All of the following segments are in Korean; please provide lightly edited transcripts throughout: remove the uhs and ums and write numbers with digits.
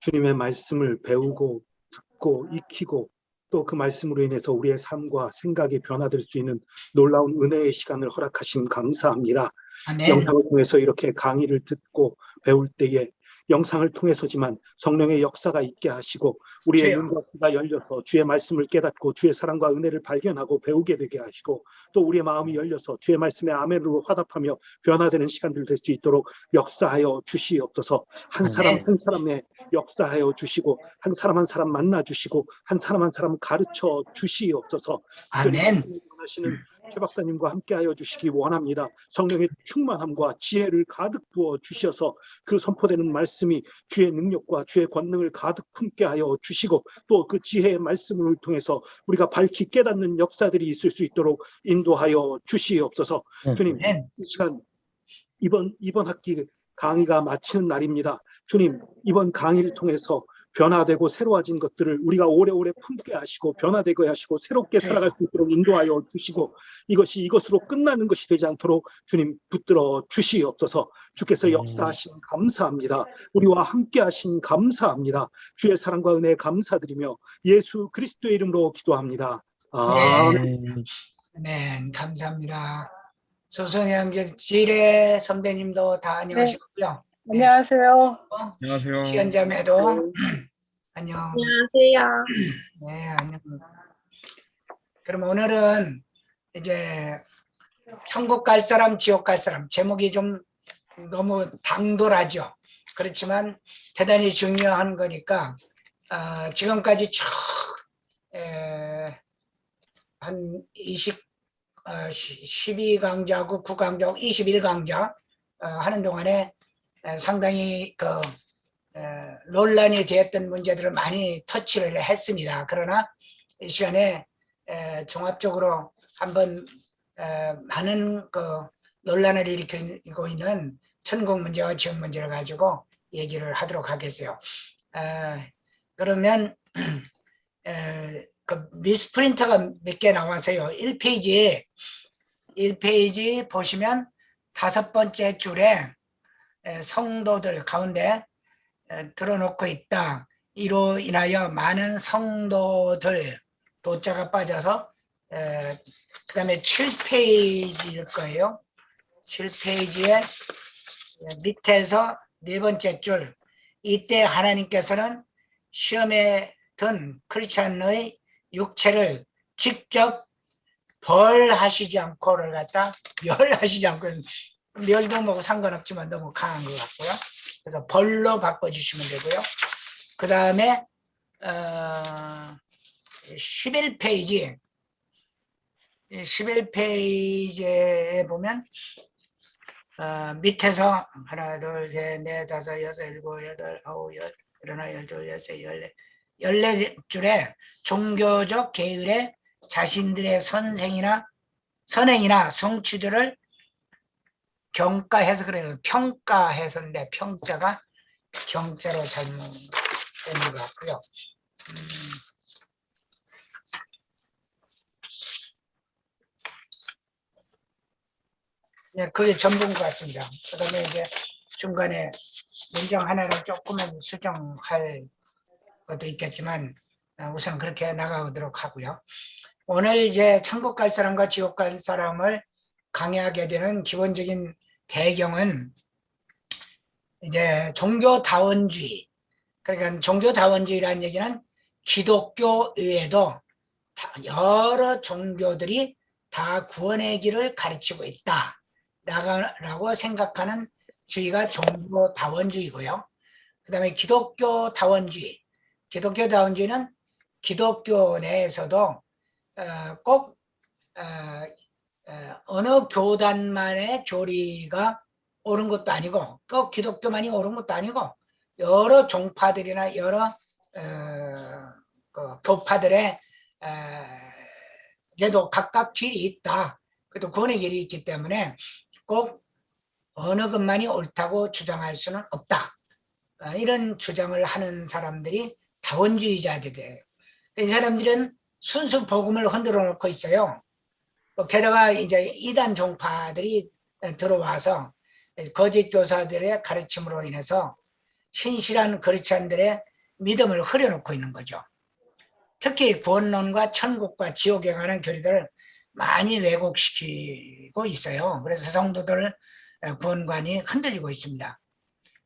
주님의 말씀을 배우고 듣고 익히고 또 그 말씀으로 인해서 우리의 삶과 생각이 변화될 수 있는 놀라운 은혜의 시간을 허락하심 감사합니다. 아멘. 영상을 통해서 이렇게 강의를 듣고 배울 때에 영상을 통해서지만 성령의 역사가 있게 하시고 우리의 주여. 눈과 귀가 열려서 주의 말씀을 깨닫고 주의 사랑과 은혜를 발견하고 배우게 되게 하시고 또 우리의 마음이 열려서 주의 말씀에 아멘으로 화답하며 변화되는 시간들 될 수 있도록 역사하여 주시옵소서. 한 사람 한 사람의 역사하여 주시고 한 사람 한 사람 만나 주시고 한 사람 가르쳐 주시옵소서. 아멘. 하시는 최 박사님과 함께하여 주시기 원합니다. 성령의 충만함과 지혜를 가득 부어 주셔서 그 선포되는 말씀이 주의 능력과 주의 권능을 가득 품게 하여 주시고 또 그 지혜의 말씀을 통해서 우리가 밝히 깨닫는 역사들이 있을 수 있도록 인도하여 주시옵소서. 주님, 이 시간 이번 학기 강의가 마치는 날입니다. 주님, 이번 강의를 통해서 변화되고 새로워진 것들을 우리가 오래오래 품게 하시고 변화되게 하시고 새롭게 살아갈 수 있도록 인도하여 주시고 이것이 이것으로 끝나는 것이 되지 않도록 주님 붙들어 주시옵소서. 주께서 역사하신 감사합니다. 우리와 함께 하신 감사합니다. 주의 사랑과 은혜에 감사드리며 예수 그리스도의 이름으로 기도합니다. 아멘. 아멘. 감사합니다. 조성영 지뢰 선배님도 다 안녕하시고요. 네. 안녕하세요. 안녕하세요. 시연자매도 안녕. 안녕하세요. 네, 안녕. 그럼 오늘은 이제 천국 갈 사람, 지옥 갈 사람, 제목이 좀 너무 당돌하죠. 그렇지만 대단히 중요한 거니까 지금까지 쭉 한 12강좌하고 9강좌하고 21강좌 하는 동안에 상당히 논란이 되었던 문제들을 많이 터치를 했습니다. 그러나 이 시간에 종합적으로 한번 많은 논란을 일으키고 있는 천국 문제와 지옥 문제를 가지고 얘기를 하도록 하겠어요. 그러면 그 미스프린터가 몇 개 나와서요. 1페이지 보시면 5번째 줄에 성도들 가운데 들어놓고 있다. 이로 인하여 많은 성도들 도자가 빠져서 그 다음에 7페이지일 거예요. 7페이지에 밑에서 4번째 줄, 이때 하나님께서는 시험에 든 크리스찬의 육체를 직접 벌하시지 않고를 갖다 멸하시지 않고, 멸도 뭐 상관없지만 너무 강한 것 같고요. 그래서 벌로 바꿔주시면 되고요. 그 다음에 11페이지에 보면 밑에서 하나, 둘, 셋, 넷, 다섯, 여섯, 일곱, 여덟, 아홉, 열, 일어나, 열둘, 열세, 열네, 14줄에 종교적 계율에 자신들의 선행이나 성취들을 경가해서 그래요. 평가해서인데 평자가 경자로 잘못된 것 같고요. 네, 그게 전부인 것 같습니다. 그 다음에 이제 중간에 문장 하나를 조금은 수정할 것도 있겠지만 우선 그렇게 나가도록 하고요. 오늘 이제 천국 갈 사람과 지옥 갈 사람을 강의하게 되는 기본적인 배경은 이제 종교다원주의. 그러니까 종교다원주의라는 얘기는 기독교 외에도 여러 종교들이 다 구원의 길을 가르치고 있다 라고 생각하는 주의가 종교다원주의고요. 그 다음에 기독교다원주의. 기독교다원주의는 기독교 내에서도 꼭 어느 교단만의 교리가 옳은 것도 아니고 꼭 기독교만이 옳은 것도 아니고 여러 종파들이나 여러 교파들의 얘도 각각 길이 있다. 그래도 구원의 길이 있기 때문에 꼭 어느 것만이 옳다고 주장할 수는 없다. 이런 주장을 하는 사람들이 다원주의자들이에요. 이 사람들은 순수 복음을 흔들어 놓고 있어요. 게다가 이제 이단 종파들이 들어와서 거짓 교사들의 가르침으로 인해서 신실한 크리스찬들의 믿음을 흐려놓고 있는 거죠. 특히 구원론과 천국과 지옥에 관한 교리들을 많이 왜곡시키고 있어요. 그래서 성도들 구원관이 흔들리고 있습니다.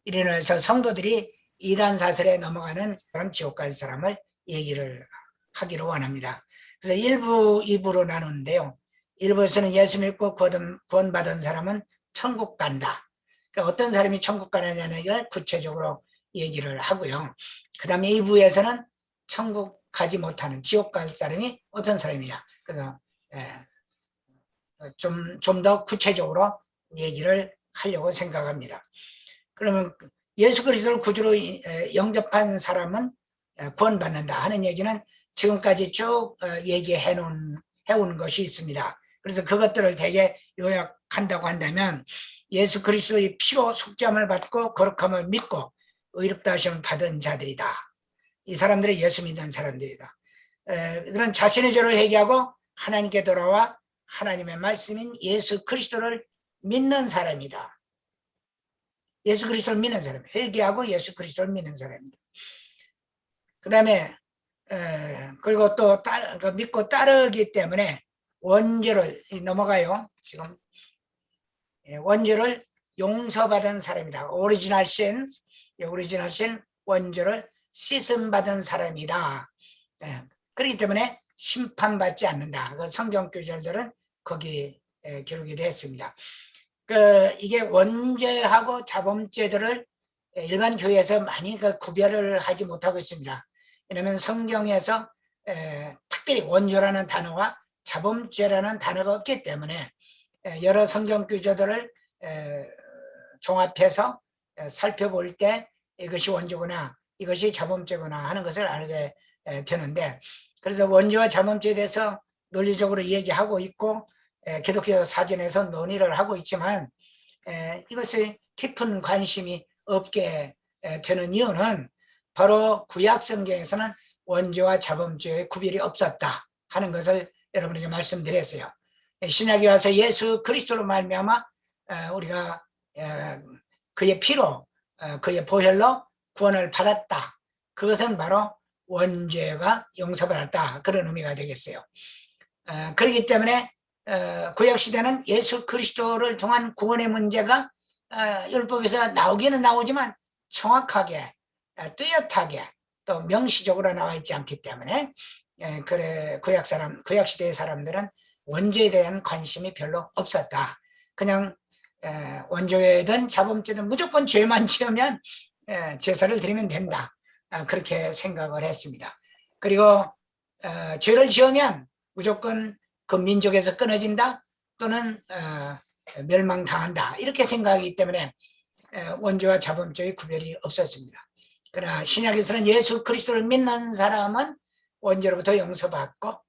이래서 성도들이 이단 사설에 넘어가는 사람, 지옥 갈 사람을 얘기를 하기를 원합니다. 그래서 1부, 2부로 나누는데요. 1부에서는 예수 믿고 구원받은 사람은 천국 간다. 그러니까 어떤 사람이 천국 가느냐는 걸 구체적으로 얘기를 하고요. 그 다음에 2부에서는 천국 가지 못하는 지옥 갈 사람이 어떤 사람이냐. 그래서 좀 더 구체적으로 얘기를 하려고 생각합니다. 그러면 예수 그리스도를 구주로 영접한 사람은 구원받는다 하는 얘기는 지금까지 쭉 얘기해 온 것이 있습니다. 그래서 그것들을 대개 요약한다고 한다면 예수 그리스도의 피로 속죄함을 받고 거룩함을 믿고 의롭다 하심을 받은 자들이다. 이 사람들이 예수 믿는 사람들이다. 그런 자신의 죄를 회개하고 하나님께 돌아와 하나님의 말씀인 예수 그리스도를 믿는 사람이다. 예수 그리스도를 믿는 사람, 회개하고 예수 그리스도를 믿는 사람입니다. 그 다음에 그리고 또 믿고 따르기 때문에 원죄를 넘어가요. 지금 원죄를 용서받은 사람이다. 오리지널 신, 원죄를 씻음받은 사람이다. 그렇기 때문에 심판받지 않는다. 그 성경 구절들은 거기 기록이 됐습니다. 이게 원죄하고 자범죄들을 일반 교회에서 많이 구별을 하지 못하고 있습니다. 왜냐하면 성경에서 특별히 원죄라는 단어와 자범죄라는 단어가 없기 때문에 여러 성경 구절들을 종합해서 살펴볼 때 이것이 원죄구나, 이것이 자범죄구나 하는 것을 알게 되는데, 그래서 원죄와 자범죄에 대해서 논리적으로 얘기하고 있고 기독교 사전에서 논의를 하고 있지만 이것에 깊은 관심이 없게 되는 이유는 바로 구약 성경에서는 원죄와 자범죄의 구별이 없었다 하는 것을 여러분에게 말씀드렸어요. 신약에 와서 예수 그리스도로 말미암아 우리가 그의 피로 그의 보혈로 구원을 받았다. 그것은 바로 원죄가 용서받았다, 그런 의미가 되겠어요. 그렇기 때문에 구약시대는 예수 그리스도를 통한 구원의 문제가 율법에서 나오기는 나오지만 정확하게 뚜렷하게 또 명시적으로 나와 있지 않기 때문에 그래 구약시대의 사람들은 원죄에 대한 관심이 별로 없었다. 그냥 원죄든 자범죄든 무조건 죄만 지으면 제사를 드리면 된다, 그렇게 생각을 했습니다. 그리고 죄를 지으면 무조건 그 민족에서 끊어진다 또는 멸망당한다, 이렇게 생각하기 때문에 원죄와 자범죄의 구별이 없었습니다. 그러나 신약에서는 예수 그리스도를 믿는 사람은 원죄로부터 용서받고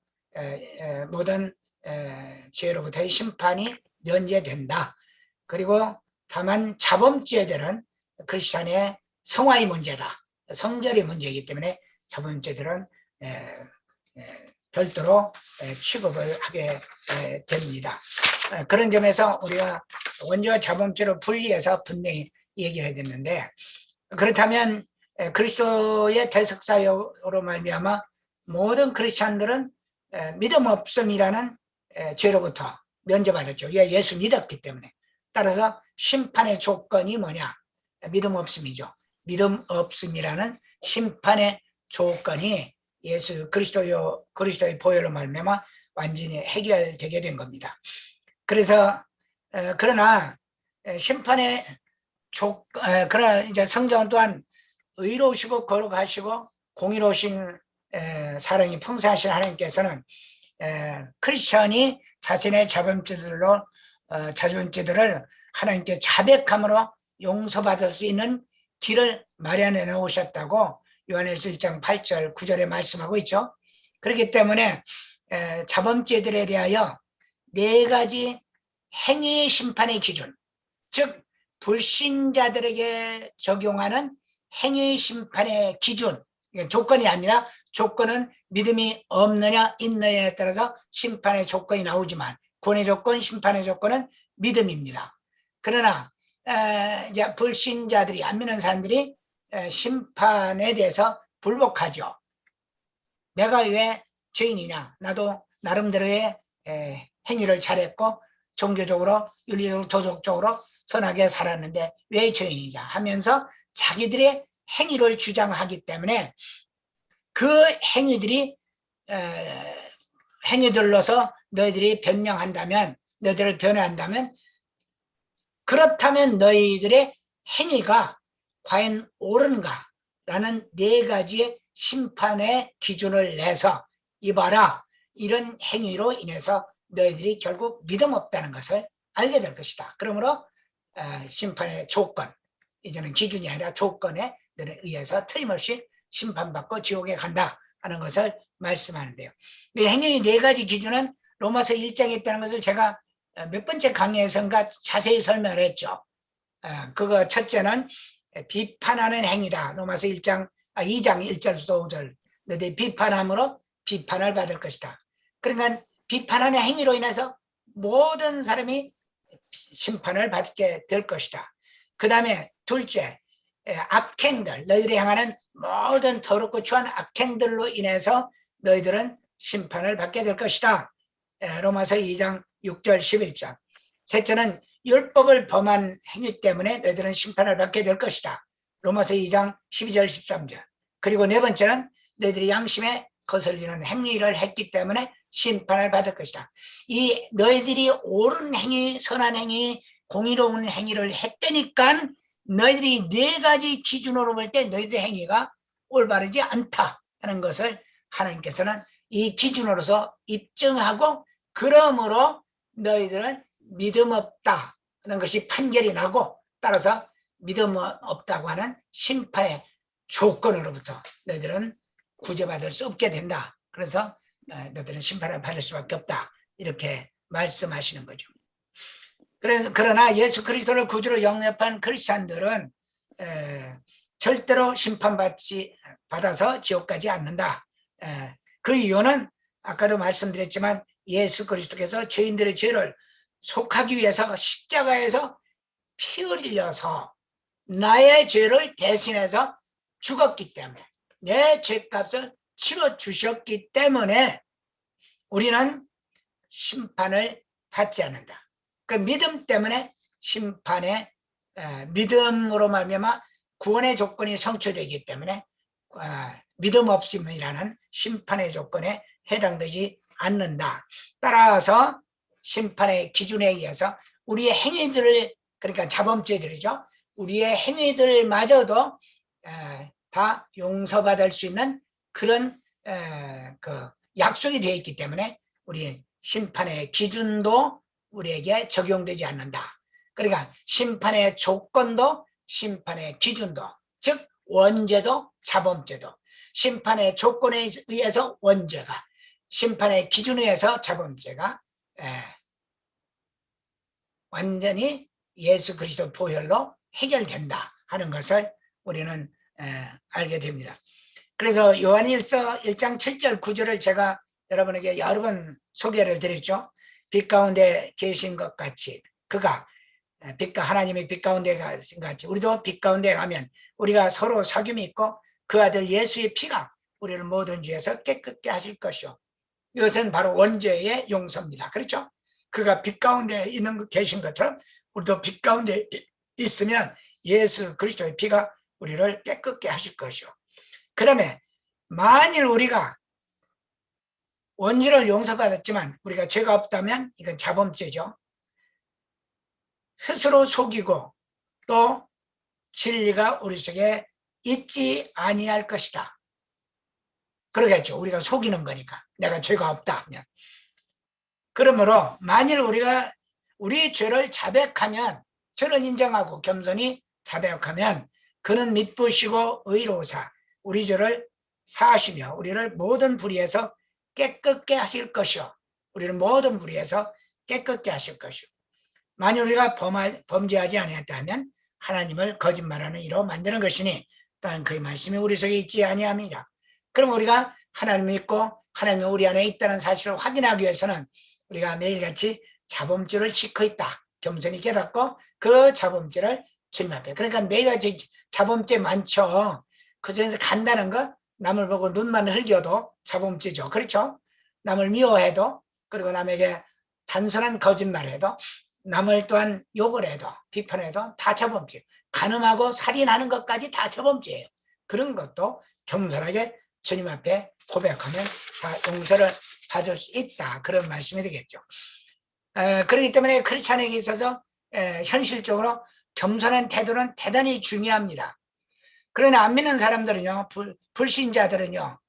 모든 죄로부터의 심판이 면제된다. 그리고 다만 자범죄들은 크리스찬의 성화의 문제다, 성결의 문제이기 때문에 자범죄들은 별도로 취급을 하게 됩니다. 그런 점에서 우리가 원죄와 자범죄로 분리해서 분명히 얘기를 해야 되는데, 그렇다면 그리스도의 대속사역으로 말미암아 모든 크리스찬들은 믿음 없음이라는 죄로부터 면제받았죠. 예수 믿었기 때문에. 따라서 심판의 조건이 뭐냐? 믿음 없음이죠. 믿음 없음이라는 심판의 조건이 예수 그리스도의 보혈로 말미암아 완전히 해결되게 된 겁니다. 그래서 그러나 심판의 그러나 이제 성경 또한 의로우시고 거룩하시고 공의로우신 사랑이 풍성하신 하나님께서는 크리스천이 자신의 자범죄들을 하나님께 자백함으로 용서받을 수 있는 길을 마련해 놓으셨다고 요한일서 1장 8절 9절에 말씀하고 있죠. 그렇기 때문에 자범죄들에 대하여 4가지 행위 심판의 기준, 즉 불신자들에게 적용하는 행위 심판의 기준, 조건이 아니라, 조건은 믿음이 없느냐 있느냐에 따라서 심판의 조건이 나오지만 구원의 조건, 심판의 조건은 믿음입니다. 그러나 이제 불신자들이, 안 믿는 사람들이 심판에 대해서 불복하죠. 내가 왜 죄인이냐? 나도 나름대로의 행위를 잘했고 종교적으로 윤리적으로 도덕적으로 선하게 살았는데 왜 죄인이냐 하면서 자기들의 행위를 주장하기 때문에 그 행위들이 행위들로서 너희들이 변명한다면, 너희들을 변호한다면, 그렇다면 너희들의 행위가 과연 옳은가 라는 네 가지의 심판의 기준을 내서 이봐라, 이런 행위로 인해서 너희들이 결국 믿음 없다는 것을 알게 될 것이다. 그러므로 심판의 조건, 이제는 기준이 아니라 조건에 의해서 틀림없이 심판받고 지옥에 간다 하는 것을 말씀하는데요. 이 행위의 네 가지 기준은 로마서 1장에 있다는 것을 제가 몇 번째 강의에선가 자세히 설명을 했죠. 그거 첫째는 비판하는 행위다. 로마서 2장 1절부터 5절. 너희들이 비판함으로 비판을 받을 것이다. 그러니까 비판하는 행위로 인해서 모든 사람이 심판을 받게 될 것이다. 그 다음에 둘째, 악행들, 너희들이 향하는 모든 더럽고 추한 악행들로 인해서 너희들은 심판을 받게 될 것이다. 로마서 2장 6절 11절. 셋째는 율법을 범한 행위 때문에 너희들은 심판을 받게 될 것이다. 로마서 2장 12절 13절. 그리고 네 번째는 너희들이 양심에 거슬리는 행위를 했기 때문에 심판을 받을 것이다. 이 너희들이 옳은 행위, 선한 행위, 공의로운 행위를 했다니까 너희들이 네 가지 기준으로 볼 때 너희들의 행위가 올바르지 않다 하는 것을 하나님께서는 이 기준으로서 입증하고, 그러므로 너희들은 믿음 없다 하는 것이 판결이 나고, 따라서 믿음 없다고 하는 심판의 조건으로부터 너희들은 구제받을 수 없게 된다. 그래서 너희들은 심판을 받을 수밖에 없다, 이렇게 말씀하시는 거죠. 그러나 예수 그리스도를 구주로 영접한 크리스찬들은 절대로 받아서 지옥 가지 않는다. 그 이유는 아까도 말씀드렸지만 예수 그리스도께서 죄인들의 죄를 속하기 위해서 십자가에서 피 흘려서 나의 죄를 대신해서 죽었기 때문에, 내 죄값을 치러 주셨기 때문에 우리는 심판을 받지 않는다. 그 믿음 때문에 심판의 믿음으로 말미암아 구원의 조건이 성취되기 때문에 믿음 없음이라는 심판의 조건에 해당되지 않는다. 따라서 심판의 기준에 의해서 우리의 행위들을, 그러니까 자범죄들이죠, 우리의 행위들마저도 다 용서받을 수 있는 그런 그 약속이 되어 있기 때문에 우리 심판의 기준도 우리에게 적용되지 않는다. 그러니까 심판의 조건도 심판의 기준도, 즉 원죄도 자범죄도 심판의 조건에 의해서 원죄가, 심판의 기준에 의해서 자범죄가 완전히 예수 그리스도 보혈로 해결된다 하는 것을 우리는 알게 됩니다. 그래서 요한일서 1장 7절 9절을 제가 여러분에게 여러 번 소개를 드렸죠. 빛 가운데 계신 것 같이, 그가 하나님의 빛 가운데 가신 것 같이 우리도 빛 가운데 가면 우리가 서로 사귐이 있고 그 아들 예수의 피가 우리를 모든 죄에서 깨끗게 하실 것이요. 이것은 바로 원죄의 용서입니다. 그렇죠? 그가 빛 가운데 계신 것처럼 우리도 빛 가운데 있으면 예수 그리스도의 피가 우리를 깨끗게 하실 것이요. 그 다음에 만일 우리가 원죄를 용서받았지만 우리가 죄가 없다면 이건 자범죄죠. 스스로 속이고 또 진리가 우리 속에 있지 아니할 것이다. 그러겠죠. 우리가 속이는 거니까. 내가 죄가 없다 하면. 그러므로 만일 우리가 우리 죄를 자백하면, 죄를 인정하고 겸손히 자백하면 그는 미쁘시고 의로우사 우리 죄를 사하시며 우리를 모든 불의에서 깨끗게 하실 것이요. 우리를 모든 불의에서 깨끗게 하실 것이요. 만일 우리가 범죄하지 아니했다면 하나님을 거짓말하는 이로 만드는 것이니 또한 그의 말씀이 우리 속에 있지 아니함이라. 그럼 우리가 하나님을 믿고 하나님이 우리 안에 있다는 사실을 확인하기 위해서는 우리가 매일같이 자범죄를 짓고 있다, 겸손히 깨닫고 그 자범죄를 주님 앞에, 그러니까 매일같이 자범죄 많죠. 그중에서 간단한 거 남을 보고 눈만 흘겨도 자범죄죠. 그렇죠? 남을 미워해도, 그리고 남에게 단순한 거짓말을 해도, 남을 또한 욕을 해도 비판해도 다 자범죄예요. 간음하고 살인하는 것까지 다 자범죄예요. 그런 것도 겸손하게 주님 앞에 고백하면 다 용서를 받을 수 있다. 그런 말씀이 되겠죠. 그렇기 때문에 크리스찬에게 있어서 현실적으로 겸손한 태도는 대단히 중요합니다. 그러나 안 믿는 사람들은요, 불신자들은요,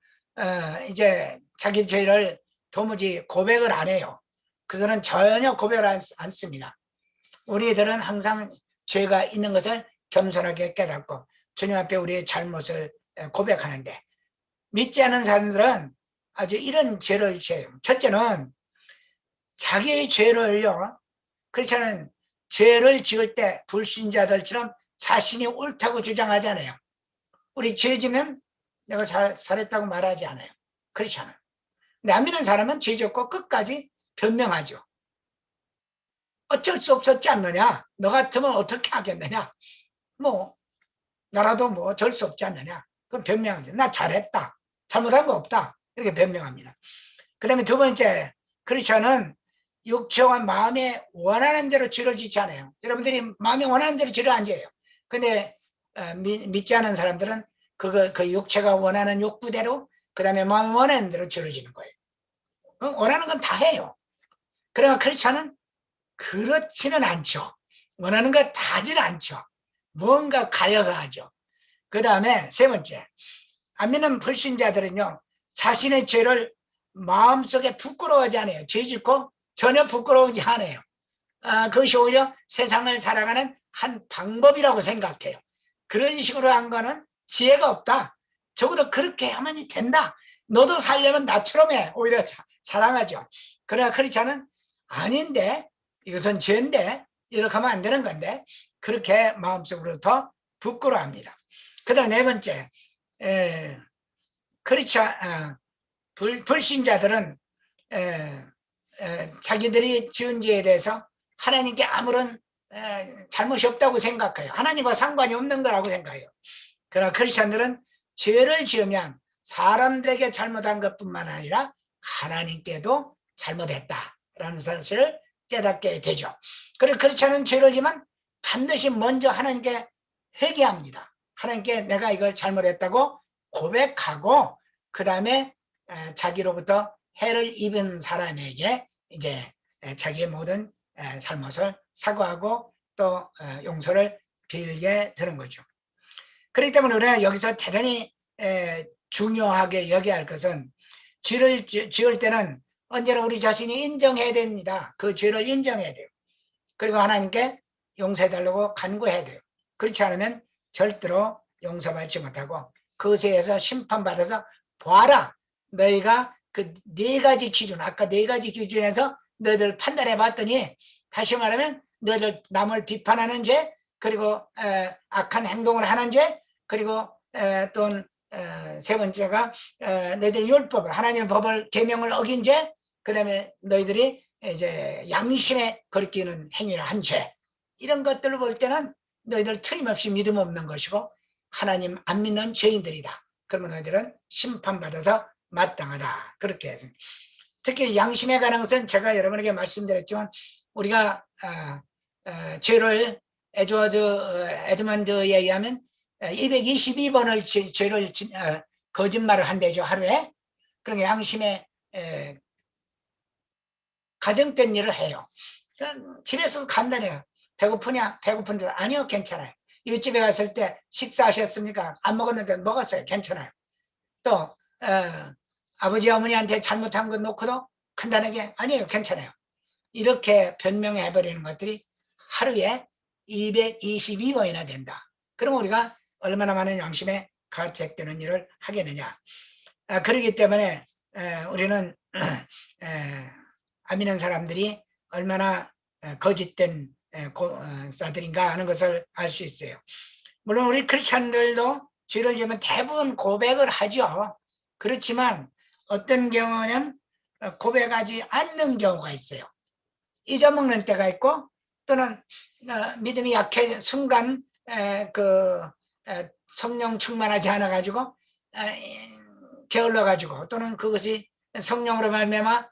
이제 자기 죄를 도무지 고백을 안 해요. 그들은 전혀 고백을 않습니다. 우리들은 항상 죄가 있는 것을 겸손하게 깨닫고 주님 앞에 우리의 잘못을 고백하는데, 믿지 않은 사람들은 아주 이런 죄를 지어요. 첫째는 자기의 죄를요, 그렇지않은 죄를 지을 때 불신자들처럼 자신이 옳다고 주장하잖아요. 우리 죄 지면 내가 잘했다고 말하지 않아요. 그렇지 않아요. 근데 안 믿는 사람은 죄 짓고 끝까지 변명하죠. 어쩔 수 없었지 않느냐? 너 같으면 어떻게 하겠느냐? 뭐 나라도 뭐 어쩔 수 없지 않느냐? 그럼 변명하죠. 나 잘했다. 잘못한 거 없다. 이렇게 변명합니다. 그 다음에 두 번째, 크리스천은 육체와 마음에 원하는 대로 죄를 짓지 않아요. 여러분들이 마음에 원하는 대로 죄를 안 지어요. 근데 믿지 않은 사람들은 그 육체가 원하는 욕구대로, 그 다음에 마음에 원하는 대로 죄를 지는 거예요. 원하는 건 다 해요. 그러나 크리스천은 그렇지는 않죠. 원하는 거 다 하지는 않죠. 뭔가 가려서 하죠. 그 다음에 세 번째, 안 믿는 불신자들은요, 자신의 죄를 마음속에 부끄러워하지 않아요. 죄 짓고 전혀 부끄러워하지 않아요. 그것이 오히려 세상을 살아가는 한 방법이라고 생각해요. 그런 식으로 한 거는 지혜가 없다. 적어도 그렇게 하면 된다. 너도 살려면 나처럼 해. 오히려 사랑하죠. 그러나 크리스찬은 아닌데, 이것은 죄인데, 이렇게 하면 안 되는 건데, 그렇게 마음속으로부터 부끄러워합니다. 그 다음 네 번째, 불신자들은 자기들이 지은 죄에 대해서 하나님께 아무런 잘못이 없다고 생각해요. 하나님과 상관이 없는 거라고 생각해요. 그러나 크리스천들은 죄를 지으면 사람들에게 잘못한 것뿐만 아니라 하나님께도 잘못했다라는 사실을 깨닫게 되죠. 그리고 크리스천은 죄를 지면 반드시 먼저 하나님께 회개합니다. 하나님께 내가 이걸 잘못했다고 고백하고, 그 다음에 자기로부터 해를 입은 사람에게 이제 자기의 모든 잘못을 사과하고 또 용서를 빌게 되는 거죠. 그렇기 때문에 우리가 여기서 대단히 중요하게 여겨야 할 것은, 죄를 지을 때는 언제나 우리 자신이 인정해야 됩니다. 그 죄를 인정해야 돼요. 그리고 하나님께 용서해달라고 간구해야 돼요. 그렇지 않으면 절대로 용서받지 못하고 그것에 의해서 심판받아서 봐라, 너희가 그 네 가지 기준, 아까 네 가지 기준에서 너희들 판단해 봤더니, 다시 말하면 너희들 남을 비판하는 죄, 그리고 악한 행동을 하는 죄, 그리고 또 세 번째가 너희들 율법을, 하나님의 법을, 계명을 어긴 죄, 그 다음에 너희들이 이제 양심에 거리끼는 행위를 한 죄, 이런 것들을 볼 때는 너희들 틀림없이 믿음 없는 것이고 하나님 안 믿는 죄인들이다. 그러면 너희들은 심판받아서 마땅하다. 그렇게 해서 특히 양심에 관한 것은 제가 여러분에게 말씀드렸지만, 우리가 죄를 에드먼드에 의하면 222번을 죄를 거짓말을 한대죠, 하루에. 그러니까 양심에 가정된 일을 해요. 집에서 간단해요. 배고프냐? 배고픈데 아니요, 괜찮아요. 이웃집에 갔을 때 식사하셨습니까? 안 먹었는데 먹었어요. 괜찮아요. 또 아버지 어머니한테 잘못한 거 놓고도 간단하게 아니에요, 괜찮아요. 이렇게 변명해버리는 것들이 하루에 222번이나 된다. 그럼 우리가 얼마나 많은 양심에 가책되는 일을 하겠느냐. 그렇기 때문에 우리는 안 믿는 사람들이 얼마나 거짓된 사들인가 하는 것을 알 수 있어요. 물론 우리 크리스찬들도 죄를 지으면 대부분 고백을 하죠. 그렇지만 어떤 경우는 고백하지 않는 경우가 있어요. 잊어먹는 때가 있고, 또는 믿음이 약해 순간 성령 충만하지 않아 가지고 게을러 가지고 또는 그것이 성령으로 말미암아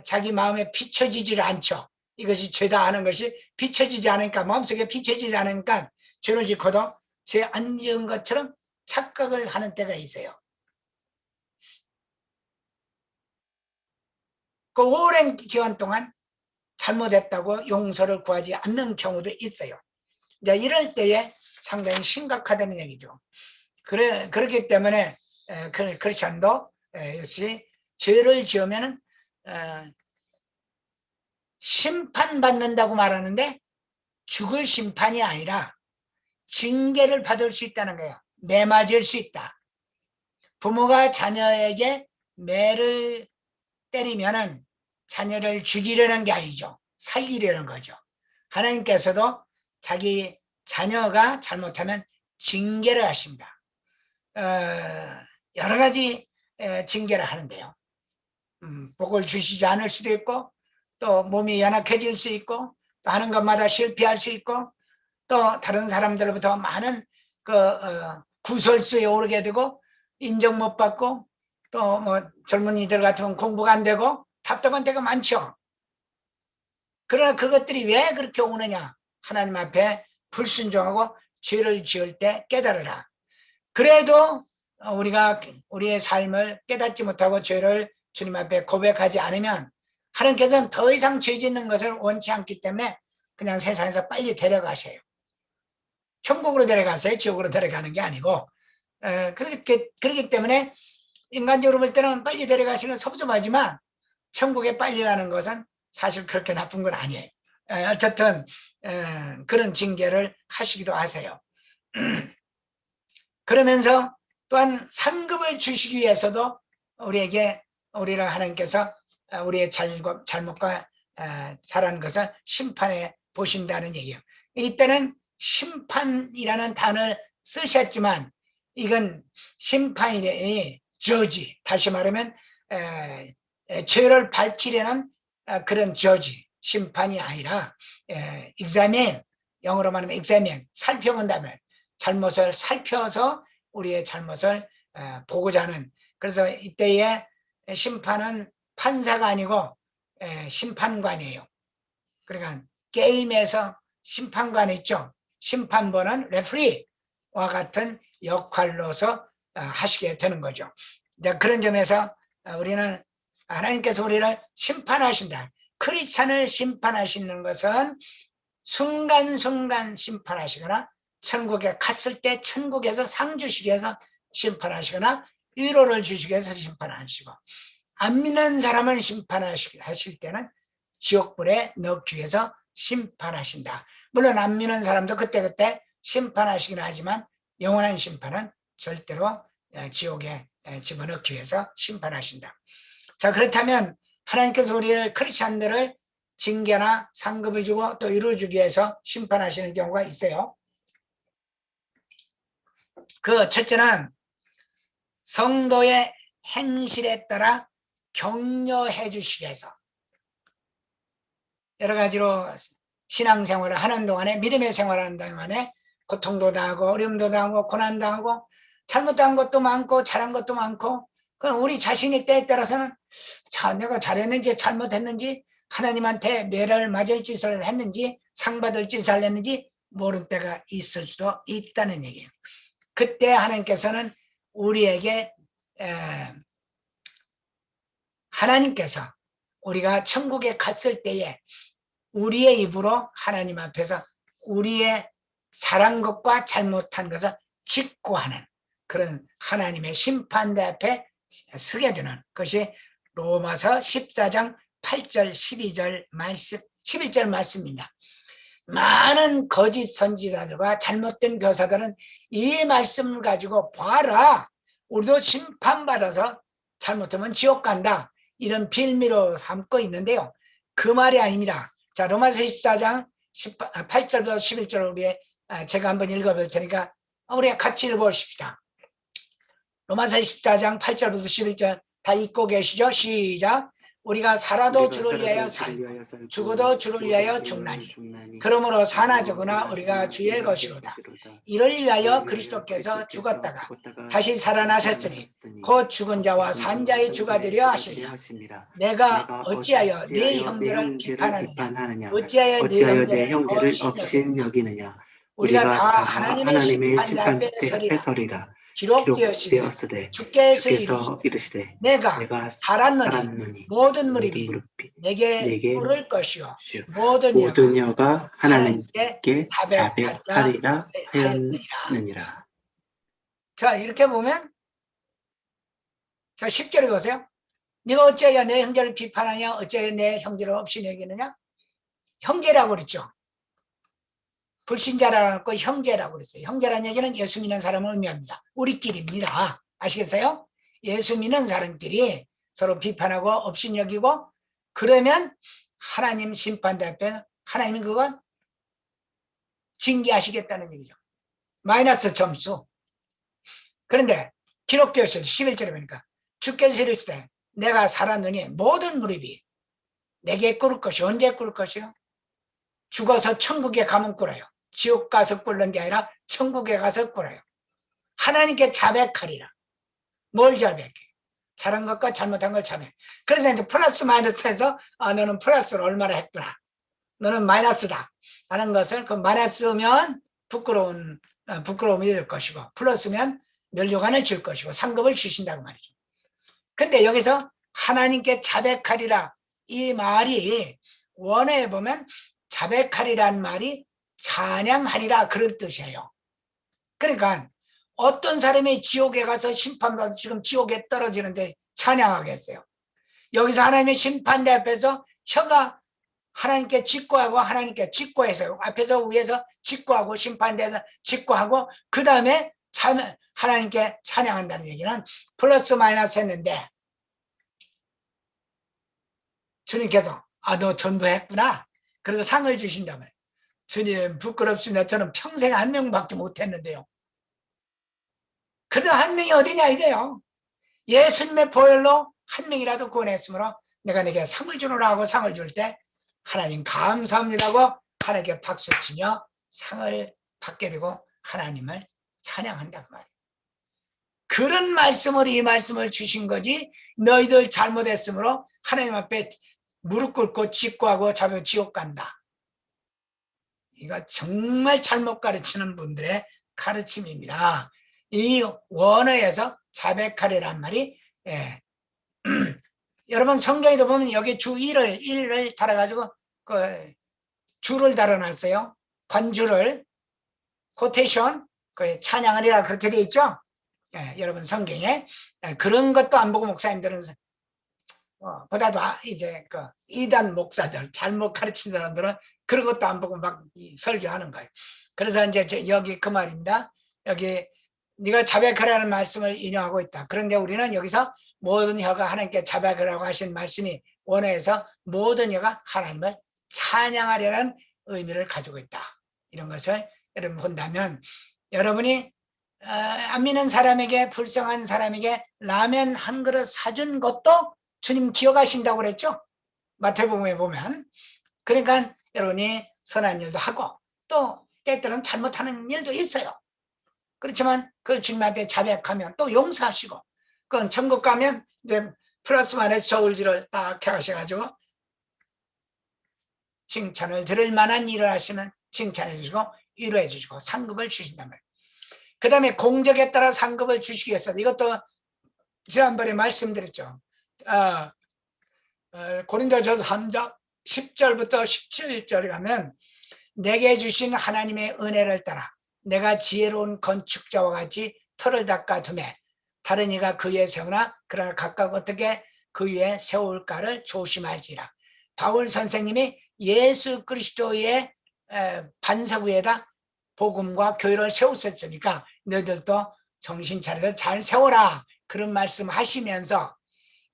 자기 마음에 비춰지질 않죠. 이것이 죄다 하는 것이 비춰지지 않으니까, 마음속에 비춰지지 않으니까 죄를 짓고도 죄 안 지은 것처럼 착각을 하는 때가 있어요. 그 오랜 기간 동안 잘못했다고 용서를 구하지 않는 경우도 있어요. 이제 이럴 때에 상당히 심각하다는 얘기죠. 그렇기 때문에 크리스천도 역시 죄를 지으면은 심판받는다고 말하는데 죽을 심판이 아니라 징계를 받을 수 있다는 거예요. 매 맞을 수 있다. 부모가 자녀에게 매를 때리면은 자녀를 죽이려는 게 아니죠. 살리려는 거죠. 하나님께서도 자기 자녀가 잘못하면 징계를 하십니다. 여러 가지 징계를 하는데요. 복을 주시지 않을 수도 있고, 또 몸이 연약해질 수 있고, 또 하는 것마다 실패할 수 있고, 또 다른 사람들로부터 많은 구설수에 오르게 되고, 인정 못 받고, 또 뭐 젊은이들 같으면 공부가 안 되고 답답한 때가 많죠. 그러나 그것들이 왜 그렇게 오느냐? 하나님 앞에 불순종하고 죄를 지을 때 깨달으라. 그래도 우리가 우리의 삶을 깨닫지 못하고 죄를 주님 앞에 고백하지 않으면 하나님께서는 더 이상 죄 짓는 것을 원치 않기 때문에 그냥 세상에서 빨리 데려가셔요. 천국으로 데려가세요. 지옥으로 데려가는 게 아니고. 그렇기 때문에 인간적으로 볼 때는 빨리 데려가시는 섭섭하지만 천국에 빨리 가는 것은 사실 그렇게 나쁜 건 아니에요. 어쨌든 그런 징계를 하시기도 하세요. 그러면서 또한 상급을 주시기 위해서도 우리를 하나님께서 우리의 잘못과 잘한 것을 심판해 보신다는 얘기예요. 이때는 심판이라는 단어를 쓰셨지만 이건 심판이 저지, 다시 말하면 죄를 밝히려는 그런 저지, 심판이 아니라 examine, 영어로 말하면 examine, 살펴본다면 잘못을 살펴서 우리의 잘못을 보고자 하는, 그래서 이때의 심판은 판사가 아니고 심판관이에요. 그러니까 게임에서 심판관 있죠. 심판부는 레프리와 같은 역할로서 하시게 되는 거죠. 그런 점에서 우리는 하나님께서 우리를 심판하신다. 크리스찬을 심판하시는 것은 순간순간 심판하시거나 천국에 갔을 때 천국에서 상 주시기 위해서 심판하시거나 위로를 주시기 위해서 심판하시고, 안 믿는 사람을 심판하실 때는 지옥불에 넣기 위해서 심판하신다. 물론 안 믿는 사람도 그때그때 심판하시긴 하지만 영원한 심판은 절대로 지옥에 집어넣기 위해서 심판하신다. 자, 그렇다면 하나님께서 우리를 크리스찬들을 징계나 상급을 주고 또 위로를 주기 위해서 심판하시는 경우가 있어요. 그 첫째는 성도의 행실에 따라 격려해 주시기 위해서, 여러 가지로 신앙생활을 하는 동안에, 믿음의 생활을 하는 동안에 고통도 당하고 어려움도 당하고 고난도 당하고 잘못한 것도 많고 잘한 것도 많고, 그럼 우리 자신의 때에 따라서는 내가 잘했는지 잘못했는지, 하나님한테 매를 맞을 짓을 했는지 상 받을 짓을 했는지 모르는 때가 있을 수도 있다는 얘기예요. 그때 하나님께서는 우리에게 하나님께서 우리가 천국에 갔을 때에 우리의 입으로 하나님 앞에서 우리의 잘한 것과 잘못한 것을 직고하는 그런 하나님의 심판대 앞에 서게 되는 것이 로마서 14장 8절 12절 말씀, 11절 말씀입니다. 많은 거짓 선지자들과 잘못된 교사들은 이 말씀을 가지고 봐라, 우리도 심판받아서 잘못하면 지옥 간다, 이런 빌미로 삼고 있는데요. 그 말이 아닙니다. 자, 로마서 14장 8절부터 11절 우리 제가 한번 읽어볼 테니까 우리 같이 읽어보십시다. 로마서 14장 8절부터 11절 다 읽고 계시죠? 시작. 우리가 살아도 우리가 주를 위하여 살아도 주를 살고 위하여 살고 죽어도 주를 위하여 죽나니 그러므로 사나 적으나 우리가 주의 것이로다. 이를 위하여 그리스도께서 죽었다가 다시 살아나셨으니 곧 죽은 자와 산 자의 주가 되려 하시니라. 내가 어찌하여 네 형제를 비판하느냐 어찌하여 네 형제를 업신 여기느냐. 우리가 다 하나님의 심판대 앞에 서리라. 기록되었으되 주께서 이르시되 내가 살았노니 모든 무릎이 내게 꿇을 것이요 모든 여가 하나님께 자백하리라 하였느니라. 자, 이렇게 보면 자 10절에 보세요. 네가 어찌하여 내 형제를 비판하냐 어찌하여 내 형제를 없이 여기느냐. 형제라고 그랬죠. 불신자라고 했고 형제라고 그랬어요. 형제라는 얘기는 예수 믿는 사람을 의미합니다. 우리끼리입니다. 아시겠어요? 예수 믿는 사람끼리 서로 비판하고 업신여기고 그러면 하나님 심판대 앞에 하나님이 그건 징계하시겠다는 얘기죠. 마이너스 점수. 그런데 기록되었어요. 11절에 보니까 주께서 이르시되 내가 살았느니 모든 무릎이 내게 꿇을 것이 언제 꿇을 것이요? 죽어서 천국에 가면 꿇어요. 지옥 가서 꿇는 게 아니라 천국에 가서 꿇어요. 하나님께 자백하리라. 뭘 자백해? 잘한 것과 잘못한 걸 자백. 그래서 이제 플러스 마이너스해서 너는 플러스를 얼마나 했구나. 너는 마이너스다. 하는 것을 그 마이너스면 부끄러움이 될 것이고 플러스면 면류관을 줄 것이고 상급을 주신다고 말이죠. 근데 여기서 하나님께 자백하리라 이 말이 원어에 보면 자백하리란 말이 찬양하리라 그런 뜻이에요. 그러니까 어떤 사람이 지옥에 가서 심판받아 지금 지옥에 떨어지는데 찬양하겠어요. 여기서 하나님의 심판대 앞에서 혀가 하나님께 직고하고 하나님께 직고해서 앞에서 위에서 직고하고 심판대 앞에서 직고하고 그 다음에 하나님께 찬양한다는 얘기는 플러스 마이너스 했는데 주님께서 너 전도했구나. 그리고 상을 주신다면 주님 부끄럽습니다. 저는 평생 한 명밖에 못했는데요. 그래도 한 명이 어디냐 이거요. 예수님의 보혈로 한 명이라도 구원했으므로 내가 내게 상을 주노라 하고 상을 줄 때 하나님 감사합니다 하고 하나님께 박수치며 상을 받게 되고 하나님을 찬양한다고 말이에요. 그런 말씀으로 이 말씀을 주신 거지 너희들 잘못했으므로 하나님 앞에 무릎 꿇고 직고하고 자면 지옥 간다. 이거 정말 잘못 가르치는 분들의 가르침입니다. 이 원어에서 자백하리란 말이 여러분 성경에도 보면 여기 주 1을 달아가지고 그 주를 달아놨어요. 관주를 코테이션 그 찬양하리라 그렇게 되어 있죠. 여러분 성경에 그런 것도 안 보고 목사님들은 보다도 이제 그 이단 목사들 잘못 가르친 사람들은 그런 것도 안 보고 막 설교하는 거예요. 그래서 이제 여기 그 말입니다. 여기 네가 자백하라는 말씀을 인용하고 있다. 그런데 우리는 여기서 모든 혀가 하나님께 자백하라고 하신 말씀이 원어에서 모든 혀가 하나님을 찬양하려는 의미를 가지고 있다. 이런 것을 여러분 본다면 여러분이 안 믿는 사람에게 불쌍한 사람에게 라면 한 그릇 사준 것도 주님 기억하신다고 그랬죠. 마태복음에 보면. 그러니까 여러분이 선한 일도 하고 또 때때로는 잘못하는 일도 있어요. 그렇지만 그걸 주님 앞에 자백하면 또 용서하시고 그건 천국 가면 이제 플러스 마이너스 저울질을 딱 해가셔가지고 칭찬을 들을 만한 일을 하시면 칭찬해 주시고 위로해 주시고 상급을 주신단 말이에요. 그 다음에 공적에 따라 상급을 주시기 위해서 이것도 지난번에 말씀드렸죠. 고린도전서 3장 10절부터 17절에 가면 내게 주신 하나님의 은혜를 따라 내가 지혜로운 건축자와 같이 터를 닦아 두매 다른 이가 그 위에 세우나 그러나 각각 어떻게 그 위에 세울까를 조심할지라. 바울 선생님이 예수 그리스도의 반석 위에다 복음과 교회를 세우셨으니까 너희들도 정신 차려서 잘 세워라 그런 말씀 하시면서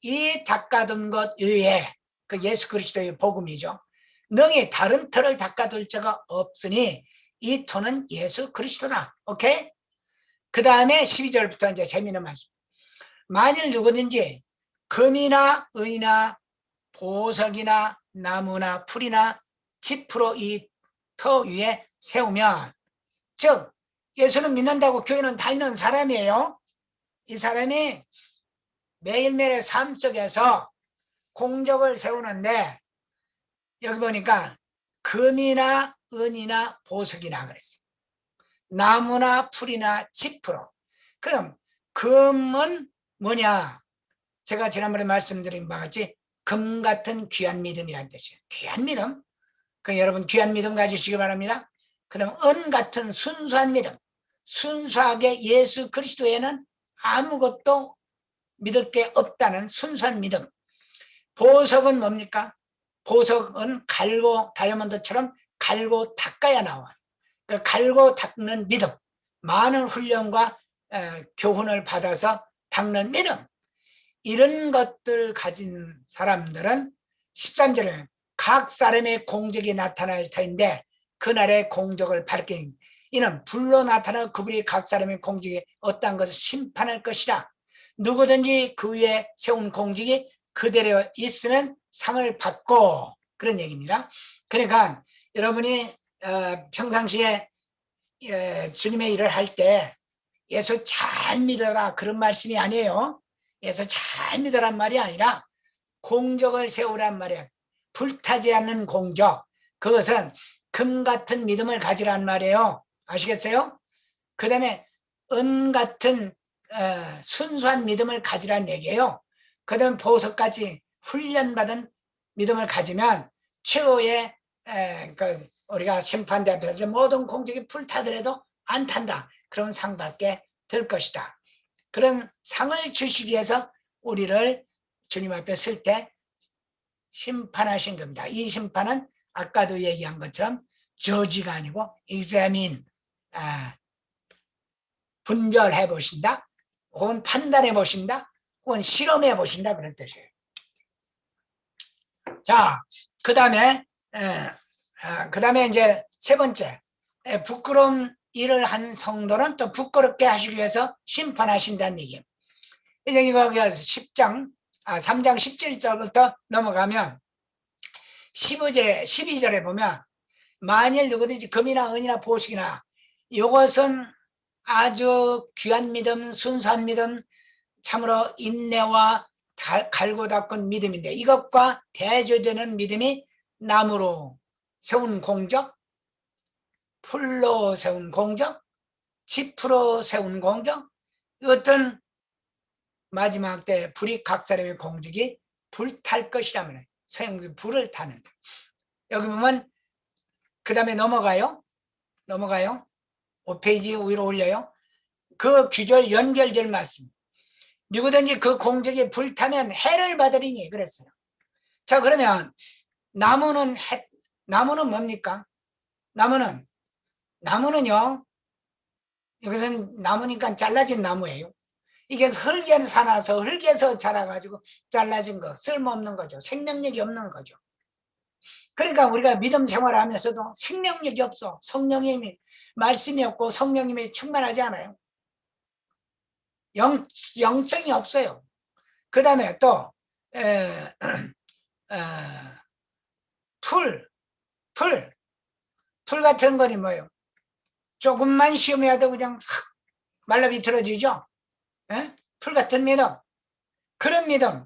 이 닦아둔 것 위에 그 예수 그리스도의 복음이죠. 능히 다른 터를 닦아둘 자가 없으니 이 터는 예수 그리스도다. 오케이? 그 다음에 12절부터 이제 재미있는 말씀. 만일 누구든지 금이나 은이나 보석이나 나무나 풀이나 짚으로 이 터 위에 세우면, 즉 예수를 믿는다고 교회는 다니는 사람이에요. 이 사람이 매일매일의 삶 속에서 공적을 세우는데, 여기 보니까 금이나 은이나 보석이나 그랬어요. 나무나 풀이나 짚으로. 그럼 금은 뭐냐? 제가 지난번에 말씀드린 바와 같이 금 같은 귀한 믿음이란 뜻이에요. 귀한 믿음. 그 여러분 귀한 믿음 가지시기 바랍니다. 그럼 은 같은 순수한 믿음. 순수하게 예수 그리스도에는 아무것도 믿을 게 없다는 순수한 믿음. 보석은 뭡니까? 보석은 갈고, 다이아몬드처럼 갈고 닦아야 나와요. 그 갈고 닦는 믿음. 많은 훈련과 교훈을 받아서 닦는 믿음. 이런 것들 가진 사람들은 13절에 각 사람의 공적이 나타날 터인데 그날의 공적을 밝힌 이는 불로 나타날 그분이 각 사람의 공적이 어떠한 것을 심판할 것이라. 누구든지 그 위에 세운 공적이 그대로 있으면 상을 받고, 그런 얘기입니다. 그러니까 여러분이 평상시에 주님의 일을 할 때 예수 잘 믿어라 그런 말씀이 아니에요. 예수 잘 믿으란 말이 아니라 공적을 세우란 말이에요. 불타지 않는 공적. 그것은 금 같은 믿음을 가지란 말이에요. 아시겠어요? 그 다음에 은 같은 순수한 믿음을 가지란 얘기예요. 그 다음에 보석까지 훈련받은 믿음을 가지면 최후의 우리가 심판대 앞에서 모든 공적이 불타더라도 안 탄다. 그런 상 받게 될 것이다. 그런 상을 주시기 위해서 우리를 주님 앞에 쓸 때 심판하신 겁니다. 이 심판은 아까도 얘기한 것처럼 저지가 아니고 examine, 분별해 보신다, 혹은 판단해 보신다, 혹은 실험해 보신다, 그런 뜻이에요. 자, 그 다음에 이제 세 번째, 부끄러운 일을 한 성도는 또 부끄럽게 하시기 위해서 심판하신다는 얘기예요. 이거 3장 17절부터 넘어가면 12절에 보면 만일 누구든지 금이나 은이나 보석이나, 이것은 아주 귀한 믿음, 순수한 믿음, 참으로 인내와 갈고 닦은 믿음인데, 이것과 대조되는 믿음이 나무로 세운 공적, 풀로 세운 공적, 짚으로 세운 공적, 어떤 마지막 때 불이 각 사람의 공적이 불탈 것이라면 서양 불을 타는. 여기 보면 그 다음에 넘어가요. 5페이지 위로 올려요. 그 규절 연결될 말씀. 누구든지 그 공적이 불타면 해를 받으리니 그랬어요. 자, 그러면 나무는 뭡니까? 나무는요, 여기서는 나무니까 잘라진 나무예요. 이게 흙에 살아서 흙에서 자라가지고 잘라진 거, 쓸모없는 거죠. 생명력이 없는 거죠. 그러니까 우리가 믿음 생활하면서도 생명력이 없어. 성령님이 말씀이 없고 성령님이 충만하지 않아요. 영성이 없어요. 그 다음에 또 풀 같은 거니 뭐예요? 조금만 시험해도 그냥 말라 비틀어지죠. 풀 같은 믿음, 그런 믿음.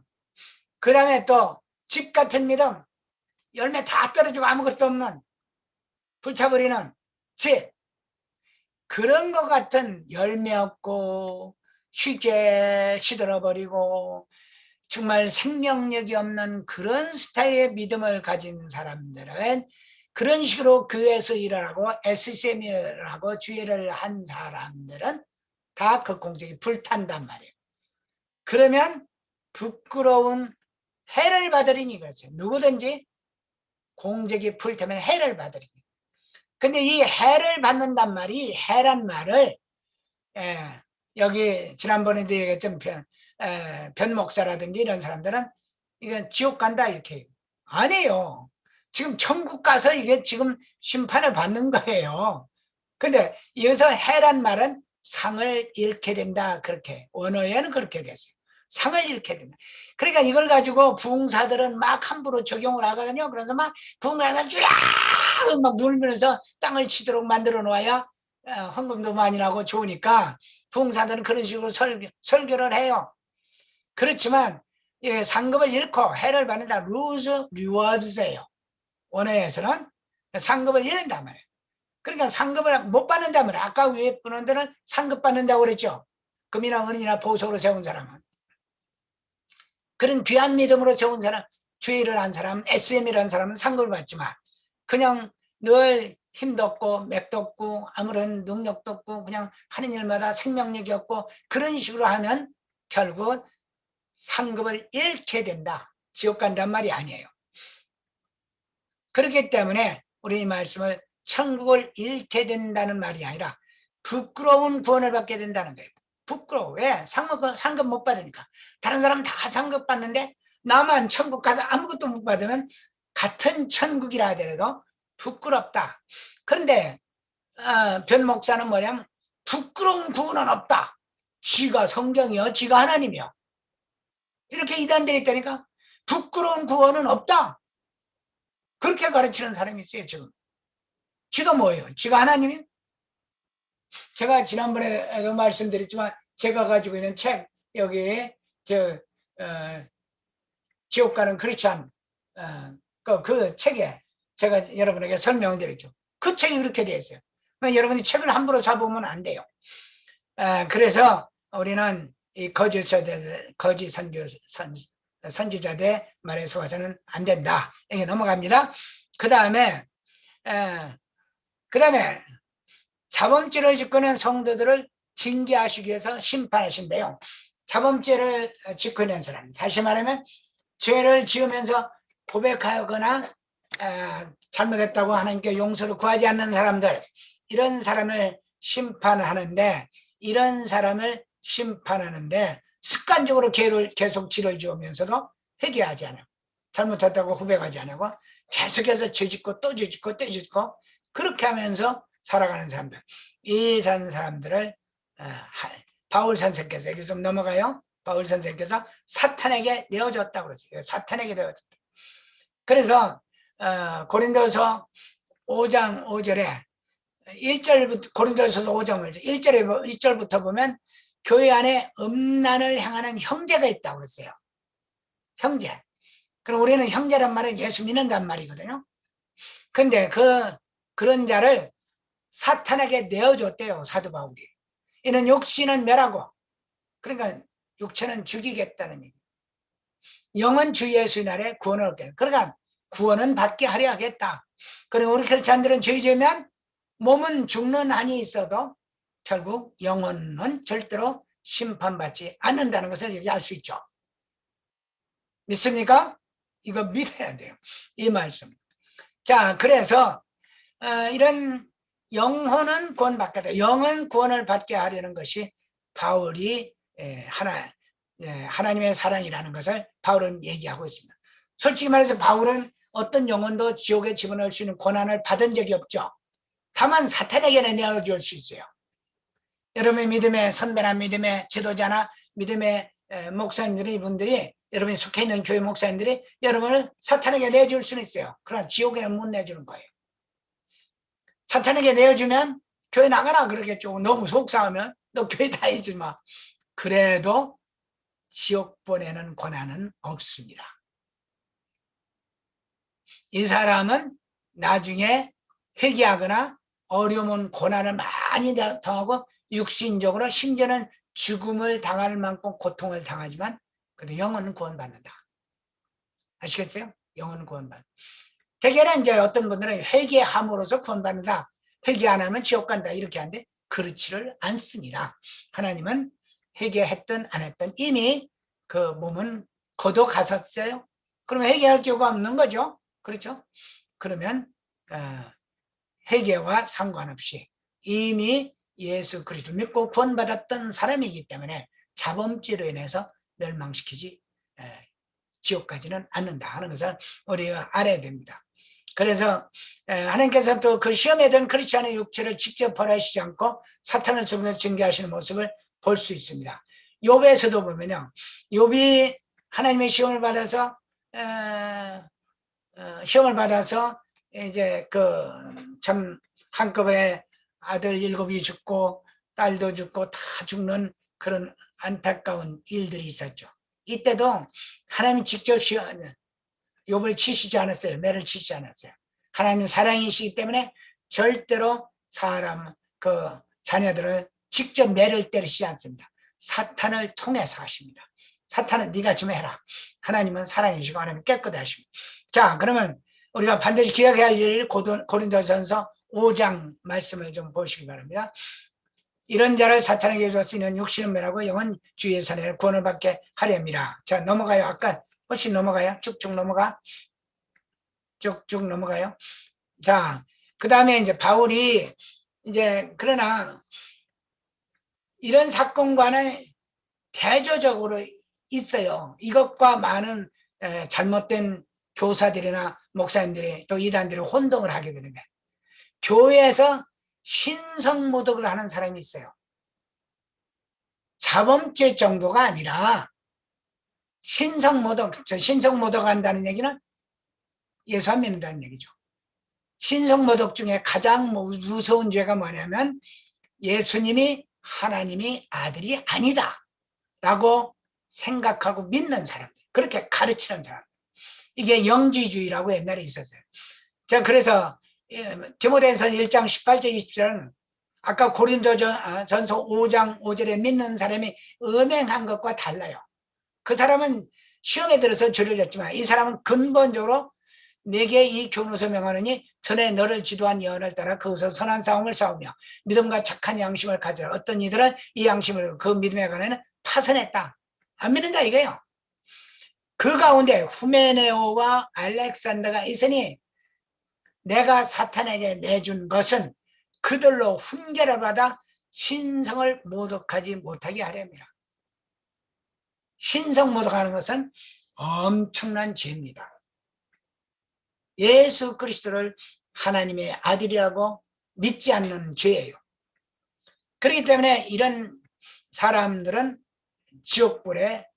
그 다음에 또 집 같은 믿음, 열매 다 떨어지고 아무것도 없는 불타버리는 집, 그런 것 같은 열매 없고 쉽게 시들어버리고 정말 생명력이 없는 그런 스타일의 믿음을 가진 사람들은, 그런 식으로 교회에서 일을 하고 SCM을 하고 주의를 한 사람들은 다 그 공적이 불탄단 말이에요. 그러면 부끄러운 해를 받으리니, 그렇죠. 누구든지 공적이 불타면 해를 받으리니. 근데 이 해를 받는단 말이, 해란 말을 여기 지난번에도 얘기했던 변 목사라든지 이런 사람들은 이건 지옥 간다 이렇게 아니에요. 지금 천국 가서 이게 지금 심판을 받는 거예요. 근데 여기서 해란 말은 상을 잃게 된다, 그렇게 원어에는 그렇게 됐어요. 상을 잃게 된다. 그러니까 이걸 가지고 부흥사들은 막 함부로 적용을 하거든요. 그래서 막 부흥사들 쫙막 놀면서 땅을 치도록 만들어 놓아야 헌금도 많이 나고 좋으니까 부흥사들은 그런 식으로 설교를 해요. 그렇지만 상급을 잃고 해를 받는다. lose rewards예요. 원어에서는 상급을 잃는단 말이에요. 그러니까 상급을 못 받는다면 아까 위에 분들은 상급 받는다고 그랬죠. 금이나 은이나 보석으로 세운 사람은. 그런 귀한 믿음으로 세운 사람, 주의를 한 사람, SM이라는 사람은 상급을 받지만 그냥 늘 힘도 없고 맥도 없고 아무런 능력도 없고 그냥 하는 일마다 생명력이 없고 그런 식으로 하면 결국 상급을 잃게 된다. 지옥 간단 말이 아니에요. 그렇기 때문에 우리 이 말씀을 천국을 잃게 된다는 말이 아니라 부끄러운 구원을 받게 된다는 거예요. 부끄러워. 왜? 상급 못 받으니까. 다른 사람은 다 상급 받는데 나만 천국 가서 아무것도 못 받으면 같은 천국이라 하더라도 부끄럽다. 그런데 변 목사는 뭐냐면 부끄러운 구원은 없다. 쥐가 성경이요. 쥐가 하나님이요. 이렇게 이단들이 있다니까. 부끄러운 구원은 없다. 그렇게 가르치는 사람이 있어요. 지금. 쥐가 뭐예요? 쥐가 하나님이요? 제가 지난번에도 말씀드렸지만 제가 가지고 있는 책 여기 지옥 가는 크리스찬 그 책에 제가 여러분에게 설명드렸죠. 그 책이 그렇게 되어 있어요. 그러니까 여러분이 책을 함부로 사보면 안 돼요. 그래서 우리는 이 거짓 선지자들의 말에 속아서는 안 된다. 이게 넘어갑니다. 그 다음에 자범죄를 짓고 있는 성도들을 징계하시기 위해서 심판하신대요. 자범죄를 짓고 있는 사람, 다시 말하면 죄를 지으면서 고백하거나 잘못했다고 하나님께 용서를 구하지 않는 사람들, 이런 사람을 심판하는데 습관적으로 계속 죄를 지으면서도 회개하지 않아요. 잘못했다고 고백하지 않고 계속해서 죄짓고 또 죄짓고 또 죄짓고 그렇게 하면서 살아가는 사람들, 이런 사람들을 바울 선생께서, 여기 좀 넘어가요. 바울 선생께서 사탄에게 내어줬다고 그랬어요. 사탄에게 내어줬다. 그래서 고린도서 5장 5절에 1절부터 고린도서 5장 1절부터 보면 교회 안에 음란을 향하는 형제가 있다고 그랬어요. 형제. 그럼 우리는 형제란 말은 예수 믿는단 말이거든요. 근데 그런 자를 사탄에게 내어줬대요. 사도 바울이. 이는 육신은 멸하고, 그러니까 육체는 죽이겠다는 얘기. 영은 주 예수의 날에 구원을 얻게. 그러니까 구원은 받게 하려 하겠다. 그리고 우리 크리스찬들은 죄 지으면 몸은 죽는 한이 있어도 결국 영혼은 절대로 심판받지 않는다는 것을 여기 알 수 있죠. 믿습니까? 이거 믿어야 돼요. 이 말씀. 자, 그래서 이런 영혼은 구원받겠다. 영은 구원을 받게 하려는 것이 바울이 하나님의 사랑이라는 것을 바울은 얘기하고 있습니다. 솔직히 말해서 바울은 어떤 영혼도 지옥에 집어넣을 수 있는 권한을 받은 적이 없죠. 다만 사탄에게는 내어줄 수 있어요. 여러분의 믿음의 선배나 믿음의 지도자나 믿음의 목사님들이 분들이 여러분이 속해 있는 교회 목사님들이 여러분을 사탄에게 내줄 수는 있어요. 그러나 지옥에는 못 내주는 거예요. 사탄에게 내어주면 교회 나가라 그러겠죠. 너무 속상하면 너 교회 다니지 마. 그래도 지옥 보내는 권한은 없습니다. 이 사람은 나중에 회개하거나 어려운 고난을 많이 당하고 육신적으로 심지어는 죽음을 당할 만큼 고통을 당하지만 그래도 영혼은 구원받는다. 아시겠어요? 영혼은 구원받는다. 대개는 이제 어떤 분들은 회개함으로써 구원받는다. 회개 안 하면 지옥 간다. 이렇게 하는데 그렇지를 않습니다. 하나님은 회개했든 안 했든 이미 그 몸은 거둬 갔었어요. 그러면 회개할 필요가 없는 거죠. 그렇죠? 그러면 회개와 상관없이 이미 예수 그리스도 믿고 구원받았던 사람이기 때문에 자범죄로 인해서 멸망시키지 지옥까지는 않는다 하는 것을 우리가 알아야 됩니다. 그래서 하나님께서 또 그 시험에 든 크리스찬의 육체를 직접 벌하시지 않고 사탄을 통해서 증개하시는 모습을 볼 수 있습니다. 욥에서도 보면요, 욥이 하나님의 시험을 받아서 이제 그 참 한꺼번에 아들 7이 죽고 딸도 죽고 다 죽는 그런 안타까운 일들이 있었죠. 이때도 하나님이 직접 욥을 치시지 않았어요. 매를 치시지 않았어요. 하나님은 사랑이시기 때문에 절대로 사람 그 자녀들을 직접 매를 때리시지 않습니다. 사탄을 통해서 하십니다. 사탄은 네가 좀 해라. 하나님은 사랑이시고 하나님은 깨끗하십니다. 자, 그러면 우리가 반드시 기억해야 할 일, 고린도전서 5장 말씀을 좀 보시기 바랍니다. 이런 자를 사탄에게 주었으니 육신은 멸하고 영은 주의 선에 구원을 받게 하렵니다. 자, 넘어가요. 아까 훨씬 넘어가요. 쭉쭉 넘어가. 쭉쭉 넘어가요. 자, 그 다음에 이제 바울이 이제 그러나 이런 사건과는 대조적으로 있어요. 이것과 많은 잘못된 교사들이나 목사님들이 또 이단들이 혼동을 하게 되는데, 교회에서 신성모독을 하는 사람이 있어요. 자범죄 정도가 아니라 신성모독 한다는 얘기는 예수 안 믿는다는 얘기죠. 신성모독 중에 가장 무서운 죄가 뭐냐면 예수님이 하나님이 아들이 아니다 라고 생각하고 믿는 사람들, 그렇게 가르치는 사람들, 이게 영지주의라고 옛날에 있었어요. 자, 그래서 디모데전서 1장 18절 20절은 아까 고린도전서 5장 5절에 믿는 사람이 음행한 것과 달라요. 그 사람은 시험에 들어서 죄를 졌지만 이 사람은 근본적으로 내게 이 교훈을 명하느니 전에 너를 지도한 예언을 따라 그것을 선한 싸움을 싸우며 믿음과 착한 양심을 가지라. 어떤 이들은 이 양심을 그 믿음에 관해는 파선했다. 안 믿는다 이거예요. 그 가운데 후메네오와 알렉산더가 있으니 내가 사탄에게 내준 것은 그들로 훈계를 받아 신성을 모독하지 못하게 하렵니다. 신성 모독하는 것은 엄청난 죄입니다. 예수 그리스도를 하나님의 아들이라고 믿지 않는 죄예요. 그렇기 때문에 이런 사람들은 지옥불에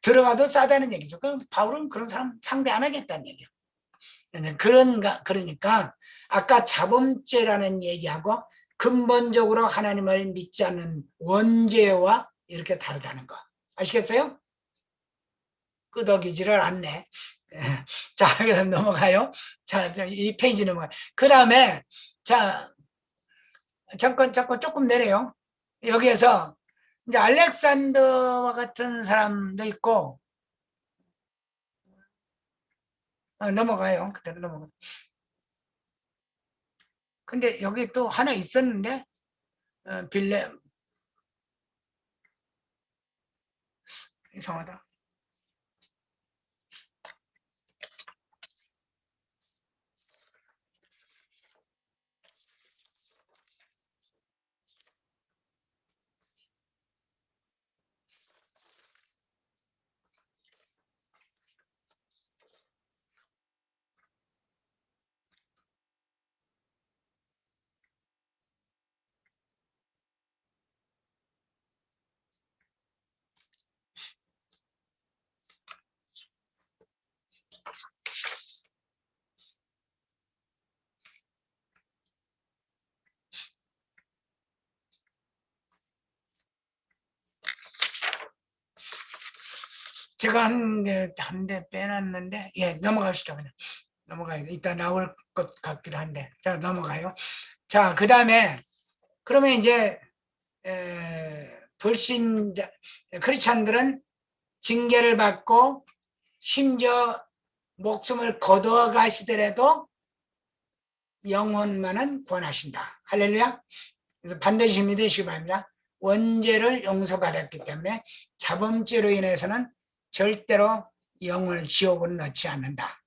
들어가도 싸다는 얘기죠. 바울은 그런 사람 상대 안 하겠다는 얘기예요. 그러니까 아까 자범죄라는 얘기하고 근본적으로 하나님을 믿지 않는 원죄와 이렇게 다르다는 거 아시겠어요? 끄덕이지를 않네. 자, 그럼 넘어가요. 자, 이 페이지 넘어가요. 그 다음에 자, 잠깐 조금 내려요. 여기에서 이제 알렉산더와 같은 사람도 있고, 넘어가요. 그대로 넘어가. 근데 여기 또 하나 있었는데, 빌레, 이상하다. 제가 한 대 빼놨는데, 예, 넘어가시죠. 그냥 넘어가요. 이따 나올 것 같기도 한데, 자, 넘어가요. 자, 그 다음에 그러면 이제 불신자 크리스찬들은 징계를 받고 심지어 목숨을 거두어 가시더라도 영혼만은 구원하신다. 할렐루야. 그래서 반드시 믿으시기 바랍니다. 원죄를 용서받았기 때문에 자범죄로 인해서는 절대로 영혼을 지옥으로 넣지 않는다.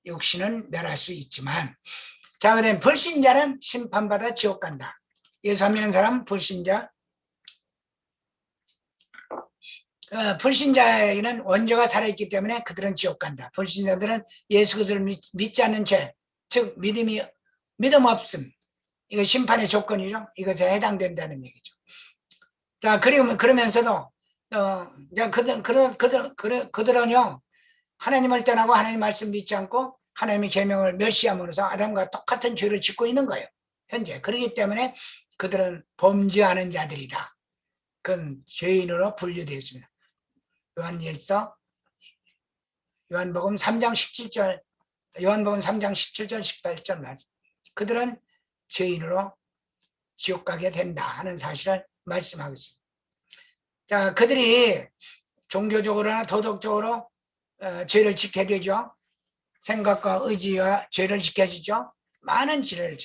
육신은 멸할 수 있지만, 자, 그다음에 불신자는 심판받아 지옥 간다. 예수 안 믿는 사람 불신자. 불신자에게는 원죄가 살아있기 때문에 그들은 지옥 간다. 불신자들은 예수 그리스도를 믿지 않는 죄, 즉 믿음 없음, 이거 심판의 조건이죠. 이것에 해당된다는 얘기죠. 자, 그러면서도 자, 그들은요, 하나님을 떠나고 하나님 말씀 믿지 않고 하나님의 계명을 멸시함으로써 아담과 똑같은 죄를 짓고 있는 거예요. 현재. 그렇기 때문에 그들은 범죄하는 자들이다. 그건 죄인으로 분류되어 있습니다. 요한복음 3장 17절, 요한복음 3장 17절, 18절 말씀. 그들은 죄인으로 지옥 가게 된다 하는 사실을 말씀하고 있습니다. 자, 그들이 종교적으로나 도덕적으로 죄를 짓게 되죠. 생각과 의지와 죄를 지켜주죠. 많은 죄를.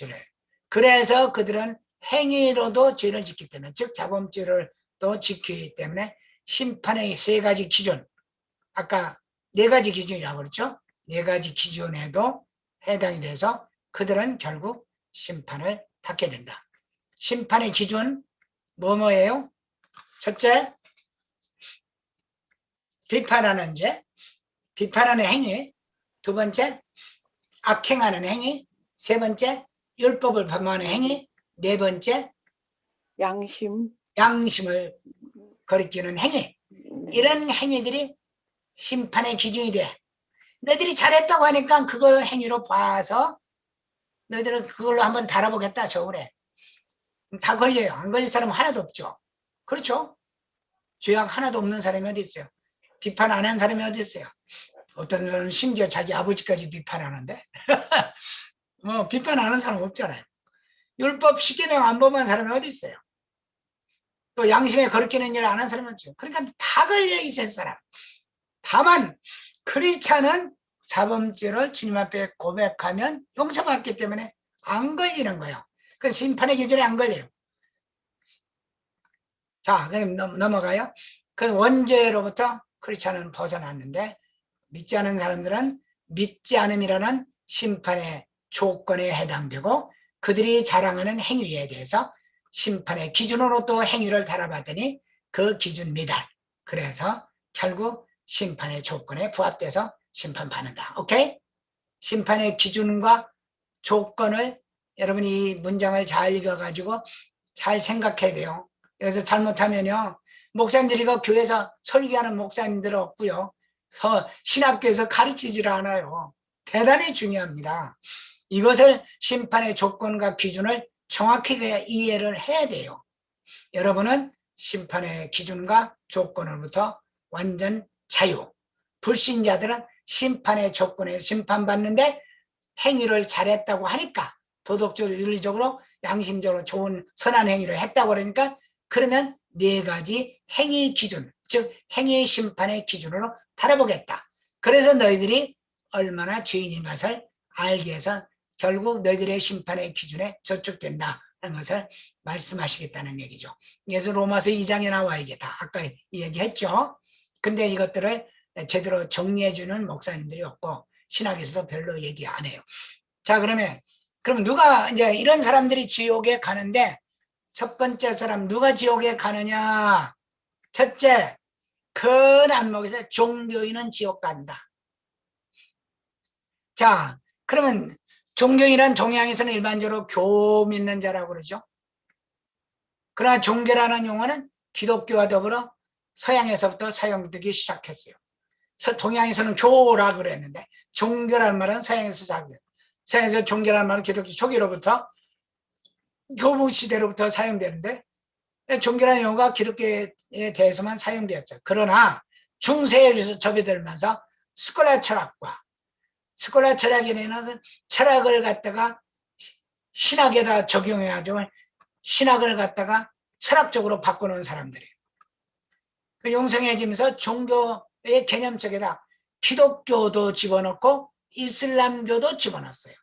그래서 그들은 행위로도 죄를 짓기 때문에, 즉 자범죄를 또 지키기 때문에 심판의 세 가지 기준, 아까 네 가지 기준이라고 그랬죠. 네 가지 기준에도 해당이 돼서 그들은 결국 심판을 받게 된다. 심판의 기준 뭐예요? 첫째, 비판하는 죄, 비판하는 행위. 두 번째, 악행하는 행위. 세 번째, 율법을 범하는 행위. 네 번째, 양심을 거리끼는 행위. 이런 행위들이 심판의 기준이 돼. 너희들이 잘했다고 하니까 그거 행위로 봐서 너희들은 그걸로 한번 달아보겠다, 저울에. 다 걸려요. 안 걸릴 사람은 하나도 없죠. 그렇죠? 죄악 하나도 없는 사람이 어디 있어요? 비판 안 한 사람이 어디 있어요? 어떤 사람은 심지어 자기 아버지까지 비판하는데 뭐 비판 안 하는 사람 없잖아요. 율법 10계명 안 범한 사람이 어디 있어요? 또 양심에 거리끼는 일 안 한 사람은 없죠. 그러니까 다 걸려 있을 사람. 다만 크리스찬은 자범죄를 주님 앞에 고백하면 용서받기 때문에 안 걸리는 거예요. 그 심판의 기준에 안 걸려요. 자, 그럼 넘어가요. 그 원죄로부터 크리스찬은 벗어났는데 믿지 않은 사람들은 믿지 않음이라는 심판의 조건에 해당되고 그들이 자랑하는 행위에 대해서 심판의 기준으로 또 행위를 달아봤더니 그 기준 미달. 그래서 결국 심판의 조건에 부합돼서 심판받는다. 오케이? 심판의 기준과 조건을 여러분이 이 문장을 잘 읽어가지고 잘 생각해야 돼요. 그래서 잘못하면요. 목사님들이 그 교회에서 설교하는 목사님들 없고요. 신학교에서 가르치질 않아요. 대단히 중요합니다. 이것을 심판의 조건과 기준을 정확히 이해를 해야 돼요. 여러분은 심판의 기준과 조건으로부터 완전 자유. 불신자들은 심판의 조건에 심판받는데 행위를 잘했다고 하니까 도덕적으로 윤리적으로 양심적으로 좋은 선한 행위를 했다고 그러니까 그러면 네 가지 행위 기준, 즉 행위 심판의 기준으로 달아보겠다. 그래서 너희들이 얼마나 죄인인 것을 알게 해서 결국 너희들의 심판의 기준에 저촉된다 하는 것을 말씀하시겠다는 얘기죠. 그래서 로마서 2장에 나와 이게 다 아까 얘기했죠. 근데 이것들을 제대로 정리해주는 목사님들이 없고 신학에서도 별로 얘기 안 해요. 자, 그럼 누가 이제 이런 사람들이 지옥에 가는데 첫 번째 사람 누가 지옥에 가느냐? 첫째, 큰 안목에서 종교인은 지옥 간다. 자, 그러면 종교인은 동양에서는 일반적으로 교 믿는 자라고 그러죠. 그러나 종교라는 용어는 기독교와 더불어 서양에서부터 사용되기 시작했어요. 동양에서는 교라 그랬는데 종교라는 말은 서양에서 사용돼요. 서양에서 종교라는 말은 기독교 초기로부터 교부 시대로부터 사용되는데 종교라는 용어가 기독교에 대해서만 사용되었죠. 그러나 중세에 접해들면서 스콜라 철학에는 철학을 갖다가 신학에다 적용해가지고 신학을 갖다가 철학적으로 바꾸는 사람들이에요. 용성해지면서 종교의 개념 속에다 기독교도 집어넣고 이슬람교도 집어넣었어요.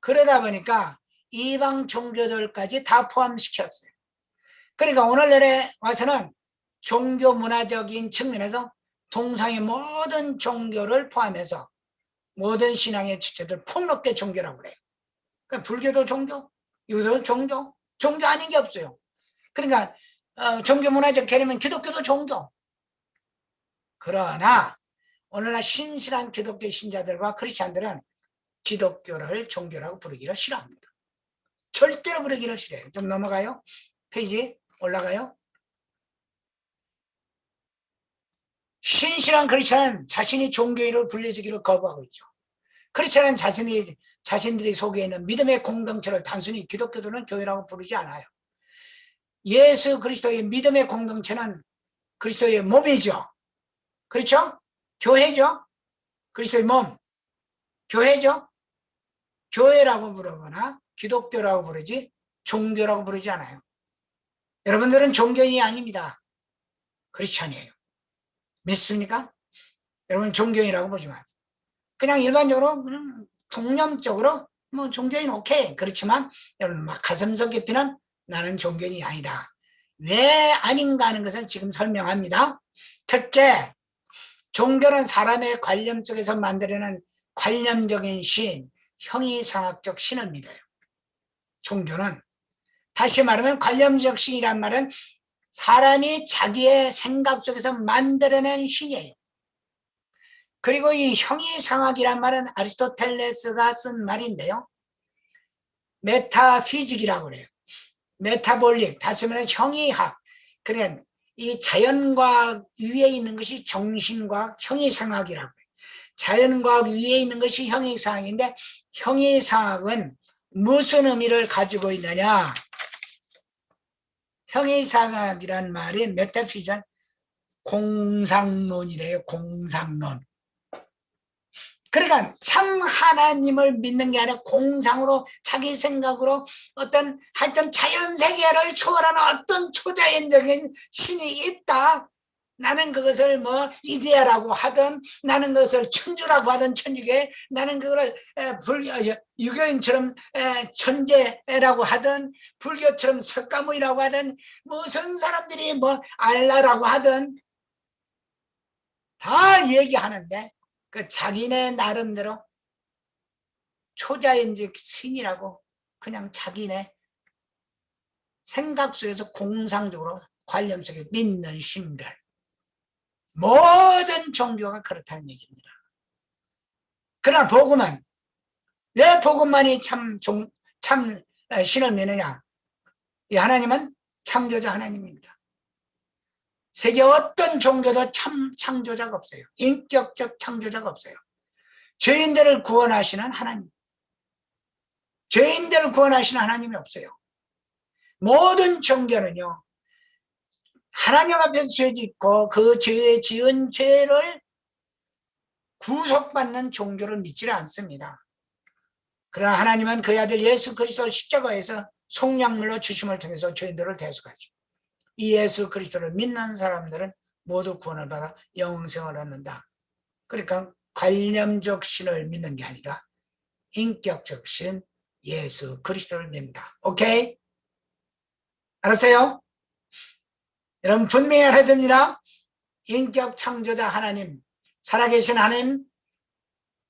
그러다 보니까 이방 종교들까지 다 포함시켰어요. 그러니까 오늘날에 와서는 종교 문화적인 측면에서 동상의 모든 종교를 포함해서 모든 신앙의 주체들 폭넓게 종교라고 그래요. 그러니까 불교도 종교, 유교도 종교, 종교 아닌 게 없어요. 그러니까 종교 문화적 개념은 기독교도 종교. 그러나 오늘날 신실한 기독교 신자들과 크리스찬들은 기독교를 종교라고 부르기를 싫어합니다. 절대로 부르기를 싫어해요. 좀 넘어가요. 페이지 올라가요. 신실한 크리스천은 자신이 종교인으로 불려지기를 거부하고 있죠. 크리스천은 자신들이 속에 있는 믿음의 공동체를 단순히 기독교도는 교회라고 부르지 않아요. 예수 그리스도의 믿음의 공동체는 그리스도의 몸이죠. 그렇죠? 교회죠. 그리스도의 몸, 교회죠. 교회라고 부르거나 기독교라고 부르지 종교라고 부르지 않아요. 여러분들은 종교인이 아닙니다. 크리스천이에요. 믿습니까? 여러분 종교인이라고 보지 마세요. 그냥 일반적으로 그냥 통념적으로 뭐 종교인 오케이. 그렇지만 여러분 막 가슴속 깊이는 나는 종교인이 아니다. 왜 아닌가 하는 것을 지금 설명합니다. 첫째, 종교는 사람의 관념 속에서 만들어낸 관념적인 신, 형이상학적 신을 믿어요. 종교는 다시 말하면 관념적 신이란 말은 사람이 자기의 생각 속에서 만들어낸 신이에요. 그리고 이 형이상학이란 말은 아리스토텔레스가 쓴 말인데요. 메타피직이라고 그래요. 메타볼릭, 다시 말하면 형이학. 그러니까 이 자연과학 위에 있는 것이 정신과학, 형이상학이라고 해요. 자연과학 위에 있는 것이 형이상학인데 형이상학은 무슨 의미를 가지고 있느냐? 형이상학이란 말이 메타피전 공상론이래요. 공상론. 그러니까 참 하나님을 믿는 게 아니라 공상으로 자기 생각으로 어떤 하여튼 자연세계를 초월하는 어떤 초자연적인 신이 있다. 나는 그것을 뭐 이데아라고 하든 나는 그것을 천주라고 하든 천주교 나는 그걸 유교인처럼 천재라고 하든 불교처럼 석가모니라고 하든 무슨 사람들이 뭐 알라라고 하든 다 얘기하는데 그 자기네 나름대로 초자연적 신이라고 그냥 자기네 생각 속에서 공상적으로 관념 속에 믿는 신들. 모든 종교가 그렇다는 얘기입니다. 그러나 복음은 왜 복음만이 참 신을 믿느냐? 이 하나님은 창조자 하나님입니다. 세계 어떤 종교도 참 창조자가 없어요. 인격적 창조자가 없어요. 죄인들을 구원하시는 하나님. 죄인들을 구원하시는 하나님이 없어요. 모든 종교는요. 하나님 앞에서 죄 짓고 그 죄에 지은 죄를 구속받는 종교를 믿지를 않습니다. 그러나 하나님은 그의 아들 예수 그리스도를 십자가에서 속량물로 주심을 통해서 죄인들을 대속하죠. 이 예수 그리스도를 믿는 사람들은 모두 구원을 받아 영생을 얻는다. 그러니까 관념적 신을 믿는 게 아니라 인격적 신 예수 그리스도를 믿는다. 오케이? 알았어요? 여러분 분명히 알아야 됩니다. 인격 창조자 하나님, 살아계신 하나님,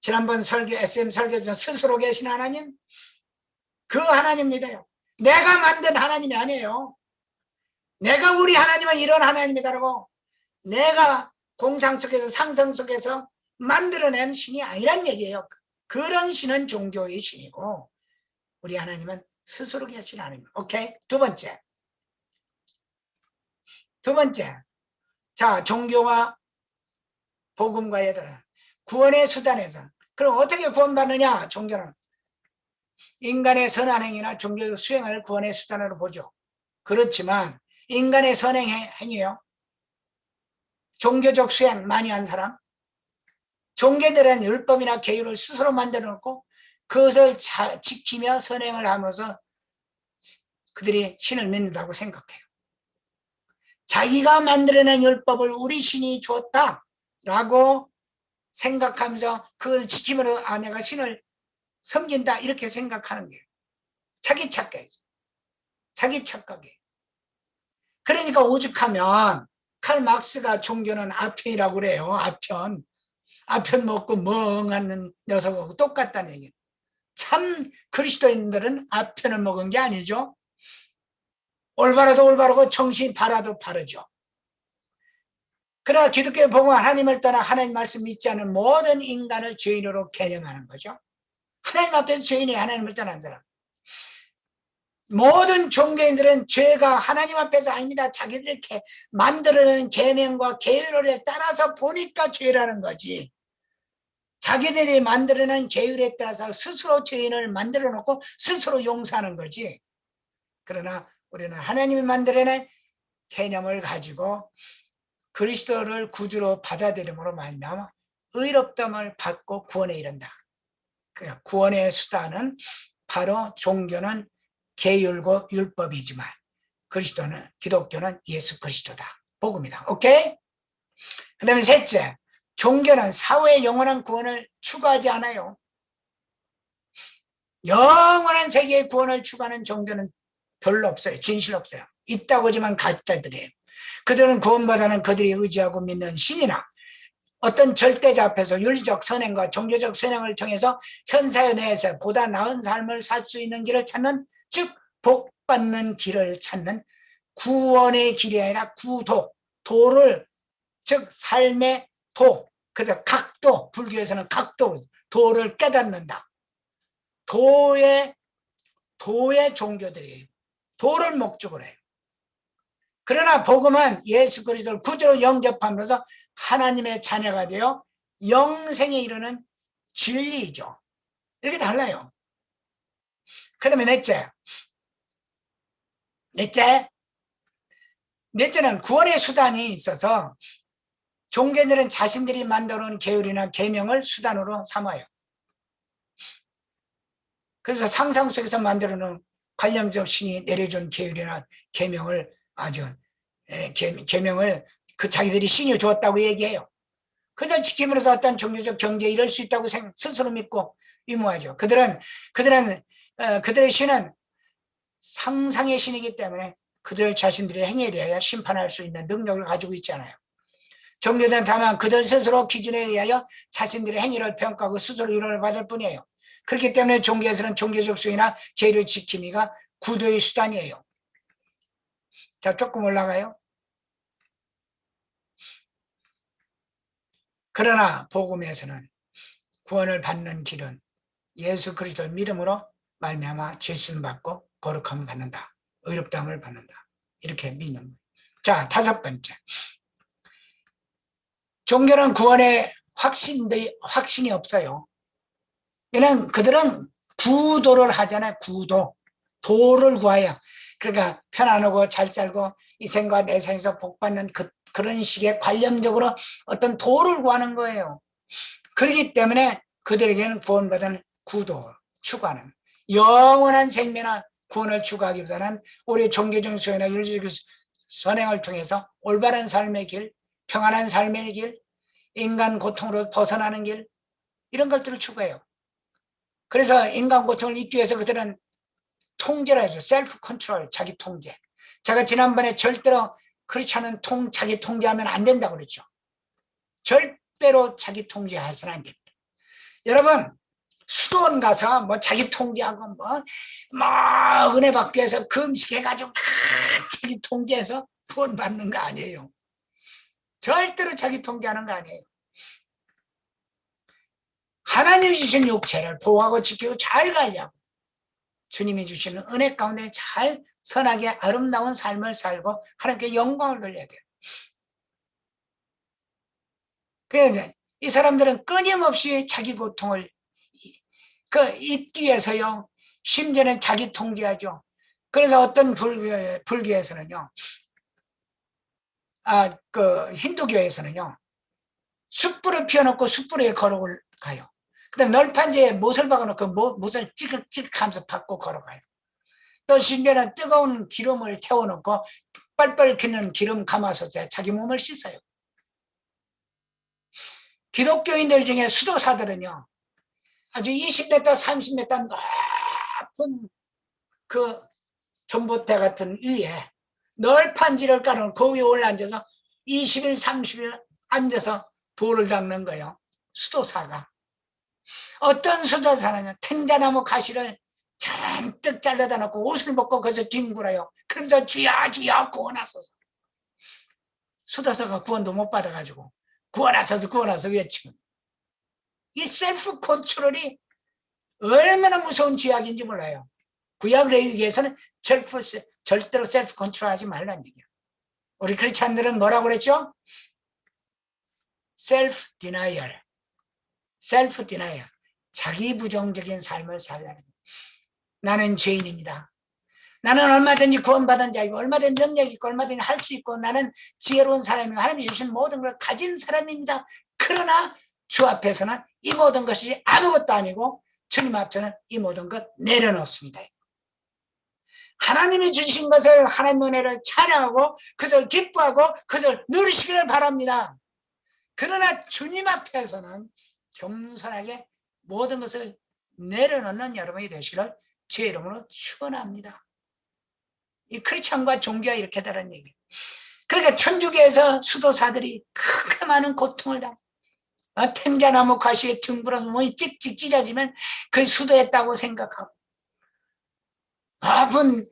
지난번 설교 SM 설교 중 스스로 계신 하나님, 그 하나님 믿어요. 내가 만든 하나님이 아니에요. 내가 우리 하나님은 이런 하나님이다라고 내가 공상 속에서 상상 속에서 만들어낸 신이 아니란 얘기예요. 그런 신은 종교의 신이고 우리 하나님은 스스로 계신 하나님. 오케이? 두 번째. 자, 종교와 복음과의 구원의 수단에서. 그럼 어떻게 구원받느냐? 종교는 인간의 선한 행위나 종교적 수행을 구원의 수단으로 보죠. 그렇지만 인간의 선행 행위요. 종교적 수행 많이 한 사람, 종교들은 율법이나 계율을 스스로 만들어 놓고 그것을 지키며 선행을 하면서 그들이 신을 믿는다고 생각해요. 자기가 만들어낸 율법을 우리 신이 주었다라고 생각하면서 그걸 지키면서 내가 신을 섬긴다 이렇게 생각하는 거예요. 자기 착각이죠. 자기 착각이에요. 그러니까 오죽하면 칼 막스가 종교는 아편이라고 그래요. 아편 먹고 멍하는 녀석하고 똑같다는 얘기예요. 참 그리스도인들은 아편을 먹은 게 아니죠. 올바라도 올바르고 정신이 바라도 바르죠. 그러나 기독교의 복음은 하나님을 떠나 하나님 말씀 믿지 않는 모든 인간을 죄인으로 개념하는 거죠. 하나님 앞에서 죄인이 하나님을 떠난 사람. 모든 종교인들은 죄가 하나님 앞에서 아닙니다. 자기들이 이렇게 만들어낸 계명과 계율에 따라서 보니까 죄라는 거지. 자기들이 만들어낸 계율에 따라서 스스로 죄인을 만들어 놓고 스스로 용서하는 거지. 그러나 우리는 하나님이 만들어낸 개념을 가지고 그리스도를 구주로 받아들임으로 말미암아 의롭다함을 받고 구원에 이른다. 그러니까 구원의 수단은 바로 종교는 계율고 율법이지만 그리스도는 기독교는 예수 그리스도다. 복음이다. 오케이? 그 다음에 셋째, 종교는 사후의 영원한 구원을 추구하지 않아요. 영원한 세계의 구원을 추구하는 종교는 별로 없어요. 진실 없어요. 있다고 하지만 가짜들이에요. 그들은 구원보다는 그들이 의지하고 믿는 신이나 어떤 절대자 앞에서 윤리적 선행과 종교적 선행을 통해서 현사회 내에서 보다 나은 삶을 살 수 있는 길을 찾는, 즉 복받는 길을 찾는 구원의 길이 아니라 구도, 도를, 즉 삶의 도, 그래서 각도, 불교에서는 각도, 도를 깨닫는다. 도의 종교들이에요. 도를 목적으로 해요. 그러나 복음은 예수 그리스도를 구주로 영접함으로써 하나님의 자녀가 되어 영생에 이르는 진리이죠. 이렇게 달라요. 그 다음에 넷째는 구원의 수단이 있어서 종교인들은 자신들이 만들어 놓은 계율이나 계명을 수단으로 삼아요. 그래서 상상 속에서 만들어 놓은 관념적 신이 내려준 계율이나 계명을 계명을 그 자기들이 신이 주었다고 얘기해요. 그것을 지킴으로써 어떤 종교적 경제에 이를 수 있다고 스스로 믿고 유무하죠. 그들의 신은 상상의 신이기 때문에 그들 자신들의 행위에 대하여 심판할 수 있는 능력을 가지고 있잖아요. 종교는 다만 그들 스스로 기준에 의하여 자신들의 행위를 평가하고 스스로 위로를 받을 뿐이에요. 그렇기 때문에 종교에서는 종교적 수행이나 계율을 지킴이가 구도의 수단이에요. 자, 조금 올라가요. 그러나 복음에서는 구원을 받는 길은 예수 그리스도의 믿음으로 말미암아 죄심 받고 거룩함을 받는다. 의롭다함을 받는다. 이렇게 믿는 거예요. 자, 다섯 번째. 종교는 구원에 확신이 없어요. 왜냐하면 그들은 구도를 하잖아요. 구도. 도를 구하여. 그러니까 편안하고 잘 살고 이 생과 내 생에서 복받는 그런 식의 관념적으로 어떤 도를 구하는 거예요. 그렇기 때문에 그들에게는 구원받은 구도, 추구하는 영원한 생명이나 구원을 추구하기보다는 우리 종교적 수행이나 윤리적 선행을 통해서 올바른 삶의 길, 평안한 삶의 길, 인간 고통으로 벗어나는 길, 이런 것들을 추구해요. 그래서 인간 고통을 잊기 위해서 그들은 통제를 해줘. 셀프 컨트롤, 자기 통제. 제가 지난번에 절대로 그렇지 않은 자기 통제하면 안 된다고 그랬죠. 절대로 자기 통제해서는 안 됩니다. 여러분, 수도원 가서 뭐 자기 통제하고 뭐 은혜 받기 위해서 금식해가지고 자기 통제해서 구원 받는 거 아니에요. 절대로 자기 통제하는 거 아니에요. 하나님이 주신 육체를 보호하고 지키고 잘 관리하고 주님이 주시는 은혜 가운데 잘 선하게 아름다운 삶을 살고 하나님께 영광을 돌려야 돼요. 그래서 이 사람들은 끊임없이 자기 고통을 잊기 위해서요. 심지어는 자기 통제하죠. 그래서 어떤 불교에서는요. 힌두교에서는요. 숯불을 피워놓고 숯불에 걸어가요. 그 다음에 널판지에 못을 박아놓고 못을 찌극찌극 하면서 받고 걸어가요. 또 심지어는 뜨거운 기름을 태워놓고 빨빨 끓는 기름 가마솥에 자기 몸을 씻어요. 기독교인들 중에 수도사들은요. 아주 20m, 30m 높은 그 전봇대 같은 위에 널판지를 깔아놓고 그 위에 올라앉아서 20일, 30일 앉아서 돌을 닦는 거예요. 수도사가. 어떤 수도사는요. 텐자나무 가시를 잔뜩 잘라다 놓고 옷을 벗고 거기서 뒹굴어요. 그러면서 주야 주야 구원하소서. 수도사가 구원도 못 받아가지고 구원하소서 외치고. 이 셀프 컨트롤이 얼마나 무서운 죄악인지 몰라요. 구약 레위기에서는 절대로 셀프 컨트롤하지 말라는 얘기야. 우리 크리스찬들은 뭐라고 그랬죠? 셀프 디나이얼. 자기 부정적인 삶을 살라는 거야. 나는 죄인입니다. 나는 얼마든지 구원받은 자이고 얼마든지 능력 있고 얼마든지 할 수 있고 나는 지혜로운 사람이고 하나님이 주신 모든 걸 가진 사람입니다. 그러나 주 앞에서는 이 모든 것이 아무것도 아니고 주님 앞에서는 이 모든 것 내려놓습니다. 하나님이 주신 것을 하나님의 은혜를 찬양하고 그것을 기뻐하고 그것을 누리시기를 바랍니다. 그러나 주님 앞에서는 겸손하게 모든 것을 내려놓는 여러분이 되시기를 주의 이름으로 축원합니다. 이 크리스천과 종교가 이렇게 다른 얘기예요. 그러니까 천주교에서 수도사들이 크게 많은 고통을 당해요. 탱자나무 가시에 둥그러서 몸이 찍찍 찢어지면 그 수도했다고 생각하고 아픈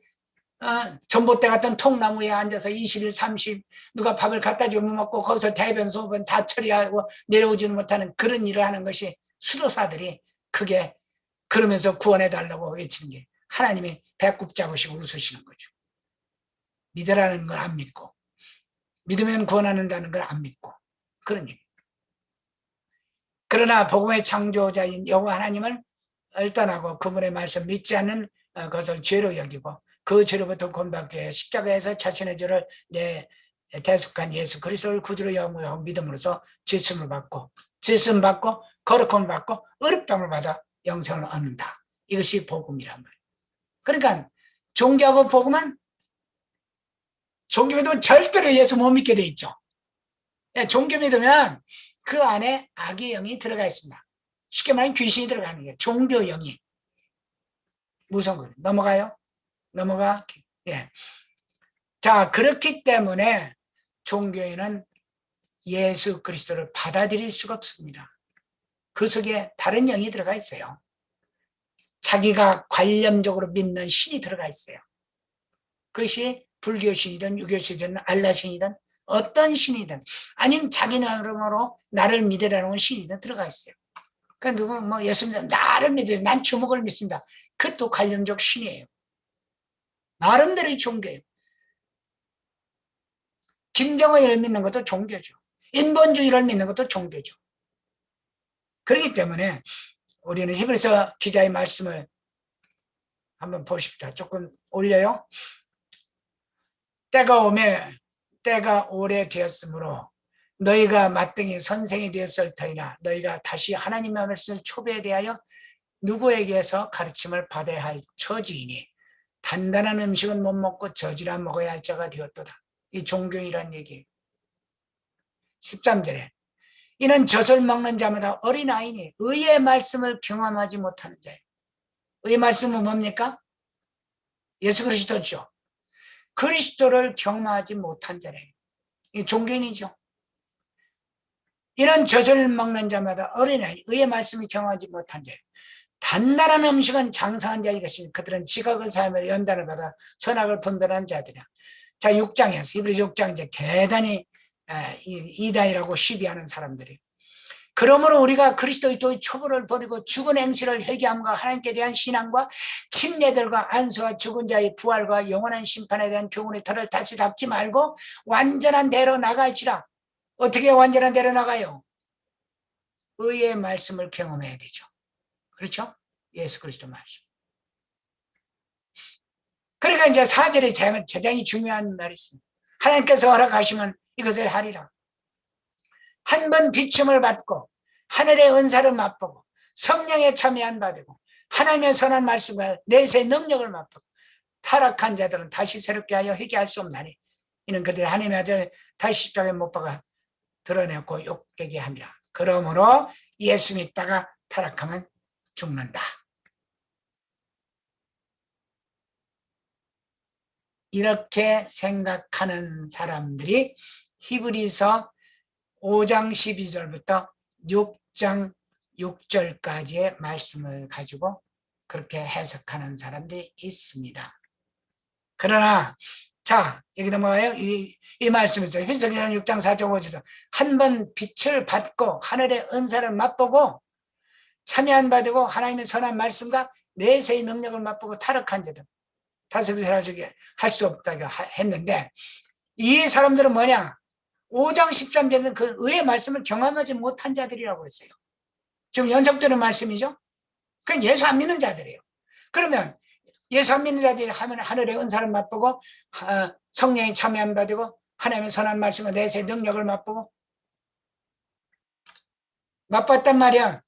전봇대 같은 통나무에 앉아서 20일 30일 누가 밥을 갖다 주면 먹고 거기서 대변 소변 다 처리하고 내려오지는 못하는 그런 일을 하는 것이 수도사들이 그게 그러면서 구원해달라고 외치는 게 하나님이 배꼽 잡으시고 웃으시는 거죠. 믿으라는 걸 안 믿고 믿으면 구원한다는 걸 안 믿고 그런 얘기. 그러나 복음의 창조자인 여호와 하나님을 얼떠나고 그분의 말씀 믿지 않는 것을 죄로 여기고 그 죄로부터 구원받기 위해 십자가에서 자신의 죄를 내 대속한 예수 그리스도를 구주로 영원하고 믿음으로써 죄수를 받고 죄수를 받고 거룩함을 받고 의롭다함을 받아 영생을 얻는다. 이것이 복음이란 말이에요. 그러니까 종교하고 복음은 종교 믿으면 절대로 예수 못 믿게 돼 있죠. 종교 믿으면 그 안에 악의 영이 들어가 있습니다. 쉽게 말하면 귀신이 들어가는 거예요. 종교 영이. 무서운 거예요. 넘어가요? 넘어가? 예. 자, 그렇기 때문에 종교에는 예수 그리스도를 받아들일 수가 없습니다. 그 속에 다른 영이 들어가 있어요. 자기가 관념적으로 믿는 신이 들어가 있어요. 그것이 불교신이든 유교신이든 알라신이든 어떤 신이든 아니면 자기 나름으로 나를 믿으라는 신이든 들어가 있어요. 그러니까 누구 뭐 예수 믿으면 나를 믿어요. 난 주목을 믿습니다. 그것도 관념적 신이에요. 나름대로의 종교예요. 김정은을 믿는 것도 종교죠. 인본주의를 믿는 것도 종교죠. 그렇기 때문에 우리는 히브리서 기자의 말씀을 한번 보십시다. 조금 올려요. 때가 오래되었으므로 너희가 마땅히 선생이 되었을 터이나 너희가 다시 하나님의 말씀을 초배에 대하여 누구에게서 가르침을 받아야 할 처지이니 단단한 음식은 못 먹고 저지라 먹어야 할 자가 되었도다. 이 종교이란 얘기예요. 13절에 이는 젖을 먹는 자마다 어린아이니 의의 말씀을 경험하지 못하는 자예요. 의의 말씀은 뭡니까? 예수 그리스도죠. 그리스도를 경험하지 못한 자래요. 이 종교인이죠. 이런 젖을 먹는 자마다 어린아이 의의 말씀을 경험하지 못한 자예요. 단단한 음식은 장사한 자의 것이니 그들은 지각을 사하며 연단을 받아 선악을 분별한 자들이야. 자, 6장에서 히브리서 6장 이제 대단히 이단이라고 시비하는 사람들이. 그러므로 우리가 그리스도의 초보를 버리고 죽은 행실을 회개함과 하나님께 대한 신앙과 침례들과 안수와 죽은 자의 부활과 영원한 심판에 대한 교훈의 털을 다시 닦지 말고 완전한 대로 나갈지라. 어떻게 완전한 대로 나가요? 의의 말씀을 경험해야 되죠. 그렇죠? 예수 그리스도 말씀. 그러니까 이제 4절에 대단히 중요한 말이 있습니다. 하나님께서 허락하시면 이것을 하리라. 한 번 비춤을 받고 하늘의 은사를 맛보고 성령에 참여한 바 되고 하나님의 선한 말씀과 내세의 능력을 맛보고 타락한 자들은 다시 새롭게 하여 회개할 수 없나니 이는 그들이 하나님의 아들 다시 십자가에 못 박아 드러내고 욕되게 합니다. 그러므로 예수 믿다가 타락하면 죽는다. 이렇게 생각하는 사람들이 히브리서 5장 12절부터 6장 6절까지의 말씀을 가지고 그렇게 해석하는 사람들이 있습니다. 그러나 자, 여기 넘어가요. 이 말씀에서 히브리서 6장 4절 5절 한 번 빛을 받고 하늘의 은사를 맛보고 참여한 바 되고 하나님의 선한 말씀과 내세의 능력을 맛보고 타락한 자들 다스리라 저기 할 수 없다고 했는데 이 사람들은 뭐냐? 5장 13절은 그 의의 말씀을 경험하지 못한 자들이라고 했어요. 지금 연속되는 말씀이죠. 그건 예수 안 믿는 자들이에요. 그러면 예수 안 믿는 자들이 하면 하늘의 은사를 맛보고 성령이 참여함 받고 하나님의 선한 말씀과 내세의 능력을 맛보고 맛봤단 말이야.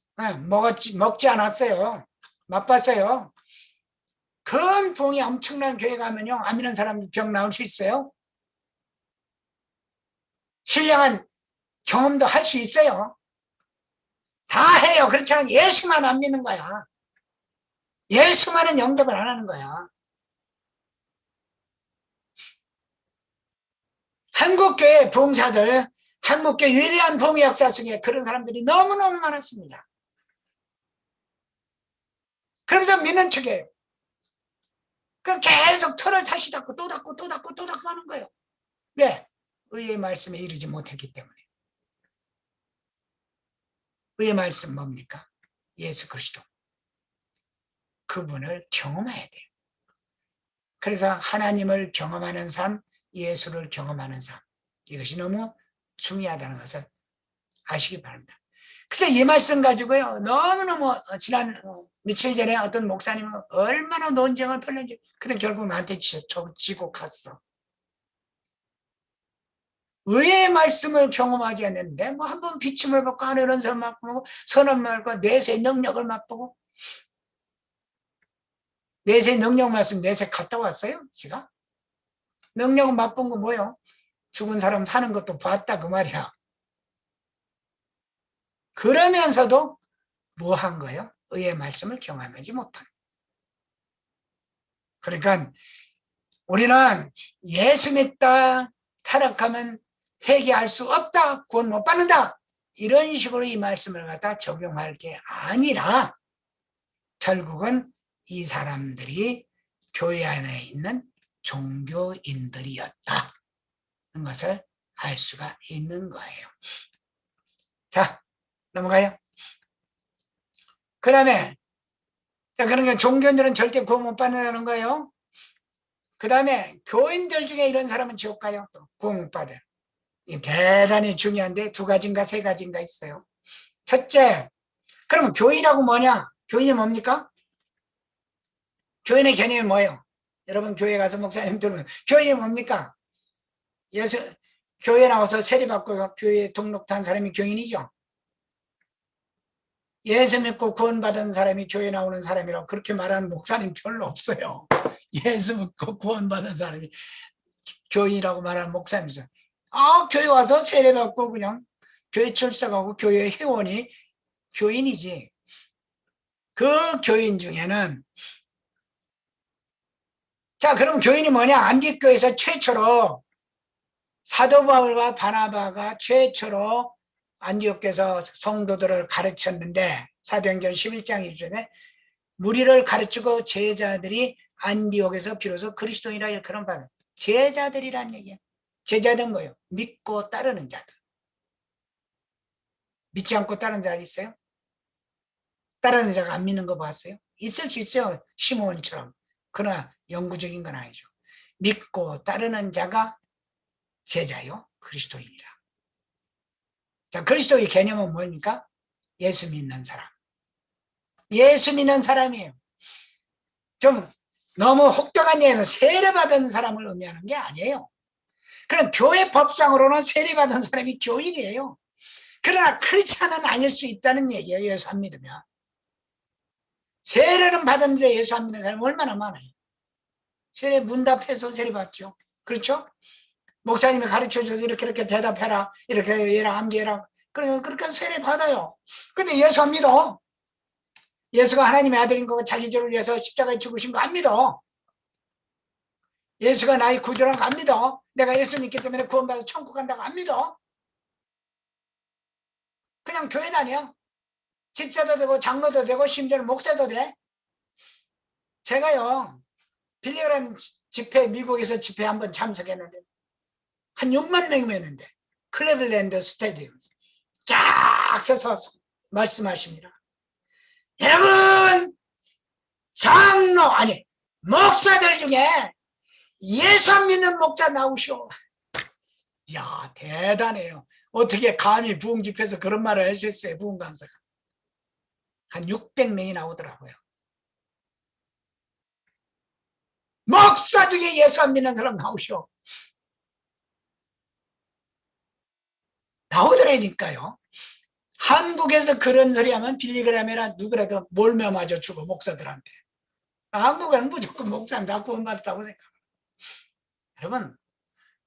먹지 않았어요. 맛봤어요. 큰 부흥이 엄청난 교회 가면요, 안 믿는 사람 병 나올 수 있어요. 신령한 경험도 할 수 있어요. 다 해요. 그렇지 않으면 예수만 안 믿는 거야. 예수만은 영접을 안 하는 거야. 한국교회 부흥사들, 한국교회 위대한 부흥의 역사 속에 그런 사람들이 너무너무 많았습니다. 그러면서 믿는 척이에요. 그 계속 털을 다시 닫고 또 닫고 또 닫고 또 닫고 하는 거예요. 왜? 의의 말씀에 이르지 못했기 때문에. 의의 말씀 뭡니까? 예수 그리스도. 그분을 경험해야 돼요. 그래서 하나님을 경험하는 삶, 예수를 경험하는 삶, 이것이 너무 중요하다는 것을 아시기 바랍니다. 그래서 이 말씀 가지고요, 너무너무 지난 며칠 전에 어떤 목사님은 얼마나 논쟁을 벌였는지, 근데 결국 나한테 지고 갔어. 의의 말씀을 경험하지 않는데 뭐 한번 비침을 받고 하늘의 은사를 맛보고 선한 말과 내세의 능력을 맛보고, 내세의 능력 말씀 내세 갔다 왔어요? 제가? 능력은 맛본 거 뭐예요? 죽은 사람 사는 것도 봤다 그 말이야. 그러면서도 뭐 한 거예요? 의의 말씀을 경험하지 못한. 그러니까 우리는 예수 믿다 타락하면 회개할 수 없다, 구원 못 받는다, 이런 식으로 이 말씀을 갖다 적용할 게 아니라 결국은 이 사람들이 교회 안에 있는 종교인들이었다는 것을 알 수가 있는 거예요. 자, 넘어가요. 그 다음에 그러니까 종교인들은 절대 구원 못 받는다는 거예요. 그 다음에 교인들 중에 이런 사람은 지옥 가요. 또 구원 못 받아요. 이게 대단히 중요한데 두 가지인가 세 가지인가 있어요. 첫째, 그러면 교인이라고 뭐냐? 교인이 뭡니까? 교인의 개념이 뭐예요? 여러분 교회 가서 목사님 들으면 교인이 뭡니까? 교회 나와서 세례받고 교회에 등록한 사람이 교인이죠. 예수 믿고 구원받은 사람이 교회 나오는 사람이라고 그렇게 말하는 목사님 별로 없어요. 예수 믿고 구원받은 사람이 교인이라고 말하는 목사님이죠. 교회 와서 세례받고 그냥 교회 출석하고 교회 회원이 교인이지. 그 교인 중에는, 자, 그럼 교인이 뭐냐? 안디교에서 최초로 사도 바울과 바나바가 최초로 안디옥에서 성도들을 가르쳤는데, 사도행전 11장 1절에 무리를 가르치고 제자들이 안디옥에서 비로소 그리스도인이라 일컬은 바는 제자들이란 얘기예요. 제자들은 뭐예요? 믿고 따르는 자들. 믿지 않고 따르는 자가 있어요? 따르는 자가 안 믿는 거 봤어요? 있을 수 있어요. 시몬처럼. 그러나 영구적인 건 아니죠. 믿고 따르는 자가 제자요, 그리스도인이라. 자, 그리스도의 개념은 뭡니까? 예수 믿는 사람. 예수 믿는 사람이에요. 좀 너무 혹독한 얘기는 세례받은 사람을 의미하는 게 아니에요. 그럼 교회 법상으로는 세례받은 사람이 교인이에요. 그러나 크리스찬은 아닐 수 있다는 얘기예요. 예수 안 믿으면. 세례는 받았는데 예수 안 믿는 사람이 얼마나 많아요. 세례 문답해서 세례받죠. 그렇죠? 목사님이 가르쳐줘서 이렇게 대답해라, 이렇게 해라, 암기해라. 그래서 그렇게 세례 받아요. 근데 예수 안 믿어. 예수가 하나님의 아들인 거, 자기 죄를 위해서 십자가에 죽으신 거 안 믿어. 예수가 나의 구주라는 거 안 믿어. 내가 예수 믿기 때문에 구원받아서 천국 간다고 안 믿어. 그냥 교회 다녀. 집사도 되고 장로도 되고 심지어는 목사도 돼. 제가요, 빌리그램 집회, 미국에서 집회 한번 참석했는데 한 6만 명이었는데 클리블랜드 스타디움 쫙 서서 말씀하십니다. 여러분, 장로 아니 목사들 중에 예수 안 믿는 목자 나오시오. 야, 대단해요. 어떻게 감히 부흥 집회에서 그런 말을 할 수 있어요. 부흥 강사가 한 600명이 나오더라고요. 목사 중에 예수 안 믿는 사람 나오시오. 나오더라니까요. 한국에서 그런 소리 하면 빌리그램이나 누구라도 몰며 맞아 주고 목사들한테. 한국은 무조건 목사는 다 구원받았다고 생각합니다. 여러분,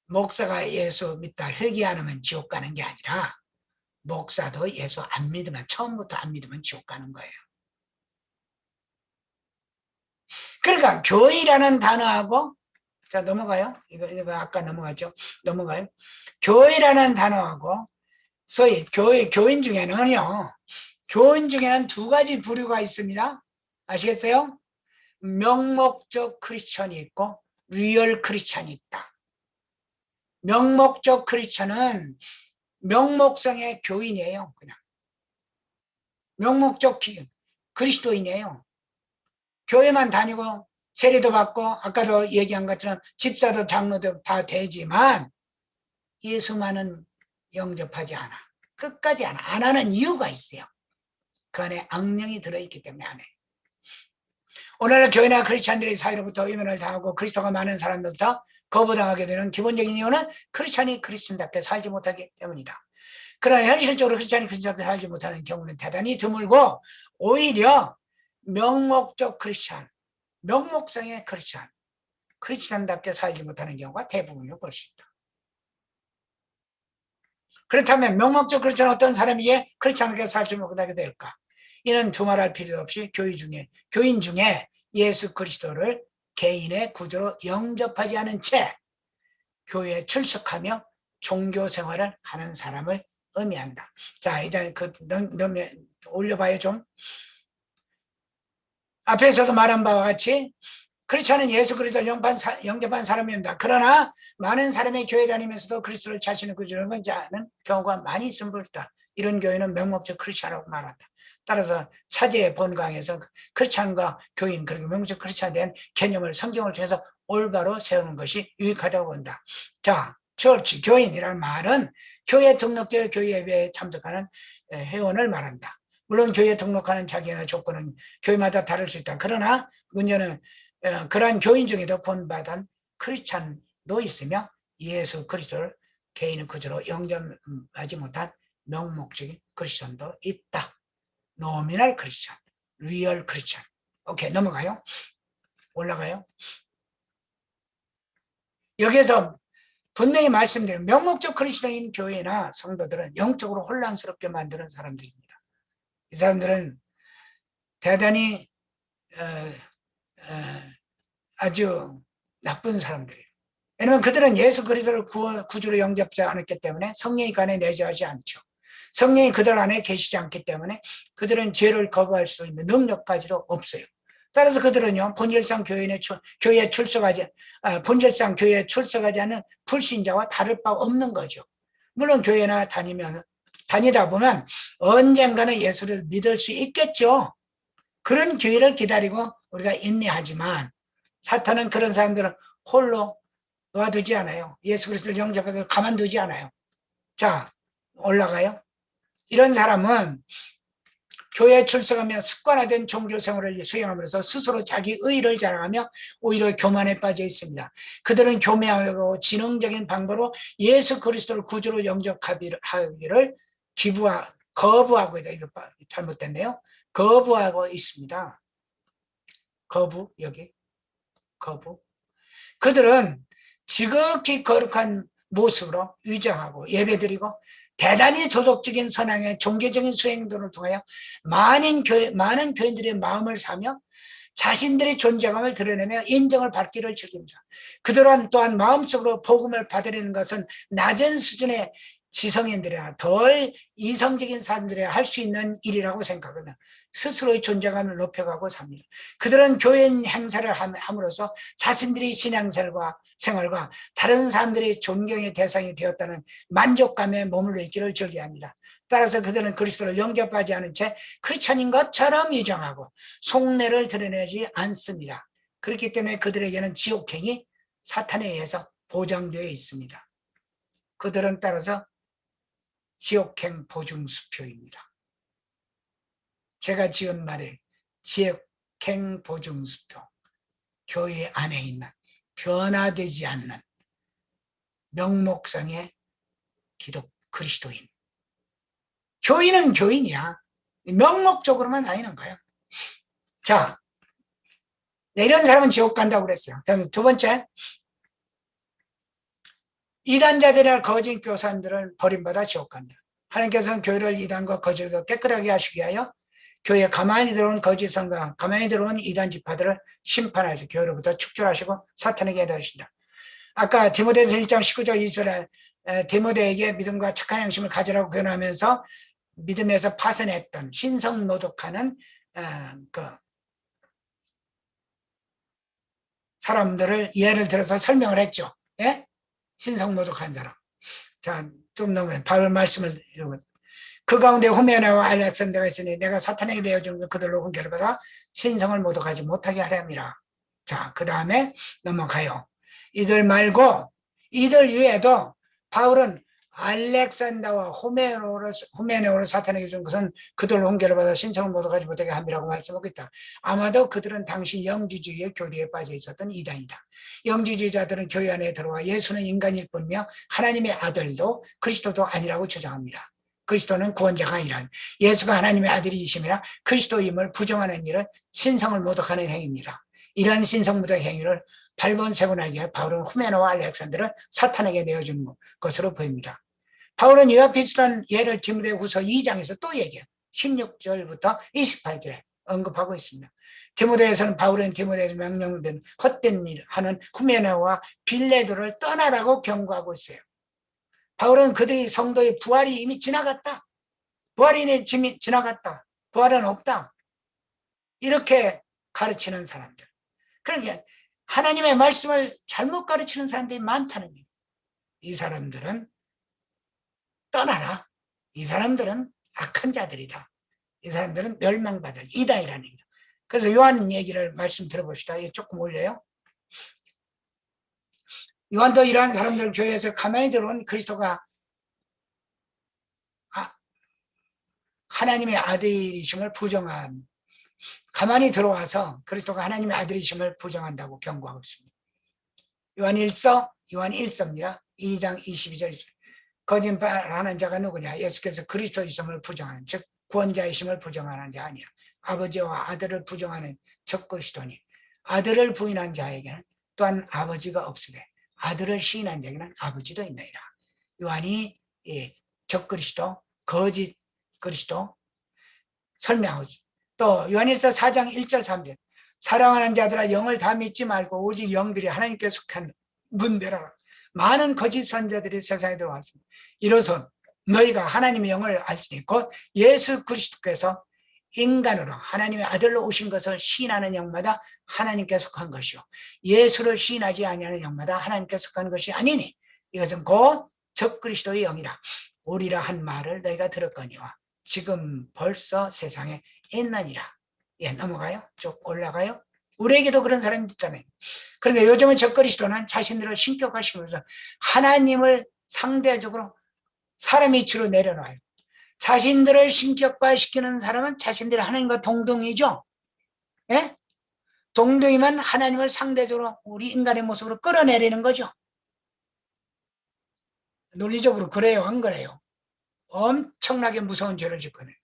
목사가 예수 믿다 회개 안 하면 지옥 가는 게 아니라 목사도 예수 안 믿으면 처음부터 안 믿으면 지옥 가는 거예요. 그러니까 교회라는 단어하고 자 넘어가요. 이거 아까 넘어갔죠. 넘어가요. 교회라는 단어하고 소위 교인 중에는요. 교인 중에는 두 가지 부류가 있습니다. 아시겠어요? 명목적 크리스천이 있고 리얼 크리스천이 있다. 명목적 크리스천은 명목성의 교인이에요. 그냥 명목적 그리스도인이에요. 교회만 다니고 세례도 받고 아까도 얘기한 것처럼 집사도 장로도 다 되지만 예수만은 영접하지 않아. 끝까지 안 하는 이유가 있어요. 그 안에 악령이 들어있기 때문에 안 해. 오늘날 교회나 크리스찬들이 사이로부터 위면을 당하고 그리스도가 많은 사람들부터 거부당하게 되는 기본적인 이유는 크리스찬이 그리스도인답게 살지 못하기 때문이다. 그러나 현실적으로 크리스찬이 그리스도인답게 살지 못하는 경우는 대단히 드물고 오히려 명목적 크리스찬, 명목성의 크리스찬, 크리스찬답게 살지 못하는 경우가 대부분으로 볼 수 있다. 그렇다면 명목적 크리스찬은 어떤 사람이기에 크리스찬답게 살지 못하게 될까? 이는 두말할 필요 없이 교인 중에 예수 그리스도를 개인의 구주로 영접하지 않은 채 교회에 출석하며 종교 생활을 하는 사람을 의미한다. 자, 일단 올려봐요 좀. 앞에서도 말한 바와 같이 크리스찬은 예수 그리스도를 영접한 사람입니다. 그러나 많은 사람이 교회 다니면서도 그리스도를 자신의 구주로 믿지 않는 경우가 많이 있음을 볼다. 이런 교회는 명목적 크리스찬이라고 말한다. 따라서 차제의 본강에서 크리스찬과 교인 그리고 명목적 크리스찬에 대한 개념을 성경을 통해서 올바로 세우는 것이 유익하다고 본다. 자, 처치, 교인이라는 말은 교회에 등록되어 교회 예배에 참석하는 회원을 말한다. 물론 교회에 등록하는 자격이나 조건은 교회마다 다를 수 있다. 그러나 문제는 그러한 교인 중에도 구원받은 크리스찬도 있으며 예수 그리스도를 개인의 구주로 영접하지 못한 명목적인 크리스찬도 있다. 노미널 크리스찬, 리얼 크리스찬. 오케이, 넘어가요. 올라가요. 여기에서 분명히 말씀드린 명목적 크리스찬인 교회나 성도들은 영적으로 혼란스럽게 만드는 사람들입니다. 이 사람들은 대단히 아주 나쁜 사람들이에요. 왜냐하면 그들은 예수 그리스도를 구주로 영접하지 않았기 때문에 성령이 그 안에 내주하지 않죠. 성령이 그들 안에 계시지 않기 때문에 그들은 죄를 거부할 수 있는 능력까지도 없어요. 따라서 그들은요 본질상 교회에 출석하지 않는 불신자와 다를 바 없는 거죠. 물론 교회나 다니다 보면 언젠가는 예수를 믿을 수 있겠죠. 그런 기회를 기다리고 우리가 인내하지만 사탄은 그런 사람들을 홀로 놔두지 않아요. 예수 그리스도를 영접해서 가만두지 않아요. 자, 올라가요. 이런 사람은 교회에 출석하며 습관화된 종교 생활을 수행함으로써 스스로 자기 의의를 자랑하며 오히려 교만에 빠져 있습니다. 그들은 교묘하고 지능적인 방법으로 예수 그리스도를 구주로 영접하기를 거부하고 있다. 이거 잘못됐네요. 거부하고 있습니다. 여기 거부. 그들은 지극히 거룩한 모습으로 위장하고 예배드리고 대단히 도덕적인 선행의 종교적인 수행들을 통하여 많은 교인들의 마음을 사며 자신들의 존재감을 드러내며 인정을 받기를 즐깁니다. 그들은 또한 마음속으로 복음을 받으려는 것은 낮은 수준의 지성인들이나 덜 이성적인 사람들이 할 수 있는 일이라고 생각하며 스스로의 존재감을 높여가고 삽니다. 그들은 교인 행사를 함으로써 자신들이 신앙생활과 다른 사람들이 존경의 대상이 되었다는 만족감에 머물러 있기를 즐겨합니다. 따라서 그들은 그리스도를 영접하지 않은 채 크리스천인 것처럼 위장하고 속내를 드러내지 않습니다. 그렇기 때문에 그들에게는 지옥행이 사탄에 의해서 보장되어 있습니다. 그들은 따라서 지옥행 보증수표입니다. 제가 지은 말에 지옥행 보증수표, 교회 안에 있는 변화되지 않는 명목상의 그리스도인. 교인은 교인이야. 명목적으로만 다니는 거예요. 자, 이런 사람은 지옥 간다고 그랬어요. 그럼 두 번째, 이단자들이나 거짓 교사들은 버림받아 지옥 간다. 하나님께서는 교회를 이단과 거짓을 깨끗하게 하시기 위하여 교회에 가만히 들어온 거짓 선과 가만히 들어온 이단 지파들을 심판하셔서 교회로부터 축출하시고 사탄에게 내주신다. 아까 디모데전서 1장 19절 20절에 디모데에게 믿음과 착한 양심을 가지라고 권하면서 믿음에서 파선했던 신성 모독하는 그 사람들을 예를 들어서 설명을 했죠. 예? 신성 모독한 사람. 자, 좀 넘으면 바울 말씀을 그 가운데 후메네와 알렉산더가 있으니 내가 사탄에게 내어준 그들로 훈계를 받아 신성을 모독하지 못하게 하렵니다. 자, 그 다음에 넘어가요. 이들 말고 이들 외에도 바울은 알렉산더와 후메네오를 사탄에게 준 것은 그들로 훈계를 받아 신성을 모독하지 못하게 함이라고 말씀하고 있다. 아마도 그들은 당시 영지주의의 교리에 빠져 있었던 이단이다. 영지주의자들은 교회 안에 들어와 예수는 인간일 뿐이며 하나님의 아들도 그리스도도 아니라고 주장합니다. 그리스도는 구원자가 아니라 예수가 하나님의 아들이심이라 그리스도임을 부정하는 일은 신성을 모독하는 행위입니다. 이러한 신성 모독 행위를 발본세고 나기에 바울은 후메네와 알렉산더를 사탄에게 내어준 것으로 보입니다. 바울은 이와 비슷한 예를 디모데후서 2장에서 또 얘기해요. 16절부터 28절에 언급하고 있습니다. 디모데에서는 바울은 디모데에서 명령된 헛된 일 하는 후메네와 빌레도를 떠나라고 경고하고 있어요. 바울은 그들이 성도의 부활이 이미 지나갔다. 부활이 이미 지나갔다. 부활은 없다. 이렇게 가르치는 사람들. 그러니까 하나님의 말씀을 잘못 가르치는 사람들이 많다는 거예요. 이 사람들은 떠나라. 이 사람들은 악한 자들이다. 이 사람들은 멸망받을 이다이라는 거예요. 그래서 요한 얘기를 말씀 들어봅시다. 조금 올려요. 요한도 이러한 사람들 교회에서 가만히 들어온 그리스도가 하나님의 아들이심을 부정한, 가만히 들어와서 그리스도가 하나님의 아들이심을 부정한다고 경고하고 있습니다. 요한 1서입니다. 2장 22절. 거짓말하는 자가 누구냐? 예수께서 그리스도이심을 부정하는, 즉 구원자이심을 부정하는 자 아니야. 아버지와 아들을 부정하는 적그리스도니 아들을 부인한 자에게는 또한 아버지가 없으되 아들을 시인한 자에게는 아버지도 있나이다. 요한이 적그리스도, 거짓 그리스도 설명하고 있습니다. 또 요한일서 4장 1절 3절 사랑하는 자들아 영을 다 믿지 말고 오직 영들이 하나님께 속한 문대라. 많은 거짓 선자들이 세상에 들어왔습니다. 이로써 너희가 하나님의 영을 알지니 곧 예수 그리스도께서 인간으로 하나님의 아들로 오신 것을 시인하는 영마다 하나님께 속한 것이요 예수를 시인하지 아니하는 영마다 하나님께 속한 것이 아니니 이것은 곧 적그리스도의 영이라 오리라 한 말을 너희가 들었거니와 지금 벌써 세상에 있느니라. 예, 넘어가요. 쭉 올라가요. 우리에게도 그런 사람이 있잖아요. 그런데 요즘은 적그리스도는 자신들을 신격화시키면서 하나님을 상대적으로 사람 이치로 내려놔요. 자신들을 신격화시키는 사람은 자신들이 하나님과 동등이죠. 예? 동등이면 하나님을 상대적으로 우리 인간의 모습으로 끌어내리는 거죠. 논리적으로 그래요, 안 그래요? 엄청나게 무서운 죄를 짓거든요.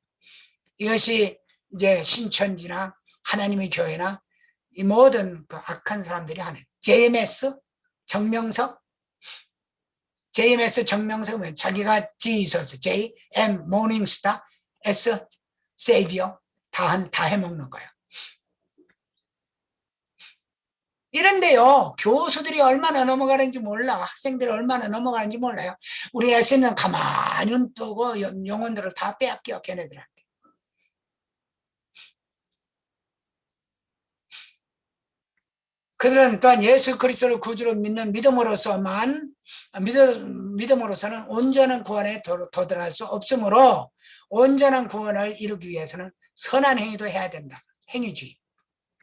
이것이 이제 신천지나 하나님의 교회나 이 모든 그 악한 사람들이 하는 JMS 정명석, JMS 정명석은 자기가 지서서 J, M 모닝스타, S 세이비어 다 해먹는 거예요. 이런데요, 교수들이 얼마나 넘어가는지 몰라. 학생들이 얼마나 넘어가는지 몰라요. 우리 SN은 가만히 눈 뜨고 영혼들을 다 빼앗겨, 걔네들한테. 그들은 또한 예수 그리스도를 구주로 믿는 믿음으로서는 온전한 구원에 도달할 수 없으므로 온전한 구원을 이루기 위해서는 선한 행위도 해야 된다. 행위주의.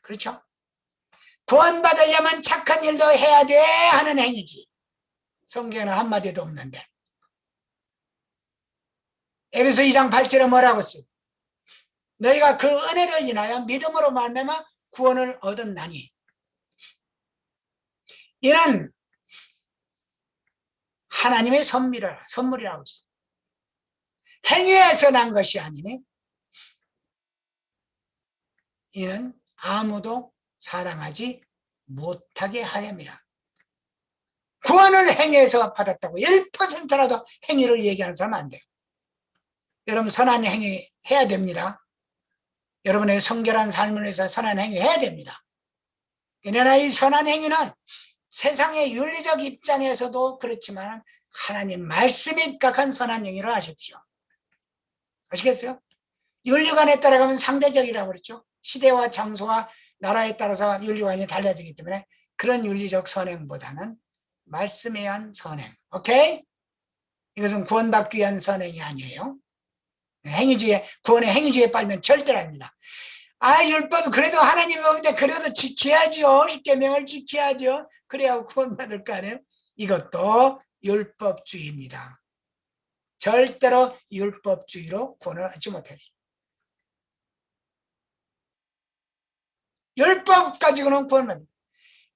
그렇죠? 구원받으려면 착한 일도 해야 돼 하는 행위주의. 성경에는 한마디도 없는데. 에베소 2장 8절에 뭐라고 써? 너희가 그 은혜를 인하여 믿음으로 말미암아 구원을 얻었나니. 이는 하나님의 선물이라고 했어. 행위에서 난 것이 아니니 이는 아무도 사랑하지 못하게 하렵니다. 구원을 행위에서 받았다고 1%라도 행위를 얘기하는 사람 안 돼요. 여러분 선한 행위 해야 됩니다. 여러분의 성결한 삶을 위해서 선한 행위 해야 됩니다. 그러나 이 선한 행위는 세상의 윤리적 입장에서도 그렇지만 하나님 말씀에 입각한 선한 행위를 하십시오. 아시겠어요? 윤리관에 따라가면 상대적이라고 그랬죠. 시대와 장소와 나라에 따라서 윤리관이 달라지기 때문에 그런 윤리적 선행보다는 말씀에 의한 선행. 오케이? 이것은 구원받기 위한 선행이 아니에요. 행위주의, 구원의 행위주의에 빠지면 절대로 아닙니다. 율법 그래도 하나님이 보는데 그래도 지켜야지요. 십계명을 지켜야죠. 그래야 구원받을 거 아니에요. 이것도 율법주의입니다. 절대로 율법주의로 구원을 얻지 못해요. 율법 가지고는 구원을 받아요.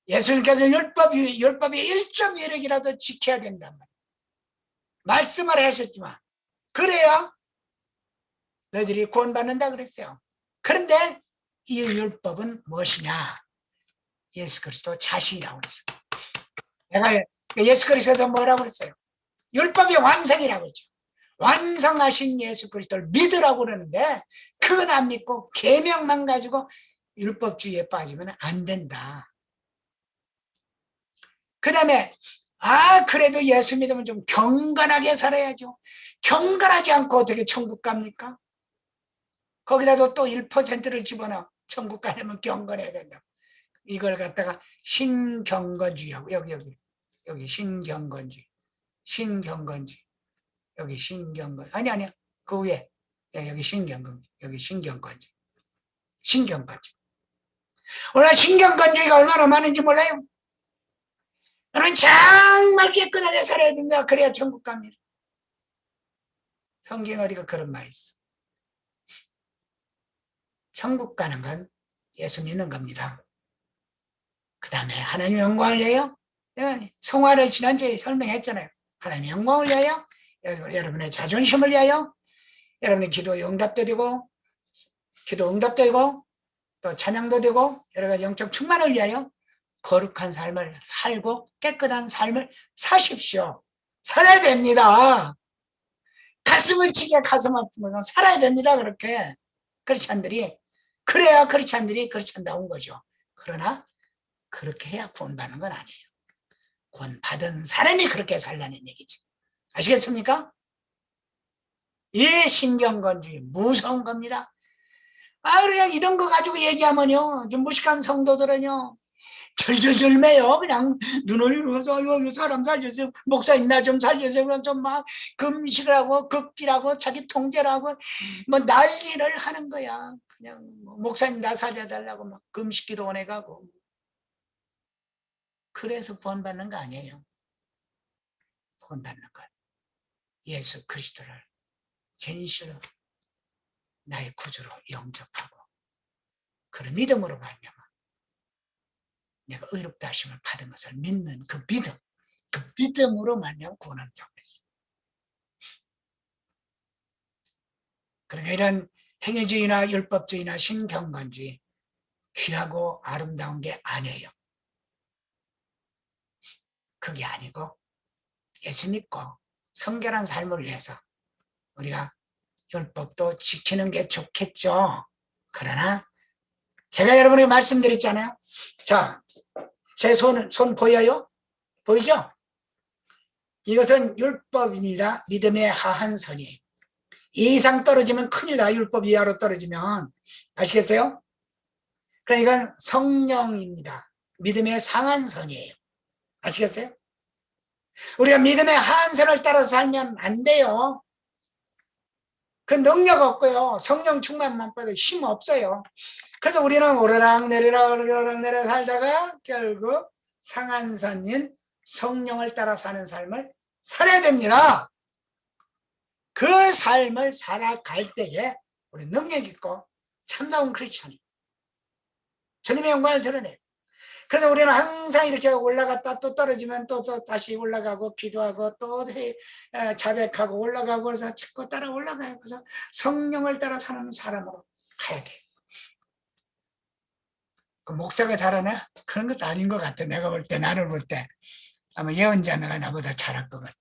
예수님께서 율법이 1.1획이라도 지켜야 된단 말이에요. 말씀을 하셨지만 그래야 너희들이 구원받는다 그랬어요. 그런데 이 율법은 무엇이냐? 예수 그리스도 자신이라고 그랬어요. 내가 예수 그리스도도 뭐라고 그랬어요? 율법이 완성이라고 그랬죠. 완성하신 예수 그리스도를 믿으라고 그러는데 그건 안 믿고 계명만 가지고 율법주의에 빠지면 안 된다. 그 다음에 그래도 예수 믿으면 좀 경건하게 살아야죠. 경건하지 않고 어떻게 천국 갑니까? 거기다도 또 1%를 집어넣어. 천국 가려면 경건해야 된다. 이걸 갖다가 신경건주의라고. 여기 신경건주의. 여기 신경건. 아니야. 그 위에. 여기 신경건주의. 여기 신경건주의. 오늘 신경건주의가 얼마나 많은지 몰라요? 너는 정말 깨끗하게 살아야 된다. 그래야 천국 갑니다. 성경 어디가 그런 말이 있어. 천국 가는 건 예수 믿는 겁니다. 그 다음에 하나님의 영광을 위하여, 성화를 지난주에 설명했잖아요. 하나님의 영광을 위하여, 여러분의 자존심을 위하여, 여러분의 기도에 응답도 되고, 기도 응답도 되고, 또 찬양도 되고, 여러 가지 영적 충만을 위하여 거룩한 삶을 살고 깨끗한 삶을 사십시오. 살아야 됩니다. 가슴을 치게 가슴 아픈 것은 살아야 됩니다. 그렇게 크리스찬들이 그래야 크리스찬들이 크리스찬다운 거죠. 그러나 그렇게 해야 구원받는 건 아니에요. 구원받은 사람이 그렇게 살라는 얘기지. 아시겠습니까? 이 신경건주의 무서운 겁니다. 그냥 이런 거 가지고 얘기하면요, 좀 무식한 성도들은요 절절절 매요. 그냥 눈을 이러면서 사람 살려주세요. 목사님 나 좀 살려주세요. 그럼 좀 막 금식을 하고 급기라고 자기 통제를 하고 뭐 난리를 하는 거야. 그냥 목사님 나 살려달라고 막 금식기도 원해가고. 그래서 구원받는 거 아니에요. 구원받는 건 예수 그리스도를 진실로 나의 구주로 영접하고 그런 믿음으로 말미암아 내가 의롭다 하심을 받은 것을 믿는 그 믿음으로 말미암아 구원을 경험했어요. 그러니까 이런 행위주의나 율법주의나 신경건주의 귀하고 아름다운 게 아니에요. 그게 아니고 예수 믿고 성결한 삶을 위해서 우리가 율법도 지키는 게 좋겠죠. 그러나 제가 여러분에게 말씀드렸잖아요. 자, 제 손 보여요? 보이죠? 이것은 율법입니다. 믿음의 하한 선이. 이 이상 떨어지면 큰일 나. 율법 이하로 떨어지면. 아시겠어요? 그러니까 이건 성령입니다. 믿음의 상한선이에요. 아시겠어요? 우리가 믿음의 하한선을 따라 살면 안 돼요. 그 능력 없고요. 성령 충만만 받아도 힘 없어요. 그래서 우리는 오르락내리락 살다가 결국 상한선인 성령을 따라 사는 삶을 살아야 됩니다. 그 삶을 살아갈 때에 우리 능력 있고 참다운 크리스천이 주님의 영광을 드러내요. 그래서 우리는 항상 이렇게 올라갔다 또 떨어지면 또 다시 올라가고 기도하고 또 자백하고 올라가고 그래서 자꾸 따라 올라가요. 그래서 성령을 따라 사는 사람으로 가야 돼요. 그 목사가 잘하나? 그런 것도 아닌 것 같아. 내가 볼 때, 나를 볼 때. 아마 예언자매가 나보다 잘할 것 같아.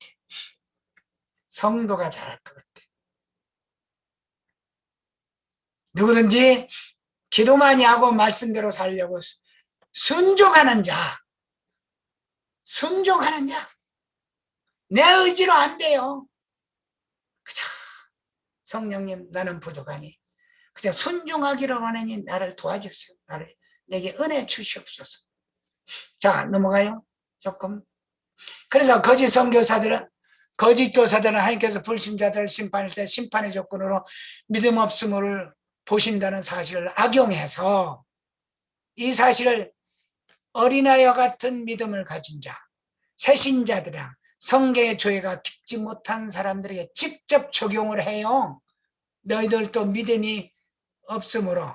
성도가 잘할 것 같아. 누구든지 기도 많이 하고 말씀대로 살려고 순종하는 자, 내 의지로 안 돼요. 그저 성령님 나는 부족하니 그저 순종하기를 원하니 나를 도와주세요. 내게 은혜 주시옵소서. 자, 넘어가요. 조금. 그래서 거짓 선교사들은 하나님께서 불신자들을 심판할 때 심판의 조건으로 믿음 없음을 보신다는 사실을 악용해서 이 사실을 어린아이와 같은 믿음을 가진 자, 새신자들이랑 성경의 조회가 깊지 못한 사람들에게 직접 적용을 해요. 너희들도 믿음이 없으므로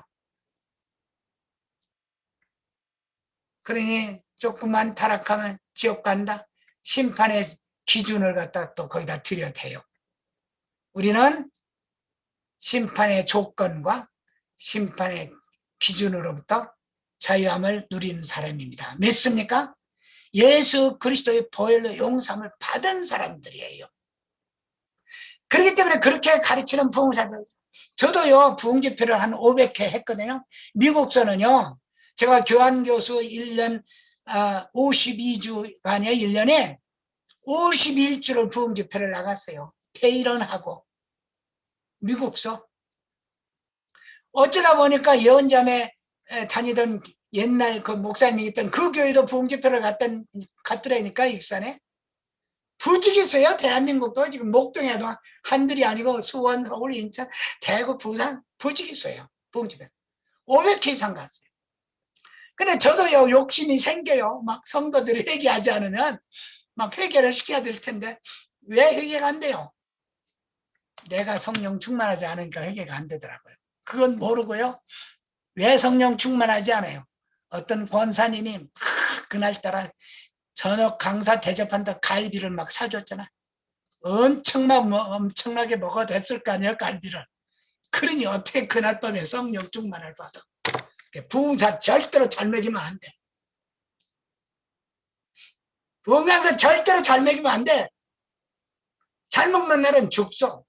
그러니 조금만 타락하면 지옥 간다. 심판의 기준을 갖다 또 거기다 들여대요. 우리는 심판의 조건과 심판의 기준으로부터 자유함을 누리는 사람입니다. 믿습니까? 예수 그리스도의 보혈로 용서함을 받은 사람들이에요. 그렇기 때문에 그렇게 가르치는 부흥사들, 저도요 부흥집회를 한 500회 했거든요. 미국서는요 제가 교환교수 1년 52주간에 1년에 51주를 부흥집회를 나갔어요. 폐일원하고 미국서. 어쩌다 보니까 예언자매 다니던 옛날 그 목사님이 있던 그 교회도 부흥집회를 갔더라니까 익산에. 부지기수요. 대한민국도 지금 목동에도 한둘이 아니고 수원, 서울, 인천, 대구, 부산 부지기수예요. 부흥집회 500회 이상 갔어요. 근데 저도요 욕심이 생겨요. 막 성도들이 회개하지 않으면 막 회개를 시켜야 될 텐데 왜 회개가 안 돼요? 내가 성령 충만하지 않으니까 회개가 안 되더라고요. 그건 모르고요. 왜 성령 충만하지 않아요? 어떤 권사님이 그날따라 저녁 강사 대접한다 갈비를 막 사줬잖아. 엄청나게 먹어댔을 거 아니에요, 갈비를. 그러니 어떻게 그날 밤에 성령 충만을 받아. 부흥사 절대로 잘 먹이면 안 돼. 부흥사 절대로 잘 먹이면 안 돼. 잘 먹는 날은 죽소.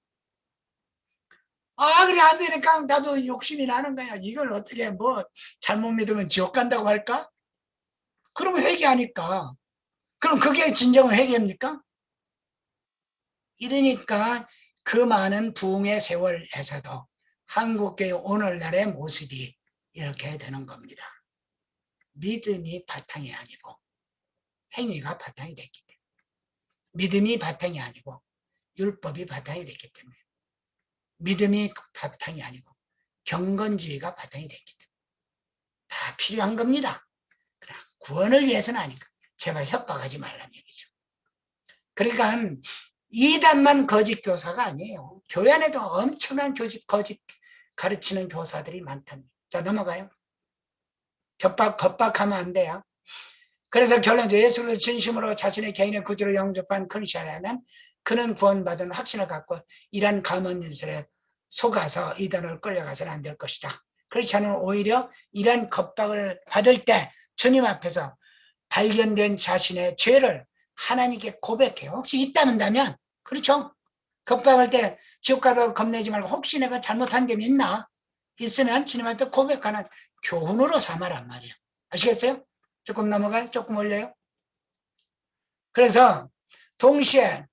그래 안 되니까 나도 욕심이 나는 거야. 이걸 어떻게 잘못 믿으면 지옥 간다고 할까? 그러면 회개하니까. 그럼 그게 진정한 회개입니까? 이러니까 그 많은 부흥의 세월에서도 한국교회 오늘날의 모습이 이렇게 되는 겁니다. 믿음이 바탕이 아니고 행위가 바탕이 됐기 때문에. 믿음이 바탕이 아니고 율법이 바탕이 됐기 때문에. 믿음이 바탕이 아니고 경건주의가 바탕이 됐기 때문에. 다 필요한 겁니다. 그러나 구원을 위해서는 아니까. 제발 협박하지 말라는 얘기죠. 그러니까 이단만 거짓 교사가 아니에요. 교회 안에도 엄청난 거짓 가르치는 교사들이 많답니다. 자, 넘어가요. 겁박하면 안 돼요. 그래서 결론적으로 예수를 진심으로 자신의 개인의 구주로 영접한 크리스천이라면 그는 구원받은 확신을 갖고 이런 가문인설에 속아서 이단을 끌려가서는 안 될 것이다. 크리스천은 오히려 이런 겁박을 받을 때 주님 앞에서 발견된 자신의 죄를 하나님께 고백해요. 혹시 있다면 그렇죠? 겁박할 때 지옥 가라고 겁내지 말고 혹시 내가 잘못한 게 있나? 있으면 주님 앞에 고백하는 교훈으로 삼아란 말이에요. 아시겠어요? 조금 넘어가요? 조금 올려요? 그래서 동시에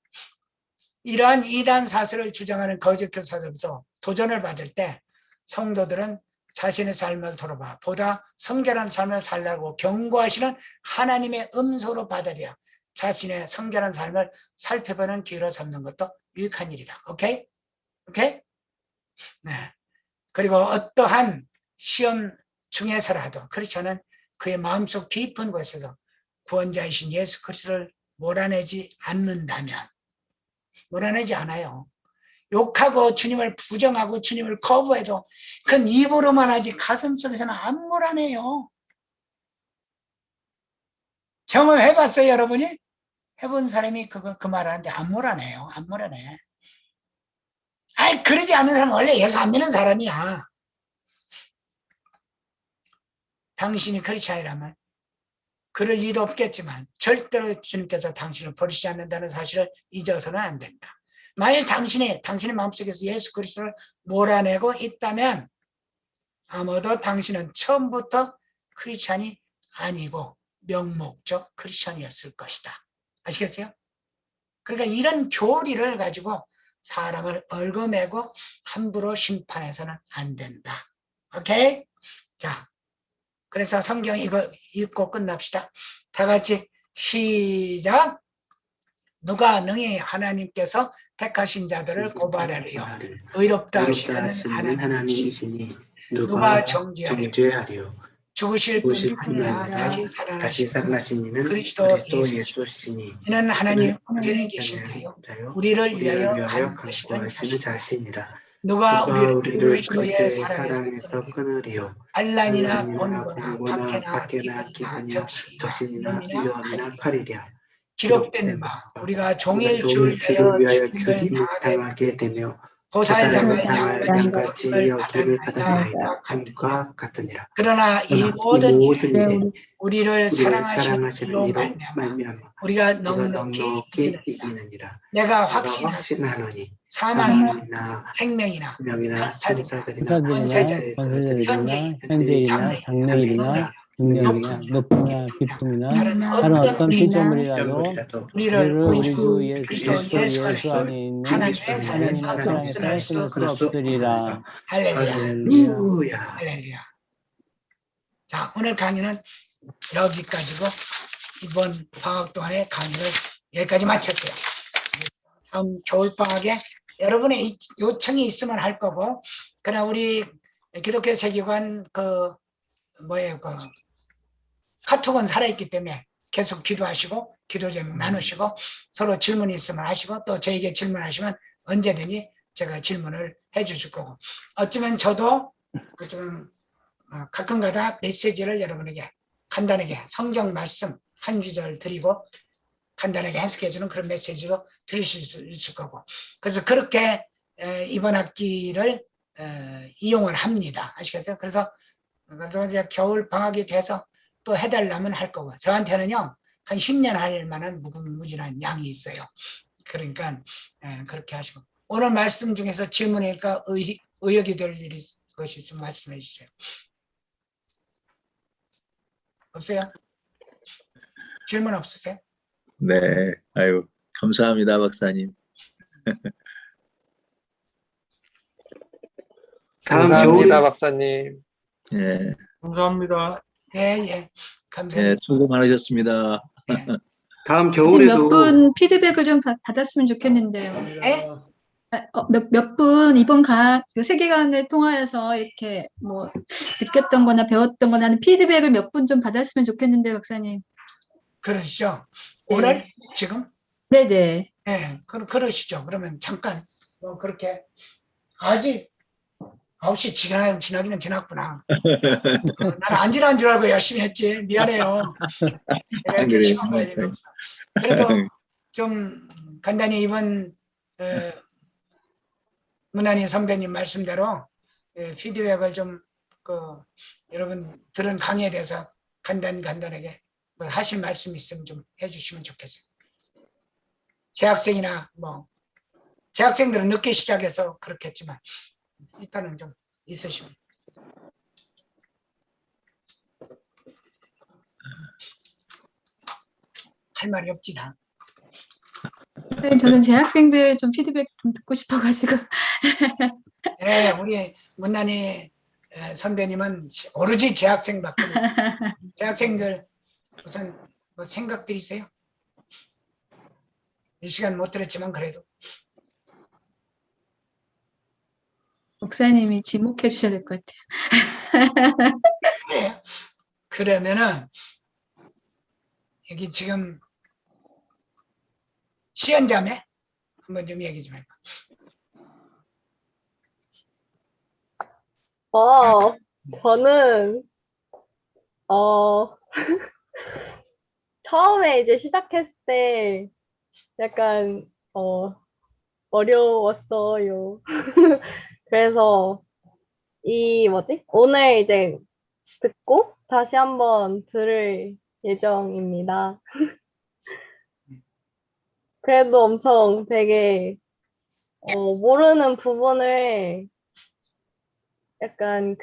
이러한 이단 사설을 주장하는 거짓 교사들도 도전을 받을 때 성도들은 자신의 삶을 돌아봐 보다 성결한 삶을 살라고 경고하시는 하나님의 음성으로 받아들여 자신의 성결한 삶을 살펴보는 기회로 삼는 것도 유익한 일이다. 오케이? 오케이? 네. 그리고 어떠한 시험 중에서라도 크리스천은 그의 마음속 깊은 곳에서 구원자이신 예수 그리스도를 몰아내지 않는다면, 몰아내지 않아요. 욕하고 주님을 부정하고 주님을 거부해도 그건 입으로만 하지 가슴속에서는 안 몰아내요. 경험해봤어요, 여러분이? 해본 사람이 그 말하는데 안 몰아내요. 안 몰아내. 아이, 그러지 않는 사람은 원래 예수 안 믿는 사람이야. 당신이 크리스찬이라면 그럴 리도 없겠지만 절대로 주님께서 당신을 버리지 않는다는 사실을 잊어서는 안 된다. 만일 당신의 마음속에서 예수 그리스도를 몰아내고 있다면 아마도 당신은 처음부터 크리스찬이 아니고 명목적 크리스찬이었을 것이다. 아시겠어요? 그러니까 이런 교리를 가지고 사람을 얽어매고 함부로 심판해서는 안 된다. 오케이? 자, 그래서 성경 이거 읽고 끝납시다. 다 같이 시작. 누가 능히 하나님께서 택하신 자들을 고발하리요. 의롭다 하시는 하나님이시니 누가 정죄하리요. 죽으실 분뿐이 아니라 다시 살아나신 이는 그리스도 예수시니 이는 하나님 우편에 계신 자요 우리를 위하여 간구하시는 자신이라. 누가 우리를 그리스도의 사랑에서 끊으리요. 반란이나 곤고나 박해나 기근이나 적신이나 위험이나 칼이랴. 기록된 바 우리가 종일 주를 위하여 죽임을 당하게 되며 고사를 당할 양같이 여김을 받았나이다 함과 같으니라. 그러나 이 모든 일에 우리를 사랑하시는 이로 말미암아 우리가 넉넉히 이기느니라. 내가 확신하노니 사망이나 생명이나 천사들이나 권세자들이나 현재일이나 장래일이나 능력이나 높이나 깊음이나 다른 어떤 피조물이라도 우리를 우리 주 예수 안에 있는 하나님의 사랑에서 끊을 수 없으리라. 할렐루야. 할렐루야. 자, 오늘 강의는 여기까지고 이번 방학 동안의 강의를 여기까지 마쳤어요. 다음 겨울방학에 여러분의 요청이 있으면 할 거고, 그러나 우리 기독교 세계관 카톡은 살아있기 때문에 계속 기도하시고 기도 제목 나누시고 서로 질문이 있으면 하시고 또 저에게 질문하시면 언제든지 제가 질문을 해주실 거고, 어쩌면 저도 좀 가끔가다 메시지를 여러분에게 간단하게 성경 말씀 한 구절 드리고 간단하게 해석해주는 그런 메시지도 들으실 수 있을 거고, 그래서 그렇게 이번 학기를 이용을 합니다. 아시겠어요? 그래서 이제 겨울 방학이 돼서 또 해달라면 할 거고, 저한테는요 한 10년 할 만한 무궁무진한 양이 있어요. 그러니까 그렇게 하시고, 오늘 말씀 중에서 질문이니까 의역이 될 일이 것이 있으면 말씀해 주세요. 없어요? 질문 없으세요? 네, 아유 감사합니다, 박사님. 감사합니다, 박사님. 예, 감사합니다. 예, 감사합니다. 예, 수고 많으셨습니다. 네. 다음 겨울에도 몇 분 피드백을 좀 받았으면 좋겠는데요. 네? 몇 분 이번 그 세계관을 통하여서 이렇게 뭐 느꼈던 거나 배웠던 거나 하는 피드백을 몇 분 좀 받았으면 좋겠는데, 박사님. 그러시죠? 네. 오늘? 지금? 네네. 네, 그러시죠. 그러면 잠깐 그렇게 아직 9시 지나기는 지났구나. 나는 안 지난 줄 알고 열심히 했지. 미안해요. 내가 그래요. 시간 걸리고 있어. 그래도 좀 간단히 이번 문안희 선배님 말씀대로 피드백을 좀 여러분 들은 강의에 대해서 간단하게 하실 말씀 있으면 좀 해주시면 좋겠어요. 재학생이나 재학생들은 늦게 시작해서 그렇겠지만 일단은 좀 있으시면. 할 말이 없지 다. 네, 저는 제 학생들 좀 피드백 좀 듣고 싶어가지고. 네, 우리 문난희 선배님은 오로지 재학생밖에 못. 재학생들 우선 뭐 생각들이 있어요? 이 시간 못 들었지만 그래도. 목사님이 지목해 주셔야 될 것 같아요. 그래요. 그러면은 여기 지금 시연자매 한번 좀 얘기 좀 해봐. 저는, 처음에 이제 시작했을 때 약간, 어려웠어요. 그래서 오늘 이제 듣고 다시 한번 들을 예정입니다. 그래도 엄청 되게, 모르는 부분을 약간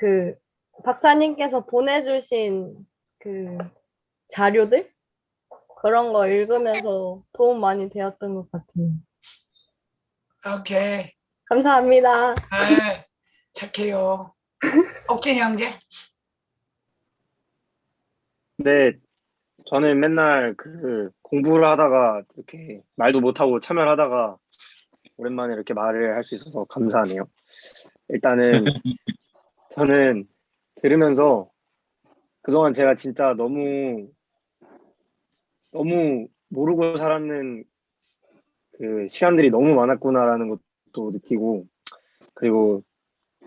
박사님께서 보내주신 자료들? 그런 거 읽으면서 도움 많이 되었던 것 같아요. 오케이. 감사합니다. 착해요. 옥진이 형제? 네, 저는 맨날 공부를 하다가 이렇게 말도 못하고 참여를 하다가 오랜만에 이렇게 말을 할 수 있어서 감사하네요. 일단은 저는 들으면서 그동안 제가 진짜 너무 모르고 살았는 시간들이 너무 많았구나라는 것도 느끼고, 그리고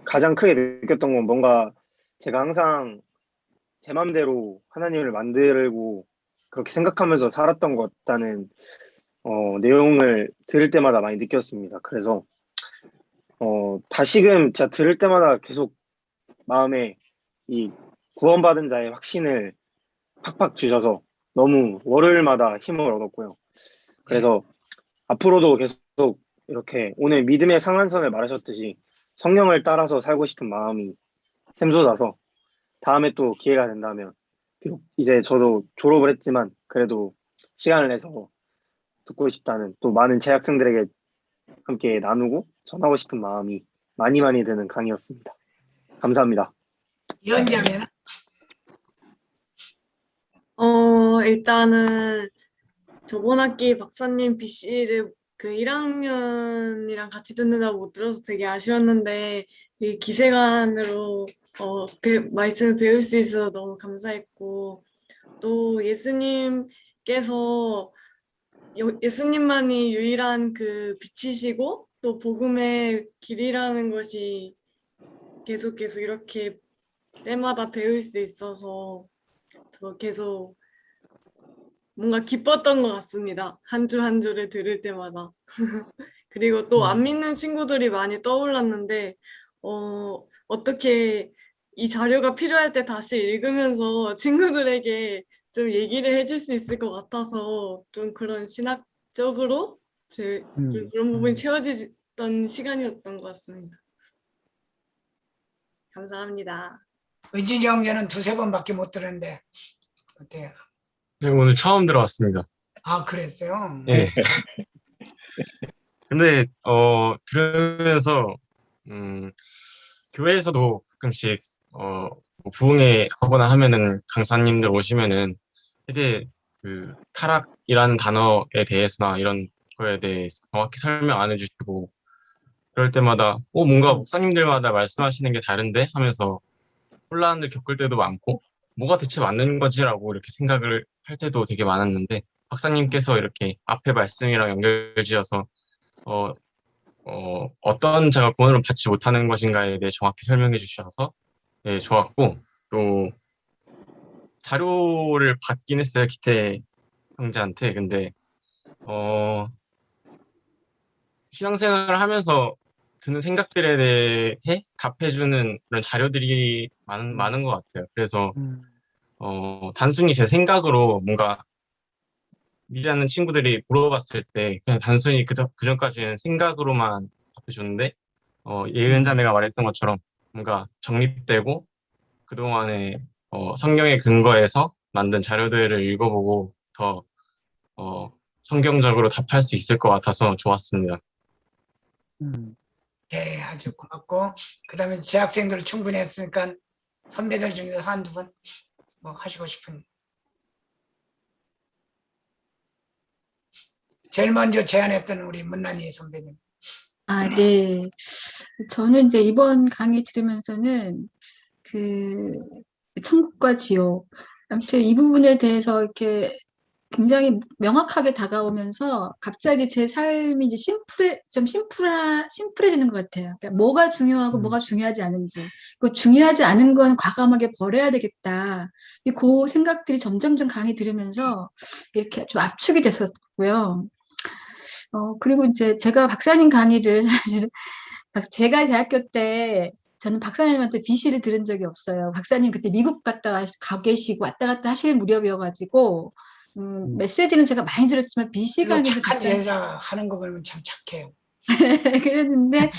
가장 크게 느꼈던 건 뭔가 제가 항상 제 맘대로 하나님을 만들고 그렇게 생각하면서 살았던 것 같다는 내용을 들을 때마다 많이 느꼈습니다. 그래서 다시금 제가 들을 때마다 계속 마음에 이 구원받은 자의 확신을 팍팍 주셔서 너무 월요일마다 힘을 얻었고요. 그래서 앞으로도 계속 이렇게 오늘 믿음의 상한선을 말하셨듯이 성령을 따라서 살고 싶은 마음이 샘솟아서 다음에 또 기회가 된다면, 비록 이제 저도 졸업을 했지만 그래도 시간을 내서 듣고 싶다는, 또 많은 재학생들에게 함께 나누고 전하고 싶은 마음이 많이 드는 강의였습니다. 감사합니다. 연자매는? 일단은 저번 학기 박사님 BC를 1학년이랑 같이 듣는다고 못 들어서 되게 아쉬웠는데 이 기세간으로 말씀을 배울 수 있어서 너무 감사했고, 또 예수님만이 유일한 빛이시고 또 복음의 길이라는 것이 계속 이렇게 때마다 배울 수 있어서 저 계속 뭔가 기뻤던 것 같습니다. 한 주 한 주를 들을 때마다. 그리고 또 안 믿는 친구들이 많이 떠올랐는데 어떻게 이 자료가 필요할 때 다시 읽으면서 친구들에게 좀 얘기를 해줄 수 있을 것 같아서 좀 그런 신학적으로 좀 그런 부분이 채워지던 시간이었던 것 같습니다. 감사합니다. 은진이 형제는 두세 번밖에 못 들었는데 어때요? 네, 오늘 처음 들어왔습니다. 아, 그랬어요? 네. 근데 들으면서 교회에서도 가끔씩 뭐 부흥회 하거나 하면은 강사님들 오시면은 되게 타락이라는 단어에 대해서나 이런 거에 대해서 정확히 설명 안 해주시고, 그럴 때마다 뭔가 목사님들마다 말씀하시는 게 다른데 하면서 혼란을 겪을 때도 많고, 뭐가 대체 맞는 거지라고 이렇게 생각을 할 때도 되게 많았는데, 박사님께서 이렇게 앞에 말씀이랑 연결지어서 어떤 자가 구원을 받지 못하는 것인가에 대해 정확히 설명해 주셔서 네, 좋았고, 또 자료를 받긴 했어요, 기태 형제한테. 근데 신앙생활을 하면서 드는 생각들에 대해 답해주는 그런 자료들이 많은 것 같아요. 그래서 단순히 제 생각으로 뭔가 믿지 않는 친구들이 물어봤을 때 그냥 단순히 그전까지는 생각으로만 답해줬는데, 예은자매가 말했던 것처럼 뭔가 정립되고 그동안에 성경의 근거에서 만든 자료들을 읽어보고 더 성경적으로 답할 수 있을 것 같아서 좋았습니다. 네, 아주 고맙고 그다음에 재학생들 충분히 했으니까 선배들 중에서 한두 분 뭐 하시고 싶은. 제일 먼저 제안했던 우리 문난희 선배님. 아, 네. 저는 이제 이번 강의 들으면서는 그 천국과 지옥, 아무튼 이 부분에 대해서 이렇게 굉장히 명확하게 다가오면서 갑자기 제 삶이 이제 심플해지는 것 같아요. 그러니까 뭐가 중요하고 뭐가 중요하지 않은지, 그 중요하지 않은 건 과감하게 버려야 되겠다. 그 생각들이 점점점 강의 들으면서 이렇게 좀 압축이 됐었고요. 그리고 이제 제가 박사님 강의를 사실은 제가 대학교 때 저는 박사님한테 비시를 들은 적이 없어요. 박사님 그때 미국 가 계시고 왔다 갔다 하실 무렵이어가지고 메시지는 제가 많이 들었지만 비시 이거 강의도 착한 듣지 제자 하는 거 보면 참 착해요. 그랬는데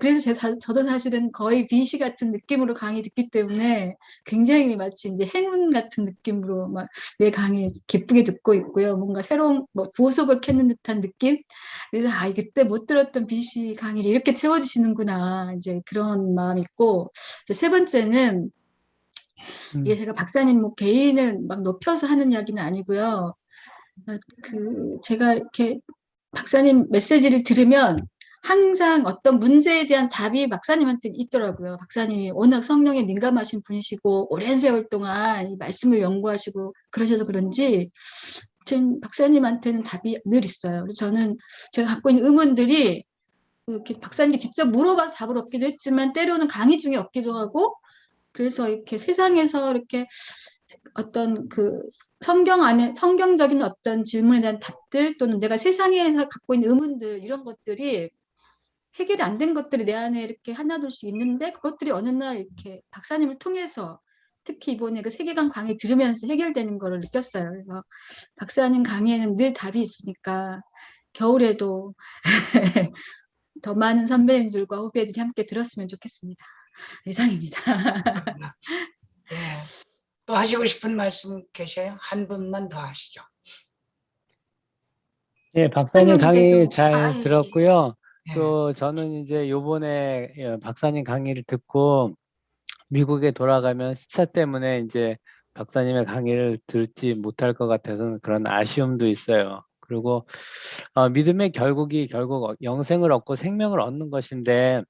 그래서 저도 사실은 거의 비시 같은 느낌으로 강의 듣기 때문에 굉장히 마치 이제 행운 같은 느낌으로 막 내 강의 기쁘게 듣고 있고요. 뭔가 새로운 뭐 보석을 캐는 듯한 느낌. 그래서 그때 못 들었던 비시 강의를 이렇게 채워주시는구나 이제 그런 마음이 있고 이제 세 번째는 이게 제가 박사님 뭐 개인을 막 높여서 하는 이야기는 아니고요. 제가 이렇게 박사님 메시지를 들으면 항상 어떤 문제에 대한 답이 박사님한테 있더라고요. 박사님이 워낙 성령에 민감하신 분이시고 오랜 세월 동안 이 말씀을 연구하시고 그러셔서 그런지 박사님한테는 답이 늘 있어요. 그래서 저는 제가 갖고 있는 의문들이 이렇게 박사님께 직접 물어봐서 답을 얻기도 했지만 때로는 강의 중에 얻기도 하고 그래서 이렇게 세상에서 이렇게 어떤 그 성경 안에 성경적인 어떤 질문에 대한 답들 또는 내가 세상에서 갖고 있는 의문들 이런 것들이 해결이 안 된 것들이 내 안에 이렇게 하나둘씩 있는데 그것들이 어느 날 이렇게 박사님을 통해서 특히 이번에 그 세계관 강의 들으면서 해결되는 거를 느꼈어요. 그래서 박사님 강의에는 늘 답이 있으니까 겨울에도 더 많은 선배님들과 후배들이 함께 들었으면 좋겠습니다. 이상입니다. 네. 또 하시고 싶은 말씀 계세요? 한 분만 더 하시죠. 네, 박사님 강의 잘 예. 들었고요. 예. 또 저는 이제 요번에 박사님 강의를 듣고 미국에 돌아가면 시차 때문에 이제 박사님의 강의를 듣지 못할 것 같아서 그런 아쉬움도 있어요. 그리고 믿음의 결국 영생을 얻고 생명을 얻는 것인데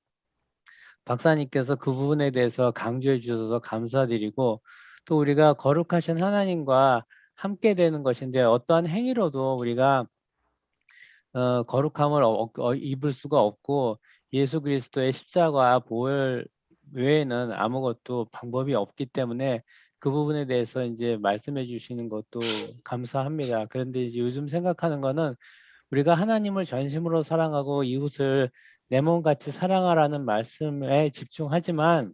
박사님께서 그 부분에 대해서 강조해 주셔서 감사드리고 또 우리가 거룩하신 하나님과 함께 되는 것인데 어떠한 행위로도 우리가 거룩함을 입을 수가 없고 예수 그리스도의 십자가 보혈 외에는 아무것도 방법이 없기 때문에 그 부분에 대해서 이제 말씀해 주시는 것도 감사합니다. 그런데 이제 요즘 생각하는 거는 우리가 하나님을 전심으로 사랑하고 이웃을 내 몸같이 사랑하라는 말씀에 집중하지만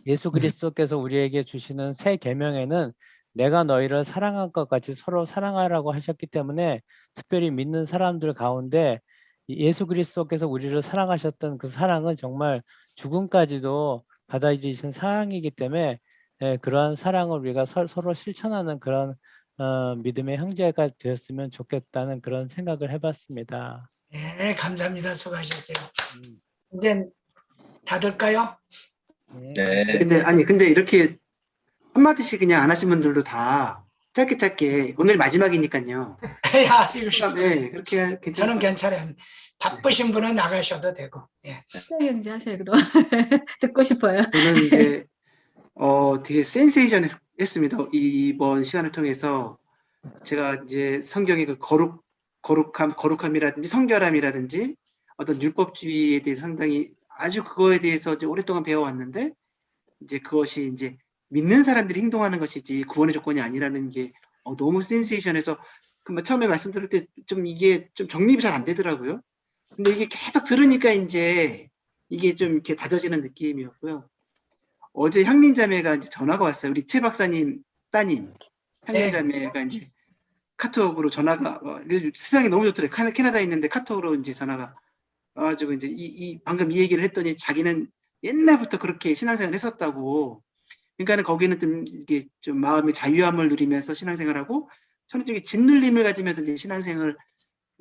예수 그리스도께서 우리에게 주시는 새 계명에는 내가 너희를 사랑한 것 같이 서로 사랑하라고 하셨기 때문에 특별히 믿는 사람들 가운데 예수 그리스도께서 우리를 사랑하셨던 그 사랑은 정말 죽음까지도 받아들이신 사랑이기 때문에 그러한 사랑을 우리가 서로 실천하는 그런 믿음의 형제가 되었으면 좋겠다는 그런 생각을 해봤습니다. 네, 감사합니다. 수고하셨어요. 이제 닫을까요? 네. 근데 이렇게 한마디씩 그냥 안 하신 분들도 다 짧게 오늘 마지막이니까요. 네, 그렇게 괜찮아요. 저는 괜찮아요. 바쁘신 분은 나가셔도 되고. 예. 형제 하세요 그럼. 듣고 싶어요. 저는 이제 되게 센세이션했습니다. 이번 시간을 통해서 제가 이제 성경의 그 거룩함이라든지 성결함이라든지 어떤 율법주의에 대해서 상당히 아주 그거에 대해서 이제 오랫동안 배워왔는데 이제 그것이 이제 믿는 사람들이 행동하는 것이지 구원의 조건이 아니라는 게 너무 센세이션해서 처음에 말씀드릴 때 좀 이게 좀 정립이 잘 안 되더라고요. 근데 이게 계속 들으니까 이제 이게 좀 이렇게 다져지는 느낌이었고요. 어제 향린자매가 이제 전화가 왔어요. 우리 최 박사님 따님 향린자매가 이제 카톡으로 전화가 세상이 너무 좋더라고요. 캐나다에 있는데 카톡으로 이제 전화가 와가지고 이제 방금 이 얘기를 했더니 자기는 옛날부터 그렇게 신앙생활을 했었다고. 그러니까는 거기는 좀 이게 좀 마음의 자유함을 누리면서 신앙생활하고 저는 좀 짓눌림을 가지면서 이제 신앙생활을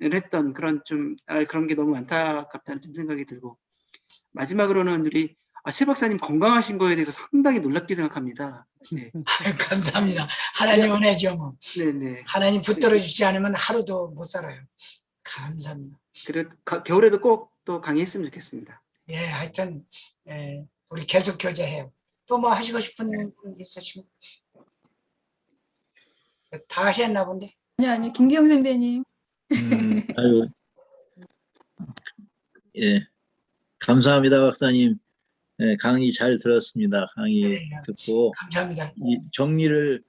했던 그런 좀 그런 게 너무 안타깝다는 좀 생각이 들고, 마지막으로는 우리 최 박사님 건강하신 거에 대해서 상당히 놀랍게 생각합니다. 네. 감사합니다. 하나님 은혜죠. 뭐. 네네. 하나님 붙들어 주지 않으면 하루도 못 살아요. 감사합니다. 그리고 겨울에도 꼭 또 강의했으면 좋겠습니다. 예, 하여튼 우리 계속 교제해요. 또 뭐 하시고 싶은 분 있으시면 다 하셨나 본데. 아니요, 김기영 선배님. 아유, 예, 감사합니다, 박사님. 예, 강의 잘 들었습니다. 강의 네, 듣고 감사합니다. 이 정리를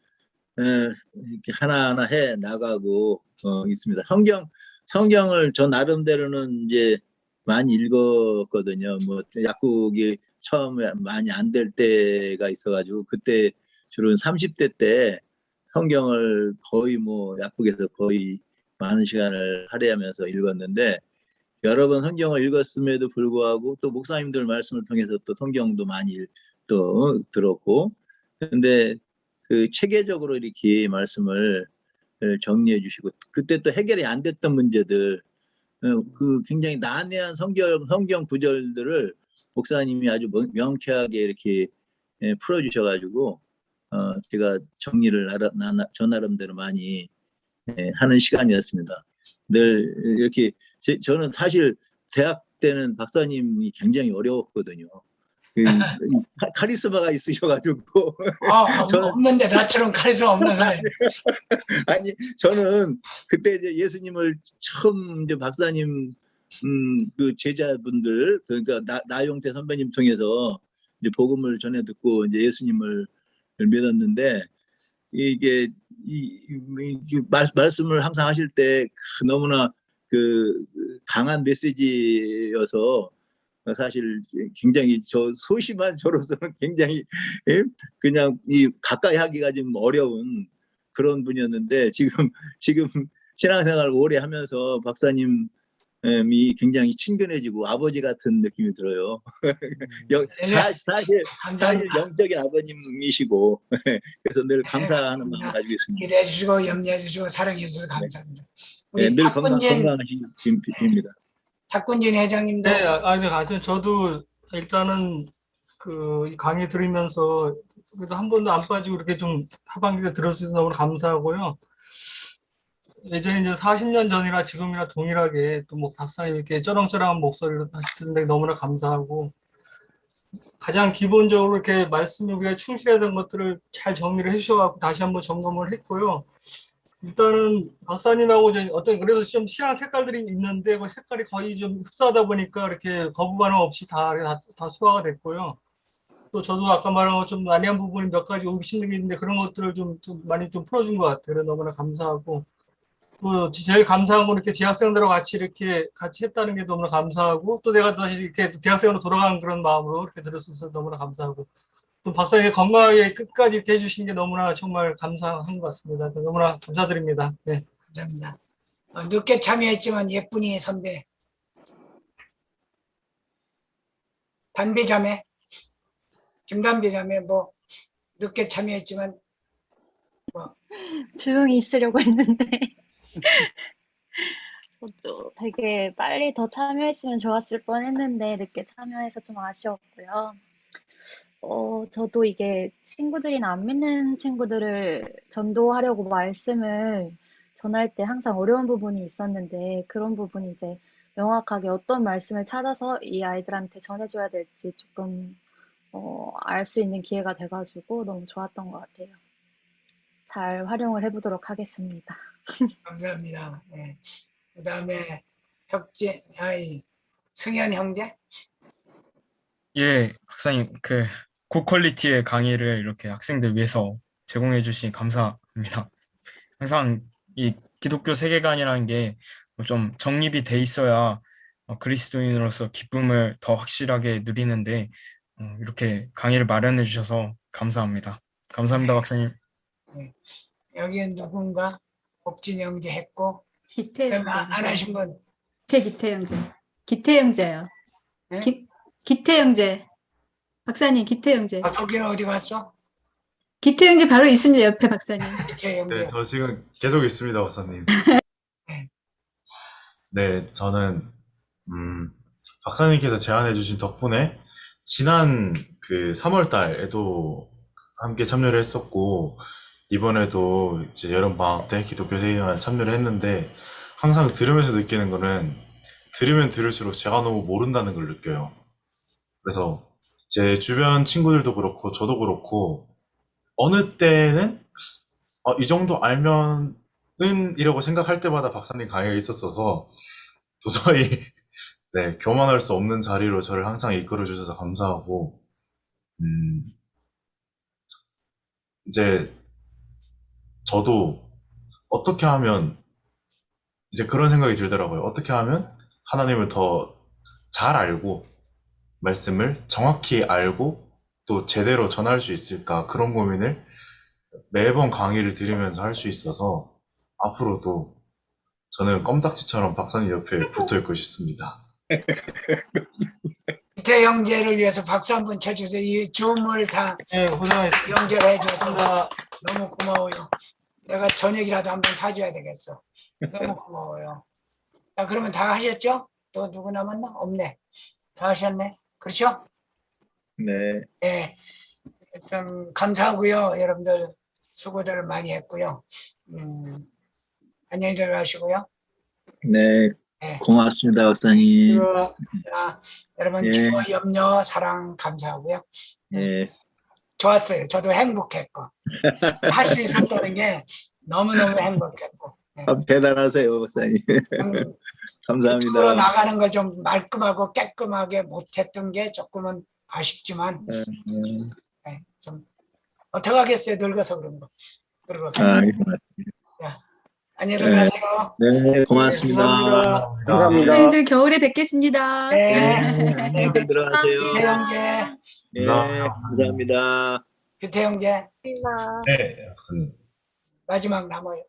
이렇게 하나하나 해 나가고 있습니다. 성경을 저 나름대로는 이제 많이 읽었거든요. 뭐 약국이 처음에 많이 안 될 때가 있어가지고 그때 주로 30대 때 성경을 거의 뭐 약국에서 거의 많은 시간을 할애하면서 읽었는데, 여러 번 성경을 읽었음에도 불구하고 또 목사님들 말씀을 통해서 또 성경도 많이 또 들었고, 근데 그 체계적으로 이렇게 말씀을 정리해 주시고, 그때 또 해결이 안 됐던 문제들, 그 굉장히 난해한 성경 구절들을 목사님이 아주 명쾌하게 이렇게 풀어 주셔가지고 제가 정리를 저 나름대로 많이 하는 시간이었습니다. 늘 이렇게 저는 사실 대학 때는 박사님이 굉장히 어려웠거든요. 그 카리스마가 있으셔가지고 저는 없는데 나처럼 카리스마 없는 사람. 아니 저는 그때 이제 예수님을 처음 이제 박사님 그 제자분들, 그러니까 나용태 선배님 통해서 이제 복음을 전해 듣고 이제 예수님을 믿었는데, 이게 말씀을 항상 하실 때 너무나 그 강한 메시지여서 사실 굉장히 소심한 저로서는 굉장히 그냥 가까이 하기가 좀 어려운 그런 분이었는데, 지금 신앙생활 오래 하면서 박사님이 굉장히 친근해지고 아버지 같은 느낌이 들어요. 사실 영적인 아버님이시고 그래서 늘 감사하는 마음 가지고 있습니다. 기대해 주시고 염려해 주시고 사랑해 주셔서 감사합니다. 우리 늘 건강하시길 빕니다. 탁군진 회장님도. 네, 하여튼 저도 일단은 그 강의 들으면서 그래도 한 번도 안 빠지고 이렇게 좀 하반기에 들었을 때 너무 감사하고요. 예전에 이제 40년 전이나 지금이나 동일하게 또 뭐 박사님 이렇게 쩌렁쩌렁한 목소리로 하시는데 너무나 감사하고, 가장 기본적으로 이렇게 말씀에 우리가 충실해야 되는 것들을 잘 정리를 해주셔서 다시 한번 점검을 했고요. 일단은 박사님하고 이제 그래도 좀 신앙 색깔들이 있는데 그 색깔이 거의 좀 흡사하다 보니까 이렇게 거부 반응 없이 다 소화가 됐고요. 또 저도 아까 말한 것좀 난해한 부분이 몇 가지 의심된 게 있는데 그런 것들을 좀 많이 좀 풀어준 것 같아요. 그래서 너무나 감사하고, 또 제일 감사한 건 이렇게 재학생들하고 같이 했다는 게 너무나 감사하고, 또 내가 다시 이렇게 대학생으로 돌아가는 그런 마음으로 이렇게 들었어서 너무나 감사하고, 또 박사님 건강하게 끝까지 이렇게 해주신 게 너무나 정말 감사한 것 같습니다. 너무나 감사드립니다. 네. 감사합니다. 늦게 참여했지만 예쁜이 선배. 단비 자매, 김단비 자매 뭐 늦게 참여했지만 뭐 조용히 있으려고 했는데 저도 되게 빨리 더 참여했으면 좋았을 뻔했는데 늦게 참여해서 좀 아쉬웠고요. 저도 이게 친구들이나 안 믿는 친구들을 전도하려고 말씀을 전할 때 항상 어려운 부분이 있었는데, 그런 부분이 이제 명확하게 어떤 말씀을 찾아서 이 아이들한테 전해줘야 될지 조금 알 수 있는 기회가 돼가지고 너무 좋았던 것 같아요. 잘 활용을 해보도록 하겠습니다. 감사합니다. 네. 그 다음에 승현 형제. 예, 박사님, 그 고퀄리티의 강의를 이렇게 학생들 위해서 제공해 주시니 감사합니다. 항상 이 기독교 세계관이라는 게 좀 정립이 돼 있어야 그리스도인으로서 기쁨을 더 확실하게 누리는데 이렇게 강의를 마련해 주셔서 감사합니다. 감사합니다, 박사님. 네. 여기엔 누군가 복진 형제 했고, 기태 형제. 안 하신 분. 기태 형제. 기태 형제요. 네? 기태 형제. 박사님, 기태 형제. 거기는 어디 갔어? 기태 형제 바로 있습니다, 옆에 박사님. 기태 형제. 네, 저 지금 계속 있습니다, 박사님. 네, 저는 박사님께서 제안해 주신 덕분에 지난 그 3월 달에도 함께 참여를 했었고 이번에도 이제 여름 방학 때 기독교 세계관 참여를 했는데 항상 들으면서 느끼는 거는 들으면 들을수록 제가 너무 모른다는 걸 느껴요. 그래서 제 주변 친구들도 그렇고 저도 그렇고 어느 때는 이 정도 알면은 이라고 생각할 때마다 박사님 강의가 있었어서 도저히 네, 교만할 수 없는 자리로 저를 항상 이끌어 주셔서 감사하고 이제 저도 어떻게 하면 이제 그런 생각이 들더라고요. 어떻게 하면 하나님을 더 잘 알고 말씀을 정확히 알고 또 제대로 전할 수 있을까 그런 고민을 매번 강의를 들으면서 할 수 있어서 앞으로도 저는 껌딱지처럼 박사님 옆에 붙어 있고 싶습니다. 기태 형제를 위해서 박수 한번 쳐주세요. 이 줌을 다 네, 고생하셨습니다. 연결해줘서 너무 고마워요. 내가 저녁이라도 한번 사줘야 되겠어. 너무 고마워요. 자, 그러면 다 하셨죠? 또 누구 남았나? 없네. 다 하셨네. 그렇죠? 네. 네. 하여튼 감사하고요. 여러분들 수고들 많이 했고요. 안녕히 들어가시고요. 네. 네. 고맙습니다, 박사님. 자, 여러분 예. 기도와 염려, 사랑 감사하고요. 예. 좋았어요. 저도 행복했고 할 수 있었다는 게 너무너무 행복했고 대단하세요, 박사님. 으로 감사합니다. 나가는 걸 좀 말끔하고 깨끗하게 못했던 게 조금은 아쉽지만 네, 좀 어떻게 하겠어요. 늙어서 그런 거. 그리고 고맙습니다. 안녕히 들어가세요. 네, 고맙습니다. 감사합니다. 선생님들 겨울에 뵙겠습니다. 안녕히 들어가세요. 규태 형제, 네, 감사합니다. 규태 형제 네, 박사님. 마지막 남아요.